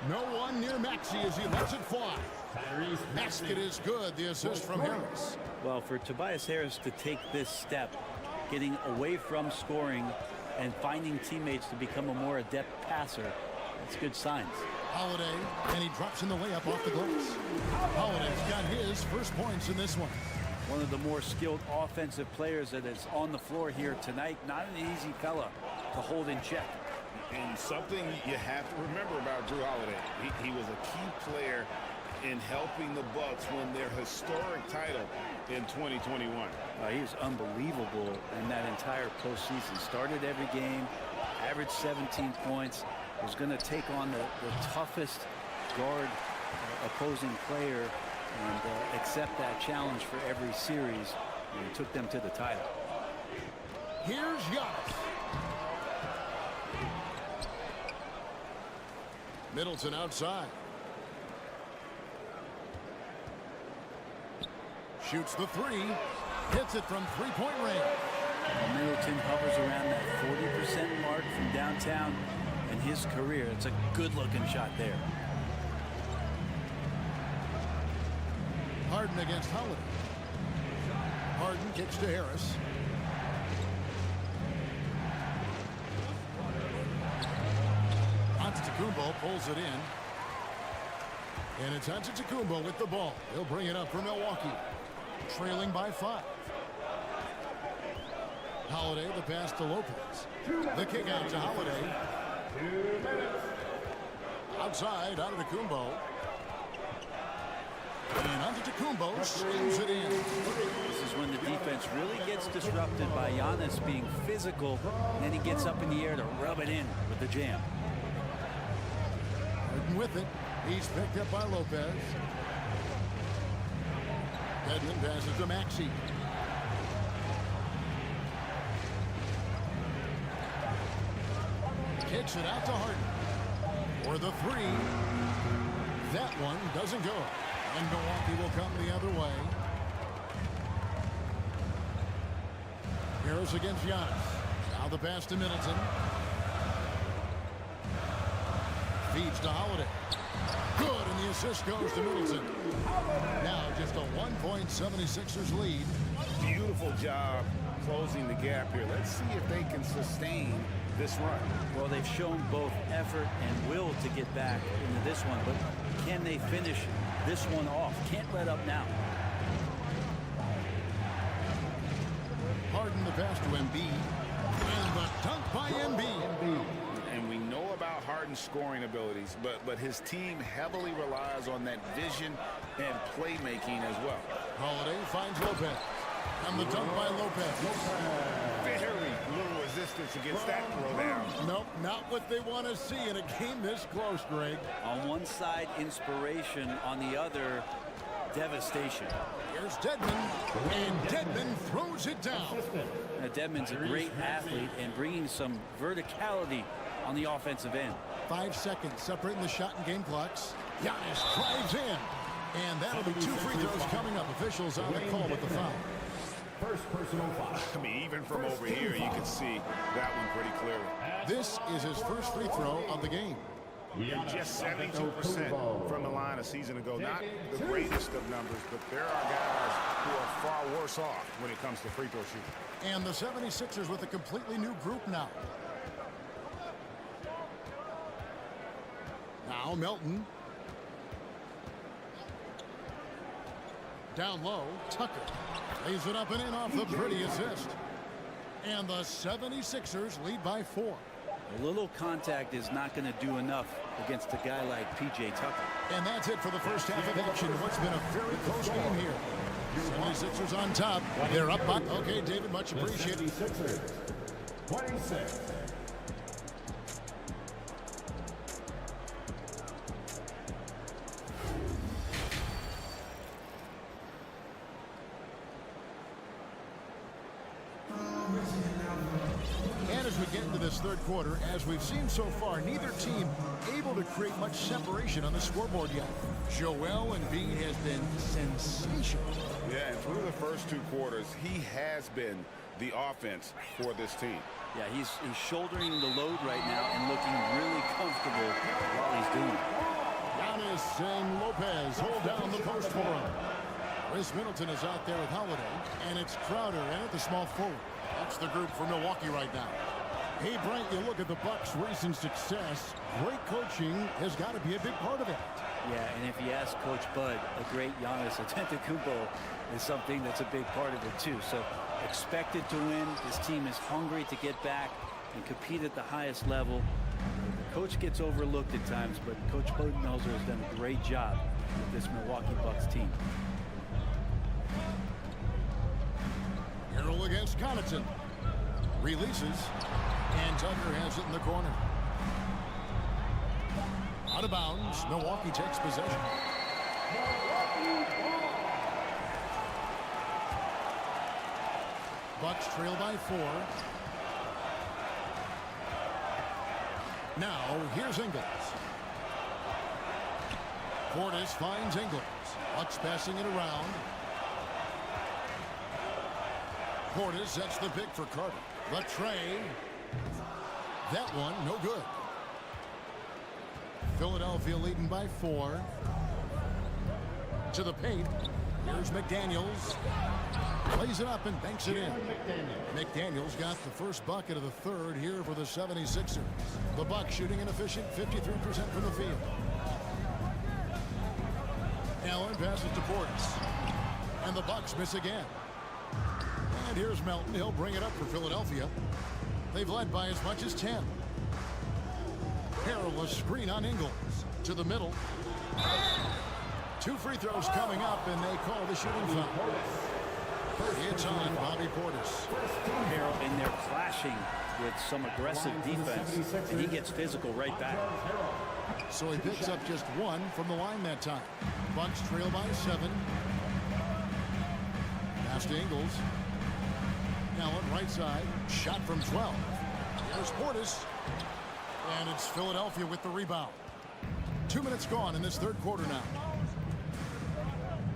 Speaker 6: No one near Maxey as he lets it fly. Basket is good. The assist from Harris.
Speaker 8: Well, for Tobias Harris to take this step, getting away from scoring and finding teammates to become a more adept passer, that's good signs.
Speaker 6: Holiday, and he drops in the layup off the glass. Holiday's got his first points in this one.
Speaker 8: One of the more skilled offensive players that is on the floor here tonight. Not an easy fella to hold in check.
Speaker 7: And something you have to remember about Drew Holiday, he was a key player in helping the Bucks win their historic title in 2021.
Speaker 8: He was unbelievable in that entire postseason. Started every game, averaged 17 points. Was going to take on the toughest guard opposing player and accept that challenge for every series, and took them to the title.
Speaker 6: Here's Giannis. Middleton outside. Shoots the 3. Hits it from 3-point range.
Speaker 8: Middleton hovers around that 40% mark from downtown in his career. It's a good-looking shot there.
Speaker 6: Harden against Holiday. Harden kicks to Harris. Antetokounmpo pulls it in. And it's Antetokounmpo with the ball. He'll bring it up for Milwaukee. Trailing by 5. Holiday, the pass to Lopez. The kick out to Holiday.
Speaker 5: 2 minutes.
Speaker 6: Outside, Antetokounmpo. And Antetokounmpo slings it in.
Speaker 8: This is when the defense really gets disrupted by Giannis being physical, and then he gets up in the air to rub it in with the jam.
Speaker 6: Harden with it. He's picked up by Lopez. Dedmon passes to Maxey. Kicks it out to Harden. For the three. That one doesn't go. And Milwaukee will come the other way. Harris against Giannis. Now the pass to Middleton. Feeds to Holiday. Good, and the assist goes to Middleton. Now just a 1-76ers lead.
Speaker 7: Beautiful job closing the gap here. Let's see if they can sustain this run.
Speaker 8: Well, they've shown both effort and will to get back into this one, but can they finish this one off? Can't let up now.
Speaker 6: Harden the pass to Embiid. And the dunk by Embiid.
Speaker 7: And we know about Harden's scoring abilities, but his team heavily relies on that vision and playmaking as well.
Speaker 6: Holiday finds Lopez. And the dunk by Lopez.
Speaker 7: Very little resistance against that throwdown.
Speaker 6: Nope, not what they want to see in a game this close, Greg.
Speaker 8: On one side, inspiration. On the other, devastation.
Speaker 6: Here's Dedmon. And Dedmon throws it down.
Speaker 8: Now, Dedmon's a great athlete and bringing some verticality on the offensive end.
Speaker 6: 5 seconds separating the shot and game clocks. Giannis drives in. And that'll be 2 free throws coming up. Officials on the call with the foul.
Speaker 5: First personal foul.
Speaker 7: I mean, even from over here, you can see that one pretty clearly.
Speaker 6: This is his first free throw of the game.
Speaker 10: And just 72% from the line a season ago. Not the greatest of numbers, but there are guys who are far worse off when it comes to free throw shooting.
Speaker 6: And the 76ers with a completely new group now. Now Melton. Down low, Tucker. Lays it up and in off the pretty assist. And the 76ers lead by 4.
Speaker 8: A little contact is not going to do enough against a guy like P.J. Tucker.
Speaker 6: And that's it for the first half of action. What's been a very close game here. 76ers on top. They're up by... Okay, David, much appreciated.
Speaker 5: 76ers, 26.
Speaker 6: And as we get into this third quarter, as we've seen so far, neither team able to create much separation on the scoreboard yet. Joel Embiid has been sensational.
Speaker 7: Yeah, and through the first 2 quarters, he has been the offense for this team.
Speaker 8: Yeah, he's shouldering the load right now and looking really comfortable while he's doing it.
Speaker 6: Giannis and Lopez hold down the post for him. Chris Middleton is out there with Holiday, and it's Crowder in at the small forward. That's the group for Milwaukee right now. Hey, Brent, you look at the Bucks' recent success. Great coaching has got to be a big part of it.
Speaker 8: Yeah, and if you ask Coach Bud, a great Giannis Antetokounmpo is something that's a big part of it too. So expected to win. This team is hungry to get back and compete at the highest level. The coach gets overlooked at times, but Coach Budenholzer has done a great job with this Milwaukee Bucks team.
Speaker 6: Harrell against Connaughton. Releases. And Tucker has it in the corner. Out of bounds. Milwaukee takes possession. Bucks trail by 4. Now, here's Ingles. Portis finds Ingles. Bucks passing it around. Portis sets the pick for Carter. The tray. That one, no good. Philadelphia leading by 4. To the paint. Here's McDaniels. Plays it up and banks it in. McDaniels got the first bucket of the third here for the 76ers. The Bucks shooting an efficient 53% from the field. Allen passes to Portis. And the Bucks miss again. And here's Melton. He'll bring it up for Philadelphia. They've led by as much as 10. Harrell, a screen on Ingles. To the middle. 2 free throws coming up, and they call the shooting foul. It's on Bobby Portis.
Speaker 8: Harrell in there clashing with some aggressive defense, and he gets physical right back.
Speaker 6: So he picks up just 1 from the line that time. Bucks trail by 7. Pass to Ingles. Allen right side. Shot from 12. Here's Portis. And it's Philadelphia with the rebound. 2 minutes gone in this third quarter now.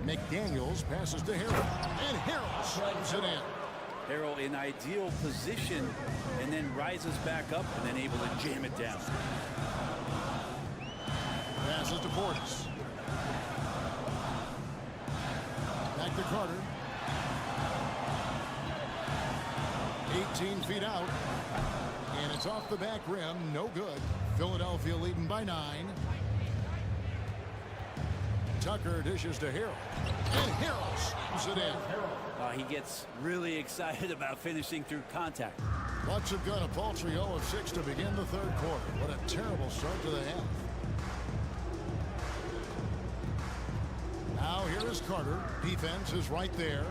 Speaker 6: McDaniels passes to Harrell. And Harrell slams it in.
Speaker 8: Harrell in ideal position and then rises back up and then able to jam it down.
Speaker 6: Passes to Portis. Back to Carter. 18 feet out. And it's off the back rim. No good. Philadelphia leading by 9. Tucker dishes to Harrell. And Harrell slams it in.
Speaker 8: He gets really excited about finishing through contact.
Speaker 6: Bucks have got a paltry 0 of 6 to begin the third quarter. What a terrible start to the half. Now here is Carter. Defense is right there.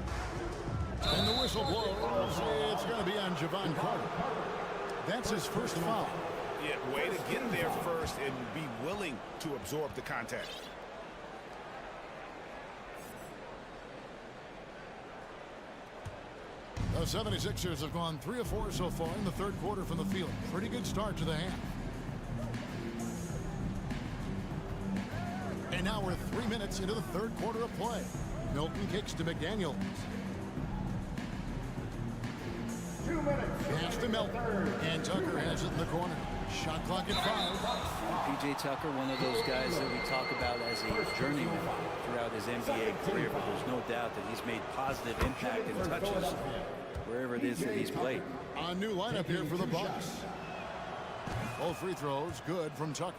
Speaker 6: And the whistle blows. It's going to be on Javon Carter. That's his first foul.
Speaker 10: Yeah, way to get there first and be willing to absorb the contact.
Speaker 6: The 76ers have gone 3 of 4 so far in the third quarter from the field. Pretty good start to the half. And now we're 3 minutes into the third quarter of play. Milton kicks to McDaniels.
Speaker 5: 2 minutes.
Speaker 6: Pass to Milton. And Tucker has it in the corner. Shot clock at 5.
Speaker 8: P.J. Tucker, one of those guys that we talk about as a journeyman throughout his NBA career, but there's no doubt that he's made positive impact and touches wherever it is that he's played.
Speaker 6: A new lineup here for the Bucks. Both free throws good from Tucker.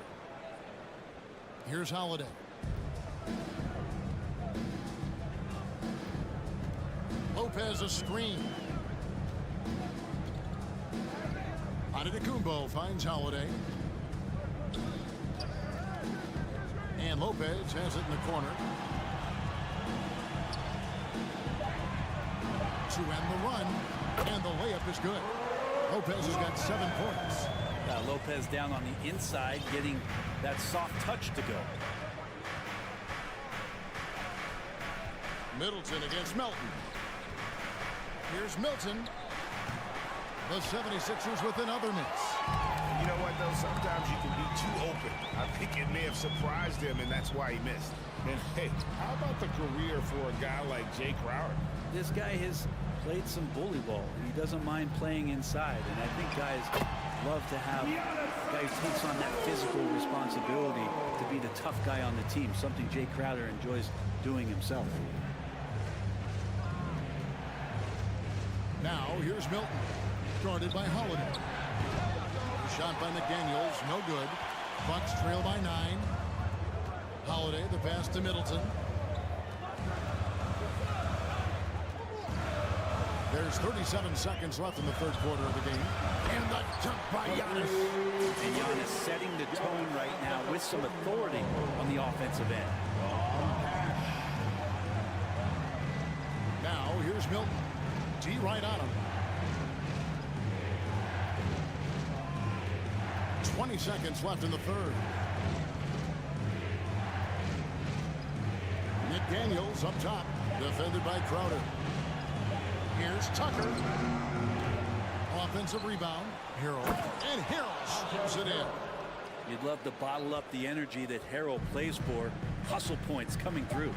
Speaker 6: Here's Holiday. Lopez a screen. Antetokounmpo finds Holiday. And Lopez has it in the corner. To end the run. And the layup is good. Lopez has got 7 points.
Speaker 8: Lopez down on the inside, getting that soft touch to go.
Speaker 6: Middleton against Melton. Here's Milton. The 76ers with another miss.
Speaker 10: You know what, though? Sometimes you can be too open. I think it may have surprised him, and that's why he missed. And, hey, how about the career for a guy like Jay Crowder?
Speaker 8: This guy has played some bully ball. He doesn't mind playing inside, and I think guys love to have a guy who takes on that physical responsibility to be the tough guy on the team, something Jay Crowder enjoys doing himself.
Speaker 6: Now, here's Milton. Guarded by Holiday. Shot by McDaniels, no good. Bucks trail by 9. Holiday, the pass to Middleton. There's 37 seconds left in the third quarter of the game. And the jump by Giannis.
Speaker 8: And Giannis setting the tone right now with some authority on the offensive end.
Speaker 6: Now, here's Milton. D right on him. 20 seconds left in the third. McDaniels up top, defended by Crowder. Here's Tucker. Offensive rebound. Harrell. And Harrell scores it in.
Speaker 8: You'd love to bottle up the energy that Harrell plays for. Hustle points coming through.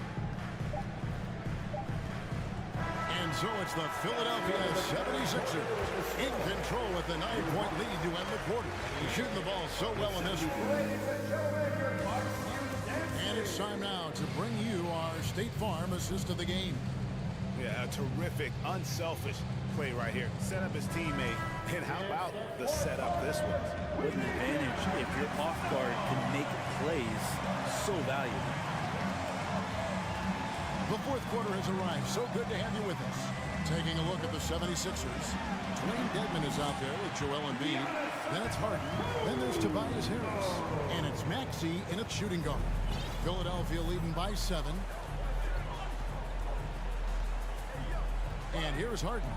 Speaker 6: And so it's the Philadelphia 76ers in control with the 9-point lead to end the quarter. He's shooting the ball so well in this one. And it's time now to bring you our State Farm assist of the game.
Speaker 10: Yeah, a terrific, unselfish play right here. Set up his teammate. And how about the setup this was?
Speaker 8: What an advantage if your off guard can make plays so valuable.
Speaker 6: The fourth quarter has arrived. So good to have you with us. Taking a look at the 76ers. Dwayne Dedmon is out there with Joel Embiid. Then it's Harden. Then there's Tobias Harris. And it's Maxey in a shooting guard. Philadelphia leading by 7. And here's Harden.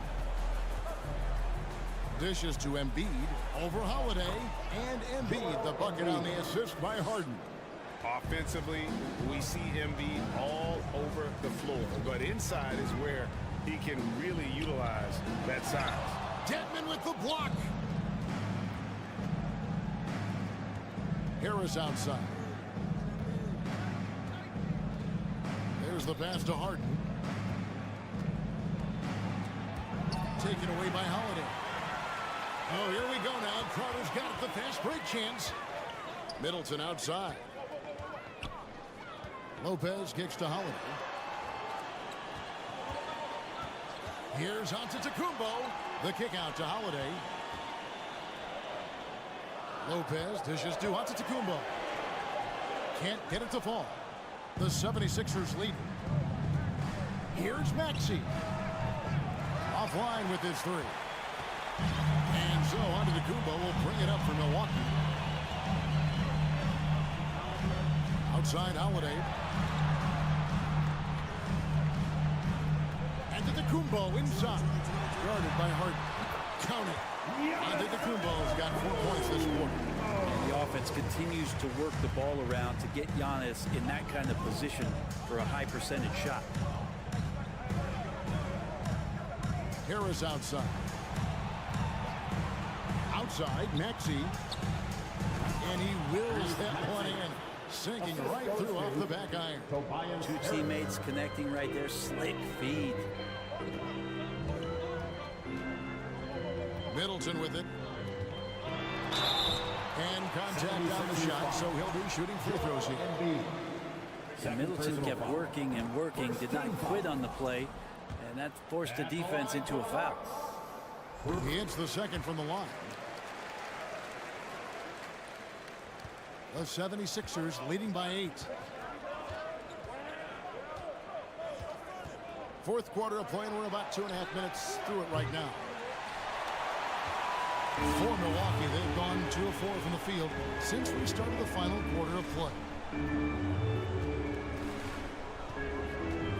Speaker 6: Dishes to Embiid. Over Holiday. And Embiid, the bucket on the assist by Harden.
Speaker 10: Offensively, we see Embiid all over the floor, but inside is where he can really utilize that size.
Speaker 6: Dedmon with the block. Harris outside. There's the pass to Harden. Taken away by Holiday. Oh, here we go now. Crowder's got it. The fast break chance. Middleton outside. Lopez kicks to Holiday. Here's Antetokounmpo. The kick out to Holiday. Lopez dishes to Antetokounmpo. Can't get it to fall. The 76ers lead. Here's Maxey. Offline with his three. And so Antetokounmpo will bring it up for Milwaukee. Outside Holiday. Antetokounmpo inside. Guarded by Harden. Count it. Antetokounmpo's got 4 points this quarter.
Speaker 8: And the offense continues to work the ball around to get Giannis in that kind of position for a high percentage shot.
Speaker 6: Harris outside. Outside, Maxey. And he wills that one in. Sinking right through off the back iron.
Speaker 8: Two teammates connecting right there. Slick feed.
Speaker 6: Middleton with it. And contact on the shot, so he'll be shooting free throws here.
Speaker 8: And Middleton kept working and working, did not quit on the play, and that forced the defense into a foul.
Speaker 6: He hits the second from the line. The 76ers leading by 8. Fourth quarter of play, and we're about 2.5 minutes through it right now. For Milwaukee, they've gone 2 of 4 from the field since we started the final quarter of play.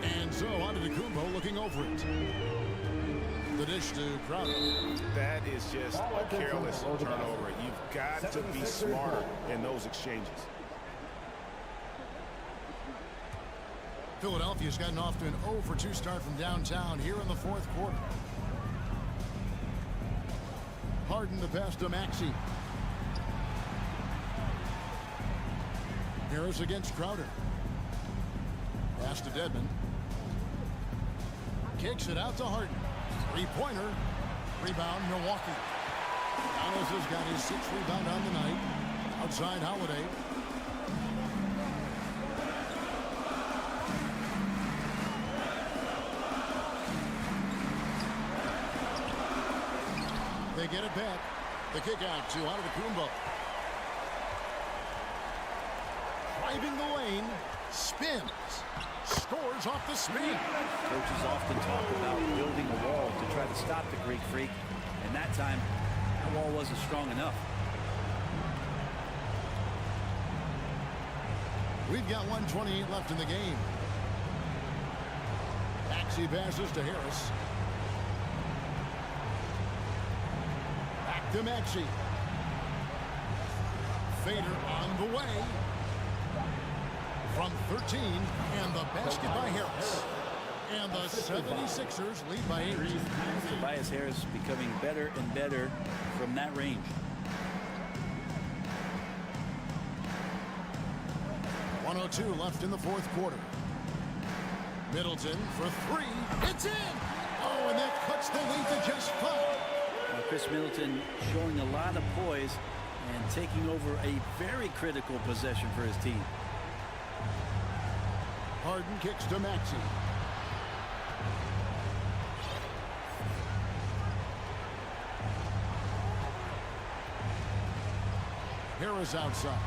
Speaker 6: And so Antetokounmpo looking over it. The dish to Crowder.
Speaker 10: That is just a careless turnover. You've got to be smarter in those exchanges.
Speaker 6: Philadelphia's gotten off to an 0 for 2 start from downtown here in the fourth quarter. Harden the pass to Maxey. Harris against Crowder. Pass to Dedmon. Kicks it out to Harden. Three-pointer. Rebound, Milwaukee. Giannis has got his 6th rebound on the night. Outside Holiday. They get it back. The kick out to Antetokounmpo. Driving the lane. Spins. Scores off the spin.
Speaker 8: Coaches often talk about building a wall to try to stop the Greek Freak, and that time, that wall wasn't strong enough.
Speaker 6: We've got 1:28 left in the game. Maxey passes to Harris. Back to Maxey. Fader on the way. From 13, and the basket by Harris. And the 76ers lead by 8.
Speaker 8: Tobias Harris becoming better and better from that range.
Speaker 6: 1:02 left in the fourth quarter. Middleton for 3. It's in! Oh, and that cuts the lead to just 5.
Speaker 8: Chris Middleton showing a lot of poise and taking over a very critical possession for his team.
Speaker 6: Harden kicks to Maxey. Harris outside.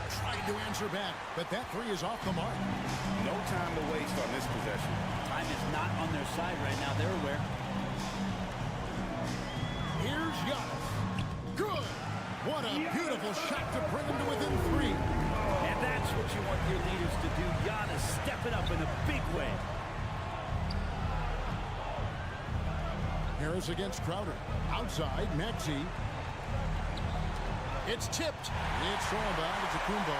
Speaker 6: Trying to answer back, but that 3 is off the mark.
Speaker 10: No time to waste on this possession.
Speaker 8: Time is not on their side right now. They're aware.
Speaker 6: Here's Giannis. Good. What a beautiful shot to bring him to within 3.
Speaker 8: And that's what you want your leaders to do. Giannis stepping up in a big way.
Speaker 6: Harris against Crowder. Outside, Maxey. It's tipped. It's thrown by Antetokounmpo.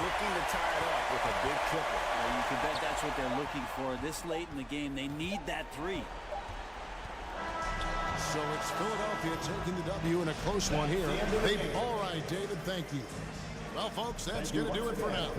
Speaker 10: Looking to tie it up with a big triple.
Speaker 8: You can bet that's what they're looking for. This late in the game, they need that 3.
Speaker 6: So it's Philadelphia taking the W in a close one here. All right, David, thank you. Well, folks, that's going to do it for now.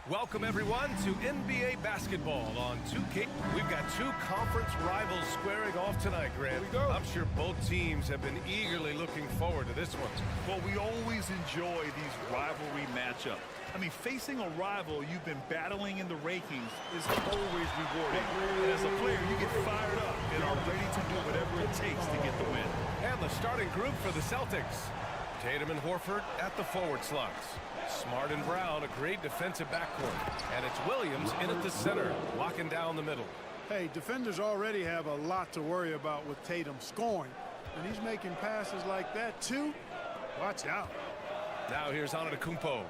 Speaker 2: Welcome, everyone, to NBA basketball on 2K. We've got two conference rivals squaring off tonight, Grant. I'm sure both teams have been eagerly looking forward to this one.
Speaker 3: Well, we always enjoy these rivalry matchups. I mean, facing a rival you've been battling in the rankings is always rewarding. And as a player, you get fired up and are ready to do whatever it takes to get the win.
Speaker 2: And the starting group for the Celtics. Tatum and Horford at the forward slots. Smart and Brown, a great defensive backcourt. And it's Williams in at the center, locking down the middle.
Speaker 11: Hey, defenders already have a lot to worry about with Tatum scoring. And he's making passes like that, too. Watch out.
Speaker 2: Now here's Antetokounmpo.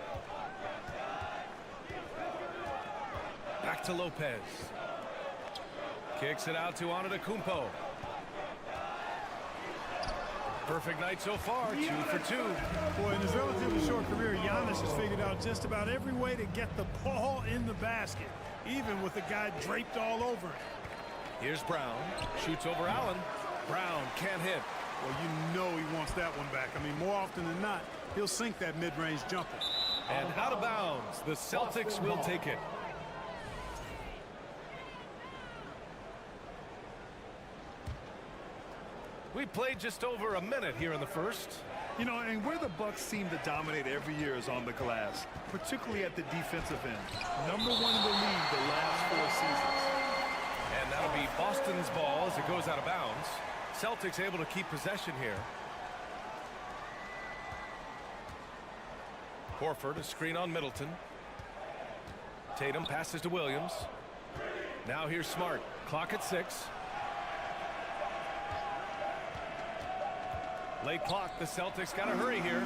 Speaker 2: Back to Lopez. Kicks it out to Antetokounmpo. Perfect night so far, 2 for 2.
Speaker 11: Boy, in his relatively short career, Giannis has figured out just about every way to get the ball in the basket, even with the guy draped all over him.
Speaker 2: Here's Brown. Shoots over Allen. Brown can't hit.
Speaker 11: Well, you know he wants that one back. I mean, more often than not, he'll sink that mid-range jumper.
Speaker 2: And out of bounds, the Celtics will take it. We played just over a minute here in the first.
Speaker 3: You know, and where the Bucks seem to dominate every year is on the glass, particularly at the defensive end. #1 in the league the last 4 seasons.
Speaker 2: And that'll be Boston's ball as it goes out of bounds. Celtics able to keep possession here. Horford, a screen on Middleton. Tatum passes to Williams. Now here's Smart. Clock at 6. Late clock, the Celtics got to hurry here.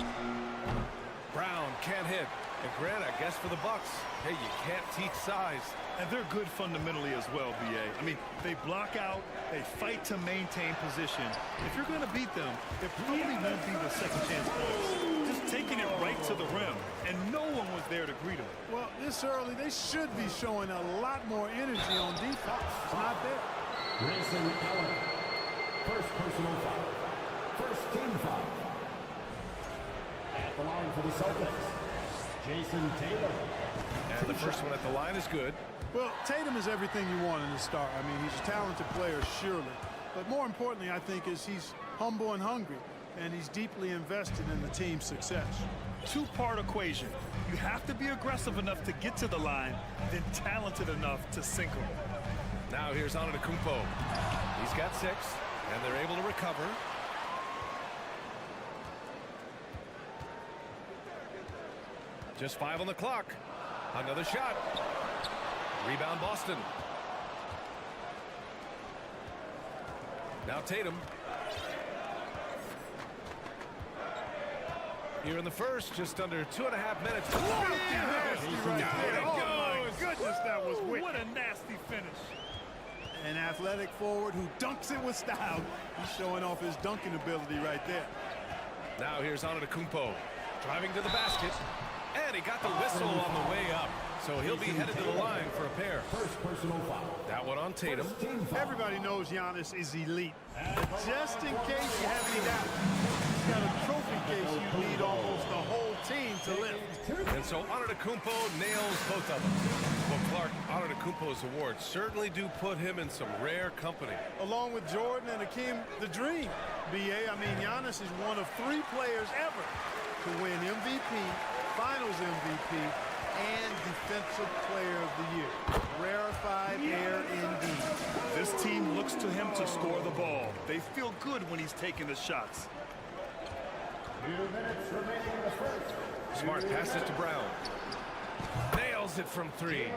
Speaker 2: Brown can't hit. And Grant, I guess for the Bucks, hey, you can't teach size.
Speaker 3: And they're good fundamentally as well, B.A. I mean, they block out, they fight to maintain position. If you're going to beat them, it probably won't be the second chance points. Just taking it right to the rim, and no one was there to greet them.
Speaker 11: Well, this early, they should be showing a lot more energy on defense. It's not there.
Speaker 5: Grayson Allen, first personal foul. First team foul. At the line for the Celtics, Jason Tatum.
Speaker 2: And the first one at the line is good.
Speaker 11: Well, Tatum is everything you want in a star. I mean, he's a talented player, surely. But more importantly, I think, is he's humble and hungry, and he's deeply invested in the team's success.
Speaker 3: Two-part equation. You have to be aggressive enough to get to the line, then talented enough to sink them.
Speaker 2: Now here's Antetokounmpo. He's got 6, and they're able to recover. Just 5 on the clock. Another shot. Rebound Boston. Now Tatum. Here in the first, just under 2.5 minutes.
Speaker 11: Oh, my goodness, that was wicked.
Speaker 3: What a nasty finish.
Speaker 11: An athletic forward who dunks it with style. He's showing off his dunking ability right there.
Speaker 2: Now here's Antetokounmpo. Driving to the basket. And he got the whistle on the way up. So he'll be headed to the line for a pair.
Speaker 5: First personal foul.
Speaker 2: That one on Tatum.
Speaker 11: Everybody knows Giannis is elite. Just in case you have any doubt, he's got a trophy case you need almost the whole team to lift.
Speaker 2: And so Antetokounmpo nails both of them. Well, Clark, Antetokounmpo's awards certainly do put him in some rare company.
Speaker 11: Along with Jordan and Hakeem, the dream. B.A., I mean, Giannis is one of 3 players ever to win MVP, Finals MVP, and Defensive Player of the Year. Rarefied air indeed.
Speaker 3: This team looks to him to score the ball. They feel good when he's taking the shots.
Speaker 5: 2 minutes remaining in the first.
Speaker 2: Smart passes to Brown. Nails it from 3.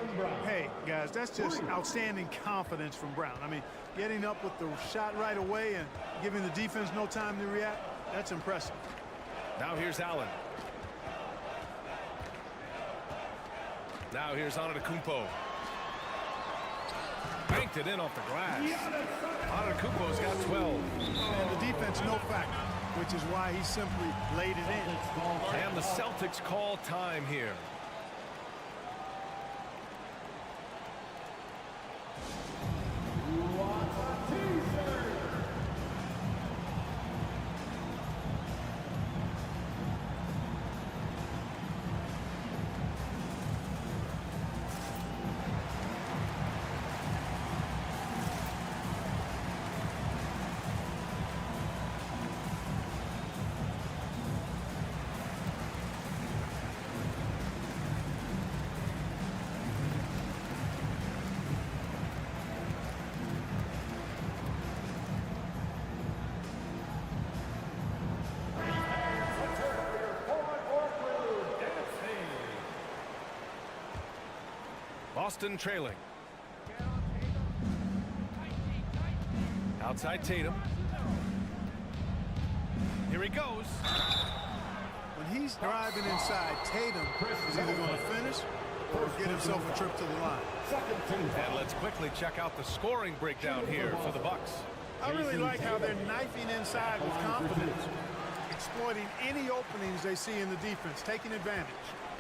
Speaker 11: Hey, guys, that's just outstanding confidence from Brown. I mean, getting up with the shot right away and giving the defense no time to react, that's impressive.
Speaker 2: Now here's Allen. Now here's Antetokounmpo. Banked it in off the glass. Antetokounmpo's got 12.
Speaker 11: And the defense no factor, which is why he simply laid it in.
Speaker 2: And the Celtics call time here. Boston trailing. Outside Tatum. Here he goes.
Speaker 11: When he's driving inside, Tatum is either going to finish or get himself a trip to the line.
Speaker 2: And let's quickly check out the scoring breakdown here for the Bucks.
Speaker 11: I really like how they're knifing inside with confidence, exploiting any openings they see in the defense, taking advantage.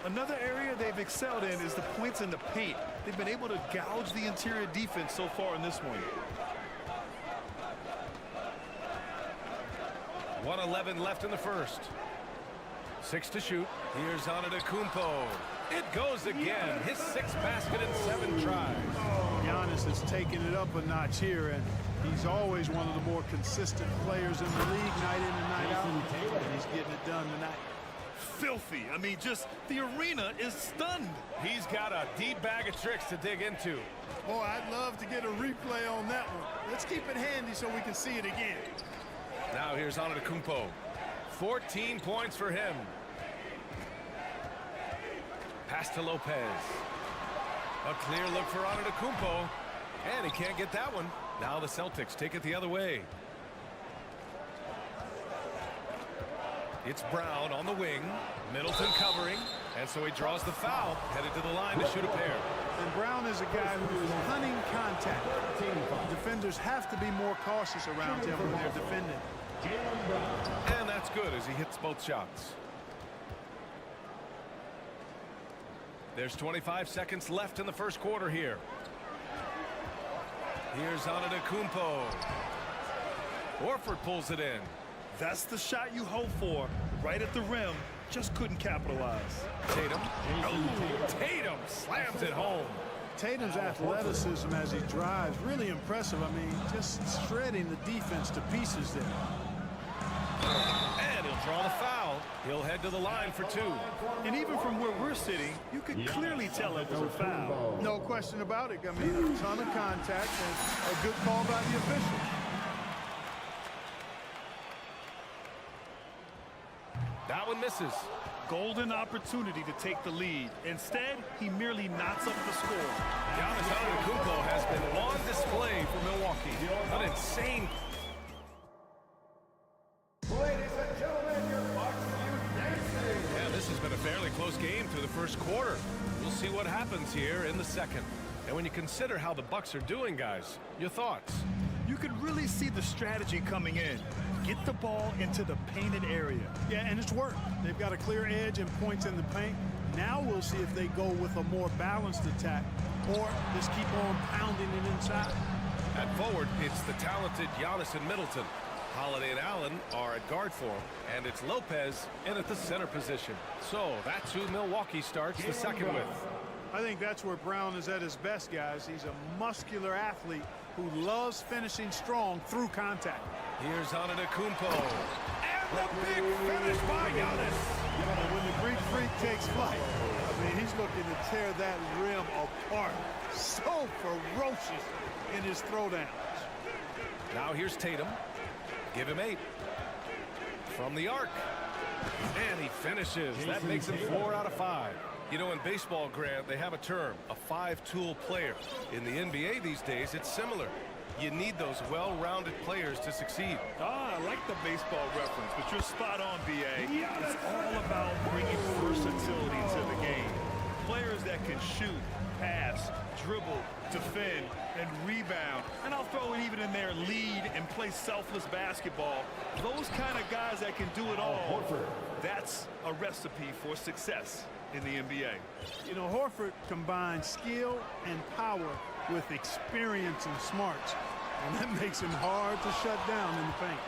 Speaker 3: Another area they've excelled in is the points in the paint. They've been able to gouge the interior defense so far in this one.
Speaker 2: 1:11 left in the first. 6 to shoot. Here's Antetokounmpo. It goes again. His 6th basket in 7 tries.
Speaker 11: Giannis has taken it up a notch here, and he's always one of the more consistent players in the league, night in and night out. And he's getting it done tonight.
Speaker 3: Filthy. I mean, just the arena is stunned.
Speaker 2: He's got a deep bag of tricks to dig into.
Speaker 11: Boy, I'd love to get a replay on that one. Let's keep it handy so we can see it again.
Speaker 2: Now here's Antetokounmpo. 14 points for him. Pass to Lopez. A clear look for Antetokounmpo. And he can't get that one. Now the Celtics take it the other way. It's Brown on the wing. Middleton covering. And so he draws the foul. Headed to the line to shoot a pair.
Speaker 11: And Brown is a guy who is hunting contact. Defenders have to be more cautious around him when they're defending.
Speaker 2: And that's good as he hits both shots. There's 25 seconds left in the first quarter here. Here's Antetokounmpo. Horford pulls it in.
Speaker 3: That's the shot you hope for. Right at the rim. Just couldn't capitalize.
Speaker 2: Tatum. Oh, Tatum slams it home.
Speaker 11: Tatum's athleticism as he drives, really impressive. I mean, just shredding the defense to pieces there.
Speaker 2: And he'll draw the foul. He'll head to the line for 2.
Speaker 3: And even from where we're sitting, you could clearly tell it was a foul.
Speaker 11: No question about it. I mean, a ton of contact and a good call by the official.
Speaker 2: That one misses.
Speaker 3: Golden opportunity to take the lead. Instead, he merely knocks up the score.
Speaker 2: Giannis Antetokounmpo has been on display for Milwaukee. An insane.
Speaker 12: Ladies and gentlemen, your Bucks dancing.
Speaker 2: Yeah, this has been a fairly close game through the first quarter. We'll see what happens here in the second. And when you consider how the Bucks are doing, guys, your thoughts?
Speaker 3: You could really see the strategy coming in. Get the ball into the painted area.
Speaker 11: Yeah, and it's worked. They've got a clear edge and points in the paint. Now we'll see if they go with a more balanced attack or just keep on pounding it inside.
Speaker 2: At forward, it's the talented Giannis and Middleton. Holiday and Allen are at guard for him, and it's Lopez in at the center position. So that's who Milwaukee starts the second with.
Speaker 11: I think that's where Brown is at his best, guys. He's a muscular athlete who loves finishing strong through contact.
Speaker 2: Here's Antetokounmpo. And the big finish by Giannis.
Speaker 11: And when the Greek Freak takes flight, I mean, he's looking to tear that rim apart. So ferocious in his throwdowns.
Speaker 2: Now here's Tatum. Give him 8. From the arc. And he finishes. That makes him 4 out of 5. You know, in baseball, Grant, they have a term, a 5-tool player. In the NBA these days, it's similar. You need those well-rounded players to succeed.
Speaker 3: I like the baseball reference, but you're spot on, B.A. It's all about bringing versatility to the game. Players that can shoot, pass, dribble, defend, and rebound. And I'll throw it even in there, lead and play selfless basketball. Those kind of guys that can do it all, that's a recipe for success in the NBA.
Speaker 11: You know, Horford combines skill and power with experience and smarts, and that makes him hard to shut down in the paint.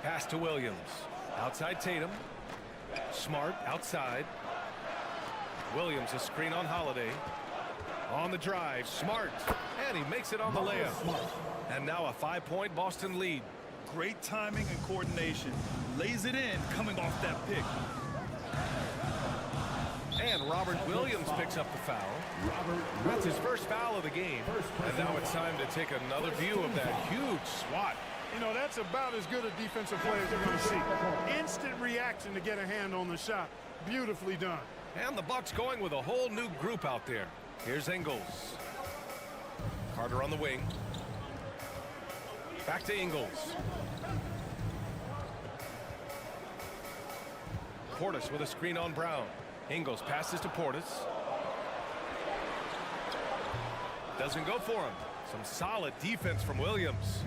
Speaker 2: Pass to Williams. Outside Tatum. Smart outside. Williams a screen on Holiday. On the drive, Smart. And he makes it on the layup. And now a 5-point Boston lead.
Speaker 3: Great timing and coordination. Lays it in coming off that pick.
Speaker 2: And Robert Williams picks up the foul. That's his first foul of the game. And now it's time to take another view of that huge swat.
Speaker 11: You know, that's about as good a defensive play as you're going to see. Instant reaction to get a hand on the shot. Beautifully done.
Speaker 2: And the Bucks going with a whole new group out there. Here's Ingles. Carter on the wing. Back to Ingles. Portis with a screen on Brown. Ingles passes to Portis. Doesn't go for him. Some solid defense from Williams.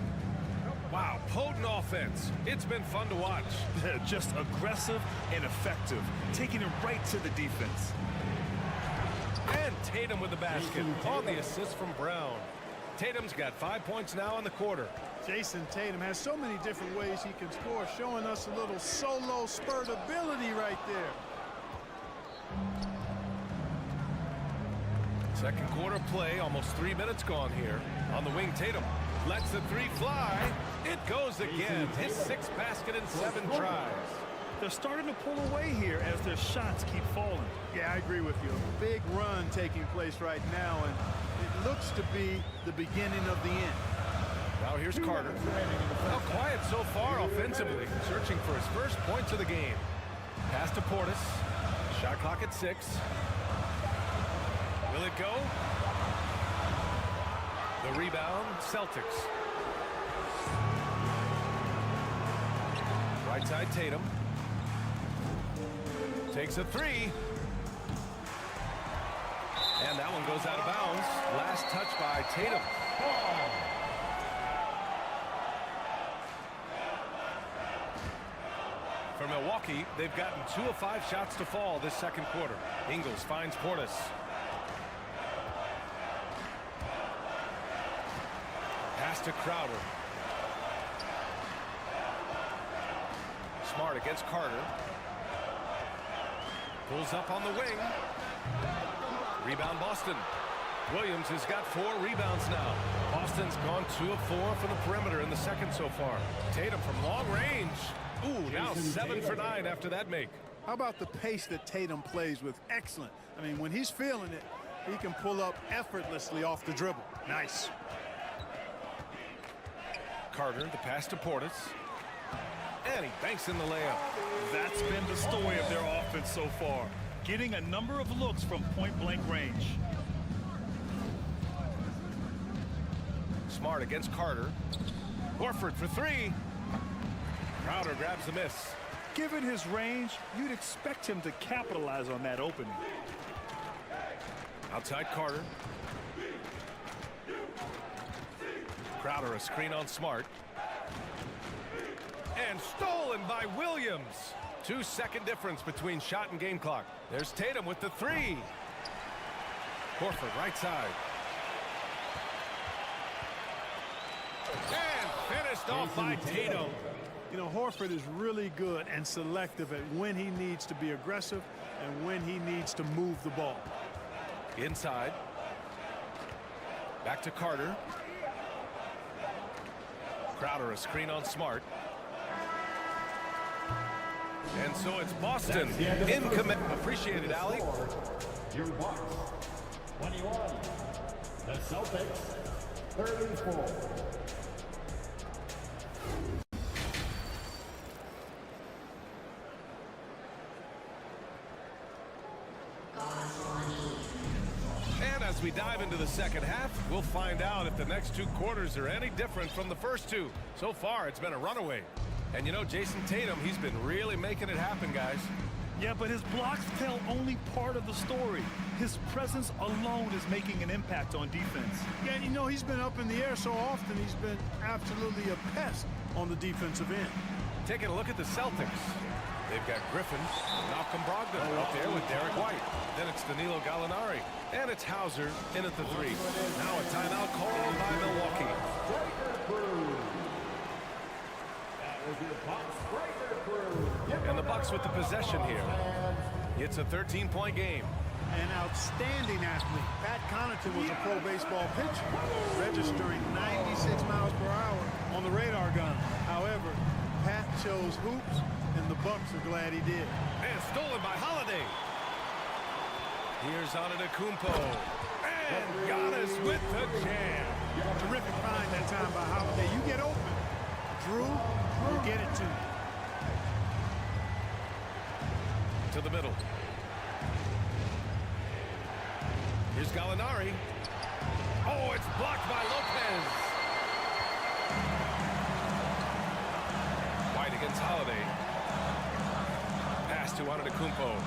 Speaker 2: Wow, potent offense. It's been fun to watch.
Speaker 3: Just aggressive and effective, taking it right to the defense.
Speaker 2: And Tatum with the basket on the assist from Brown. Tatum's got 5 points now in the quarter.
Speaker 11: Jason Tatum has so many different ways he can score, showing us a little solo spurt ability right there.
Speaker 2: Second quarter play, almost 3 minutes gone here. On the wing, Tatum lets the three fly. It goes again. His 6th basket in 7 tries.
Speaker 3: They're starting to pull away here as their shots keep falling.
Speaker 11: Yeah, I agree with you. A big run taking place right now, and it looks to be the beginning of the end.
Speaker 2: Now here's Carter. Well, quiet so far offensively, searching for his first points of the game. Pass to Portis. Shot clock at 6. Will it go? The rebound, Celtics. Right side, Tatum. Takes a 3. And that one goes out of bounds. Last touch by Tatum. For Milwaukee, they've gotten 2 of 5 shots to fall this second quarter. Ingles finds Portis. Pass to Crowder. Smart against Carter. Pulls up on the wing. Rebound Boston. Williams has got 4 rebounds now. Boston's gone 2 of 4 from the perimeter in the second so far. Tatum from long range. Ooh, now 7 for 9 after that make.
Speaker 11: How about the pace that Tatum plays with? Excellent. I mean, when he's feeling it, he can pull up effortlessly off the dribble. Nice.
Speaker 2: Carter, the pass to Portis. And he banks in the layup.
Speaker 3: That's been the story of their offense so far, getting a number of looks from point-blank range.
Speaker 2: Smart against Carter. Horford for 3. Crowder grabs the miss.
Speaker 3: Given his range, you'd expect him to capitalize on that opening.
Speaker 2: Outside Carter. Crowder a screen on Smart. And stolen by Williams. 2-second difference between shot and game clock. There's Tatum with the 3. Horford right side. And finished off by Tatum.
Speaker 11: You know, Horford is really good and selective at when he needs to be aggressive and when he needs to move the ball.
Speaker 2: Inside. Back to Carter. Crowder a screen on Smart. And so it's Boston in command. Appreciate it, Allie.
Speaker 5: Your Bucks, 21. The Celtics, 34.
Speaker 2: And as we dive into the second half, we'll find out if the next 2 quarters are any different from the first 2. So far, it's been a runaway. And you know, Jason Tatum, he's been really making it happen, guys.
Speaker 3: Yeah, but his blocks tell only part of the story. His presence alone is making an impact on defense.
Speaker 11: Yeah, you know, he's been up in the air so often, he's been absolutely a pest on the defensive end.
Speaker 2: Taking a look at the Celtics. They've got Griffin, Malcolm Brogdon out there with Derek White. Then it's Danilo Gallinari. And it's Hauser in at the 3. Now a timeout called by Milwaukee. And the Bucks with the possession here. It's a 13-point game.
Speaker 11: An outstanding athlete. Pat Connaughton was a pro baseball pitcher, registering 96 miles per hour on the radar gun. However, Pat chose hoops, and the Bucks are glad he did.
Speaker 2: And stolen by Holiday. Here's Antetokounmpo. And Giannis with the jam.
Speaker 11: Terrific find that time by Holiday. You get open. Drew will get it to you.
Speaker 2: To the middle. Here's Gallinari. Oh, it's blocked by Lopez. White against Holiday. Pass to Antetokounmpo.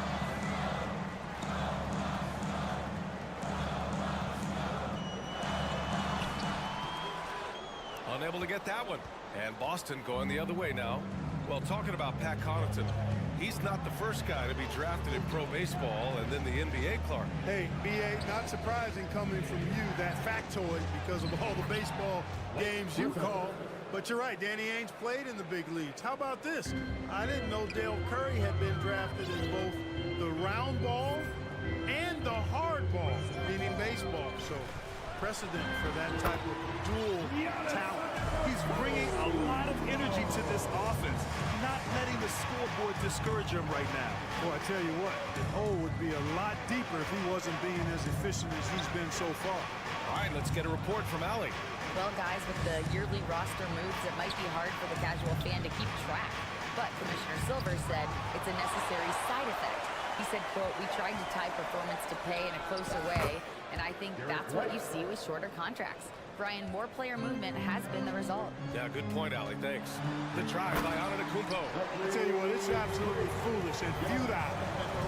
Speaker 2: Unable to get that one. And Boston going the other way now. Well, talking about Pat Connaughton, he's not the first guy to be drafted in pro baseball and then the NBA, Clark.
Speaker 11: Hey, B.A., not surprising coming from you, that factoid, because of all the baseball games you call. But you're right, Danny Ainge played in the big leagues. How about this? I didn't know Dale Curry had been drafted as both the round ball and the hard ball, meaning baseball. So precedent for that type of dual talent.
Speaker 3: He's bringing a lot of energy to this offense, not letting the scoreboard discourage him right now.
Speaker 11: Well, I tell you what, the hole would be a lot deeper if he wasn't being as efficient as he's been so far.
Speaker 2: All right, let's get a report from Allie.
Speaker 1: Well, guys, with the yearly roster moves, it might be hard for the casual fan to keep track. But Commissioner Silver said it's a necessary side effect. He said, quote, "We tried to tie performance to pay in a closer way, and I think that's what you see with shorter contracts." Brian, more player movement has been the result.
Speaker 2: Yeah, good point, Allie. Thanks. The try by Antetokounmpo.
Speaker 11: I tell you what, it's absolutely foolish and futile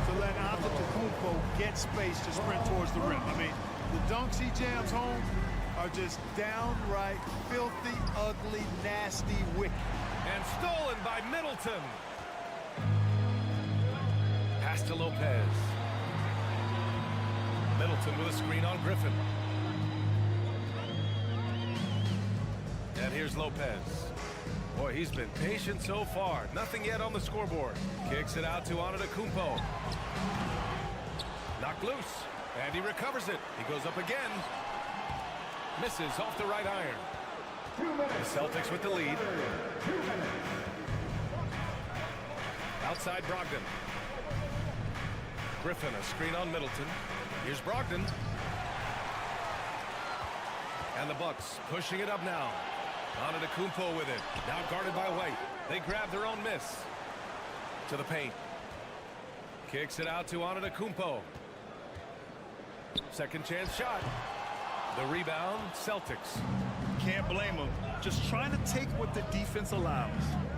Speaker 11: to let Antetokounmpo get space to sprint towards the rim. I mean, the dunks he jams home are just downright filthy, ugly, nasty, wicked.
Speaker 2: And stolen by Middleton. Pass to Lopez. Middleton with a screen on Griffin. And here's Lopez. Boy, he's been patient so far. Nothing yet on the scoreboard. Kicks it out to Antetokounmpo. Knocked loose. And he recovers it. He goes up again. Misses off the right iron. The Celtics with the lead. Outside Brogdon. Griffin, a screen on Middleton. Here's Brogdon. And the Bucks pushing it up now. Antetokounmpo with it. Now guarded by White. They grab their own miss. To the paint. Kicks it out to Antetokounmpo. Second chance shot. The rebound, Celtics.
Speaker 3: Can't blame him. Just trying to take what the defense allows.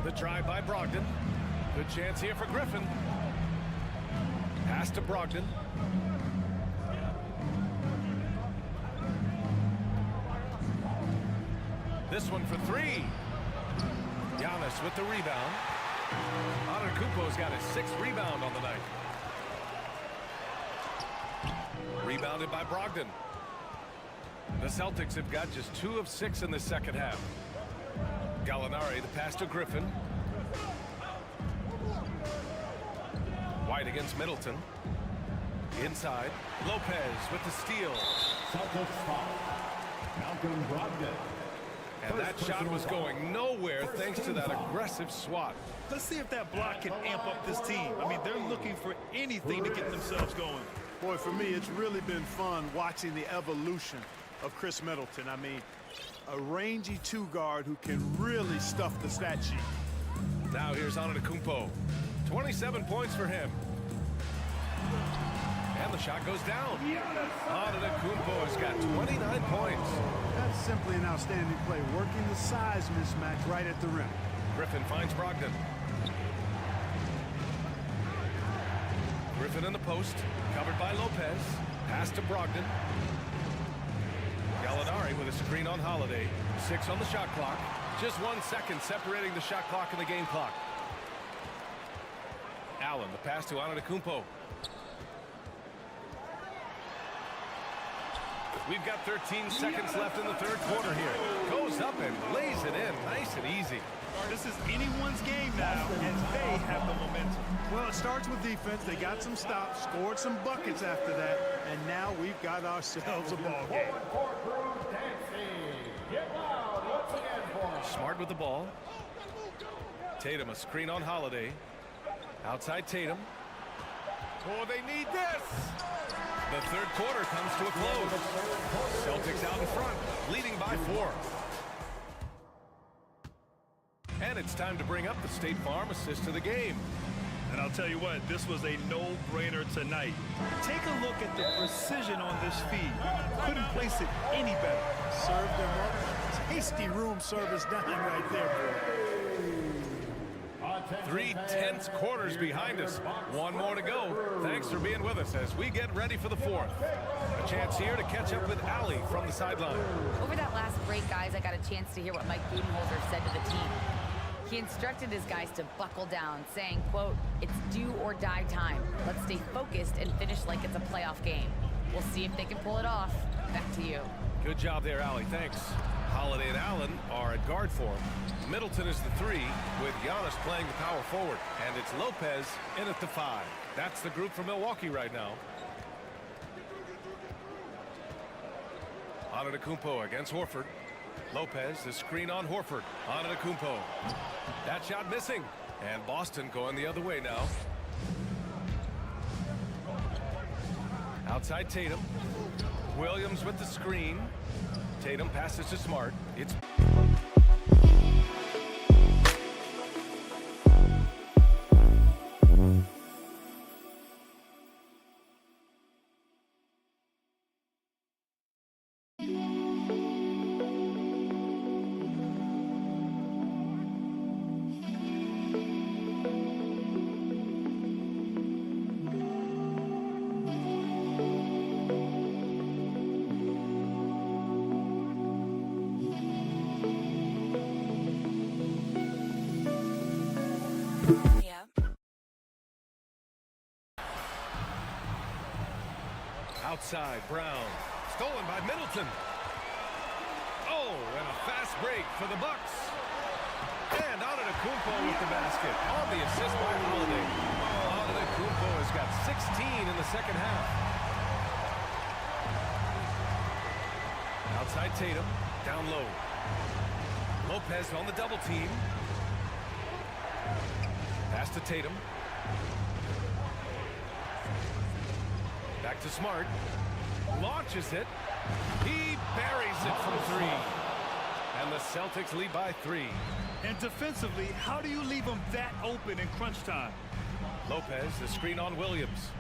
Speaker 2: The drive by Brogdon. Good chance here for Griffin. Pass to Brogdon. This one for three. Giannis with the rebound. Antetokounmpo's got his 6th rebound on the night. Rebounded by Brogdon. The Celtics have got just 2 of 6 in the second half. Gallinari, the pass to Griffin. White against Middleton. Inside. Lopez with the steal.
Speaker 5: Celtics foul. Malcolm Brogdon.
Speaker 2: And that shot was going nowhere thanks to that aggressive swat.
Speaker 3: Let's see if that block can amp up this team. I mean, they're looking for anything to get themselves going.
Speaker 11: Boy, for me, it's really been fun watching the evolution of Chris Middleton. I mean, a rangy 2-guard who can really stuff the stat sheet.
Speaker 2: Now here's Antetokounmpo. 27 points for him. And the shot goes down. Antetokounmpo has got 29 points.
Speaker 11: That's simply an outstanding play, working the size mismatch right at the rim.
Speaker 2: Griffin finds Brogdon. Griffin in the post, covered by Lopez. Pass to Brogdon. Gallinari with a screen on Holiday. 6 on the shot clock. Just 1 second separating the shot clock and the game clock. Allen, the pass to Antetokounmpo. We've got 13 seconds left in the third quarter here. Goes up and lays it in. Nice and easy.
Speaker 3: This is anyone's game now, and they have the momentum.
Speaker 11: Well, it starts with defense. They got some stops, scored some buckets after that, and now we've got ourselves a ball game.
Speaker 2: Smart with the ball. Tatum, a screen on Holiday. Outside Tatum. Oh, they need this. The third quarter comes to a close. Celtics out in front, leading by 4. And it's time to bring up the State Farm assist to the game.
Speaker 3: And I'll tell you what, this was a no-brainer tonight. Take a look at the precision on this feed. Couldn't place it any better.
Speaker 11: Served them up. Tasty room service done right there, boy.
Speaker 2: 3 tense quarters behind us. One more to go. Thanks for being with us as we get ready for the fourth. A chance here to catch up with Allie from the sideline.
Speaker 1: Over that last break, guys, I got a chance to hear what Mike Budenholzer said to the team. He instructed his guys to buckle down, saying, quote, "It's do or die time. Let's stay focused and finish like it's a playoff game. We'll see if they can pull it off." Back to you.
Speaker 2: Good job there, Allie. Thanks. Holiday and Allen are at guard for him. Middleton is the 3, with Giannis playing the power forward. And it's Lopez in at the 5. That's the group for Milwaukee right now. Antetokounmpo against Horford. Lopez, the screen on Horford. Antetokounmpo. That shot missing. And Boston going the other way now. Outside Tatum. Williams with the screen. Tatum passes to Smart. It's... Outside, Brown. Stolen by Middleton. Oh, and a fast break for the Bucks. And Antetokounmpo with the basket. On the assist by Holiday. Antetokounmpo has got 16 in the second half. Outside Tatum. Down low. Lopez on the double team. Pass to Tatum. Back to Smart. Launches it. He buries it from 3. And the Celtics lead by 3.
Speaker 3: And defensively, how do you leave them that open in crunch time?
Speaker 2: Lopez, the screen on Williams.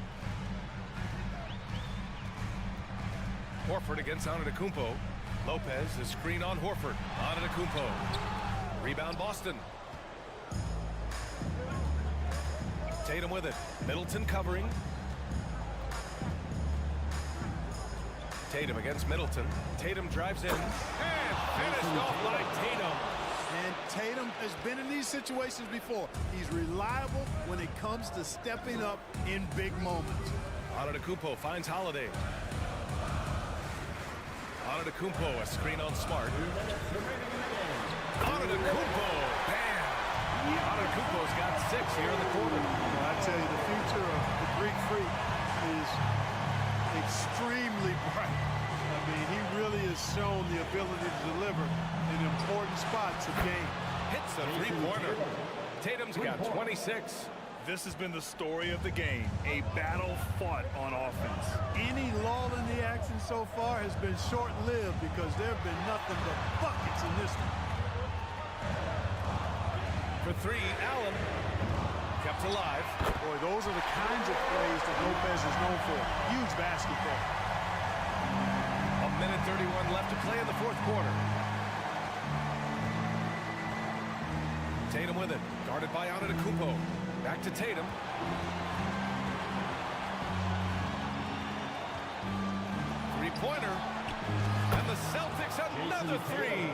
Speaker 2: Horford against Antetokounmpo. Lopez, the screen on Horford. Antetokounmpo. Rebound Boston. Tatum with it. Middleton covering. Tatum against Middleton. Tatum drives in and finished off by Tatum.
Speaker 11: And Tatum has been in these situations before. He's reliable when it comes to stepping up in big moments.
Speaker 2: Antetokounmpo finds Holiday. Antetokounmpo, a screen on Smart. Antetokounmpo, bam! Antetokounmpo's got 6 here in the quarter.
Speaker 11: Well, I tell you, the future of the Greek Freak is extremely bright. I mean, he really has shown the ability to deliver in important spots of game.
Speaker 2: Hits a 3-pointer. Tatum's got 26.
Speaker 3: This has been the story of the game, a battle fought on offense.
Speaker 11: Any lull in the action so far has been short-lived because there have been nothing but buckets in this one.
Speaker 2: For 3, Allen. Kept alive.
Speaker 11: Boy, those are the kinds of plays that Lopez is known for. Huge basketball.
Speaker 2: 1:31 left to play in the fourth quarter. Tatum with it. Guarded by Antetokounmpo. Back to Tatum. Three-pointer. And the Celtics another 3.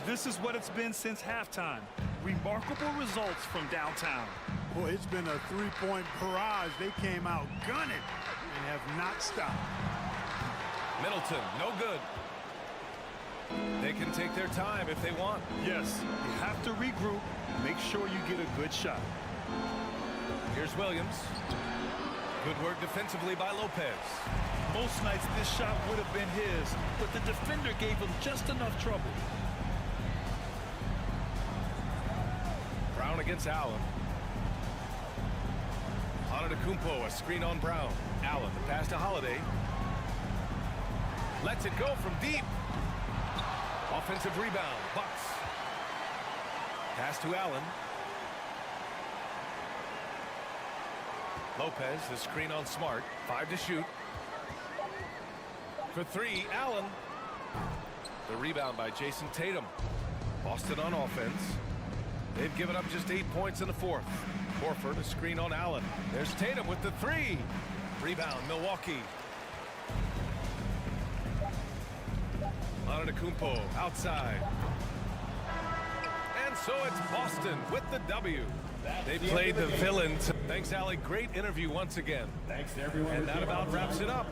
Speaker 3: This is what it's been since halftime. Remarkable results from downtown.
Speaker 11: Boy, it's been a three-point barrage. They came out gunning and have not stopped.
Speaker 2: Middleton, no good. They can take their time if they want.
Speaker 3: Yes, you have to regroup. Make sure you get a good shot.
Speaker 2: Here's Williams. Good work defensively by Lopez.
Speaker 3: Most nights this shot would have been his, but the defender gave him just enough trouble.
Speaker 2: Brown against Allen. Antetokounmpo, a screen on Brown. Allen, the pass to Holiday. Lets it go from deep. Offensive rebound, Bucks. Pass to Allen. Lopez, the screen on Smart. 5 to shoot. For 3, Allen. The rebound by Jason Tatum. Boston on offense. They've given up just 8 points in the fourth. Horford, a screen on Allen. There's Tatum with the 3. Rebound, Milwaukee. Antetokounmpo outside. And so it's Boston with the W. They played the villain. Thanks, Allie. Great interview once again.
Speaker 5: Thanks to everyone.
Speaker 2: And that about wraps it up.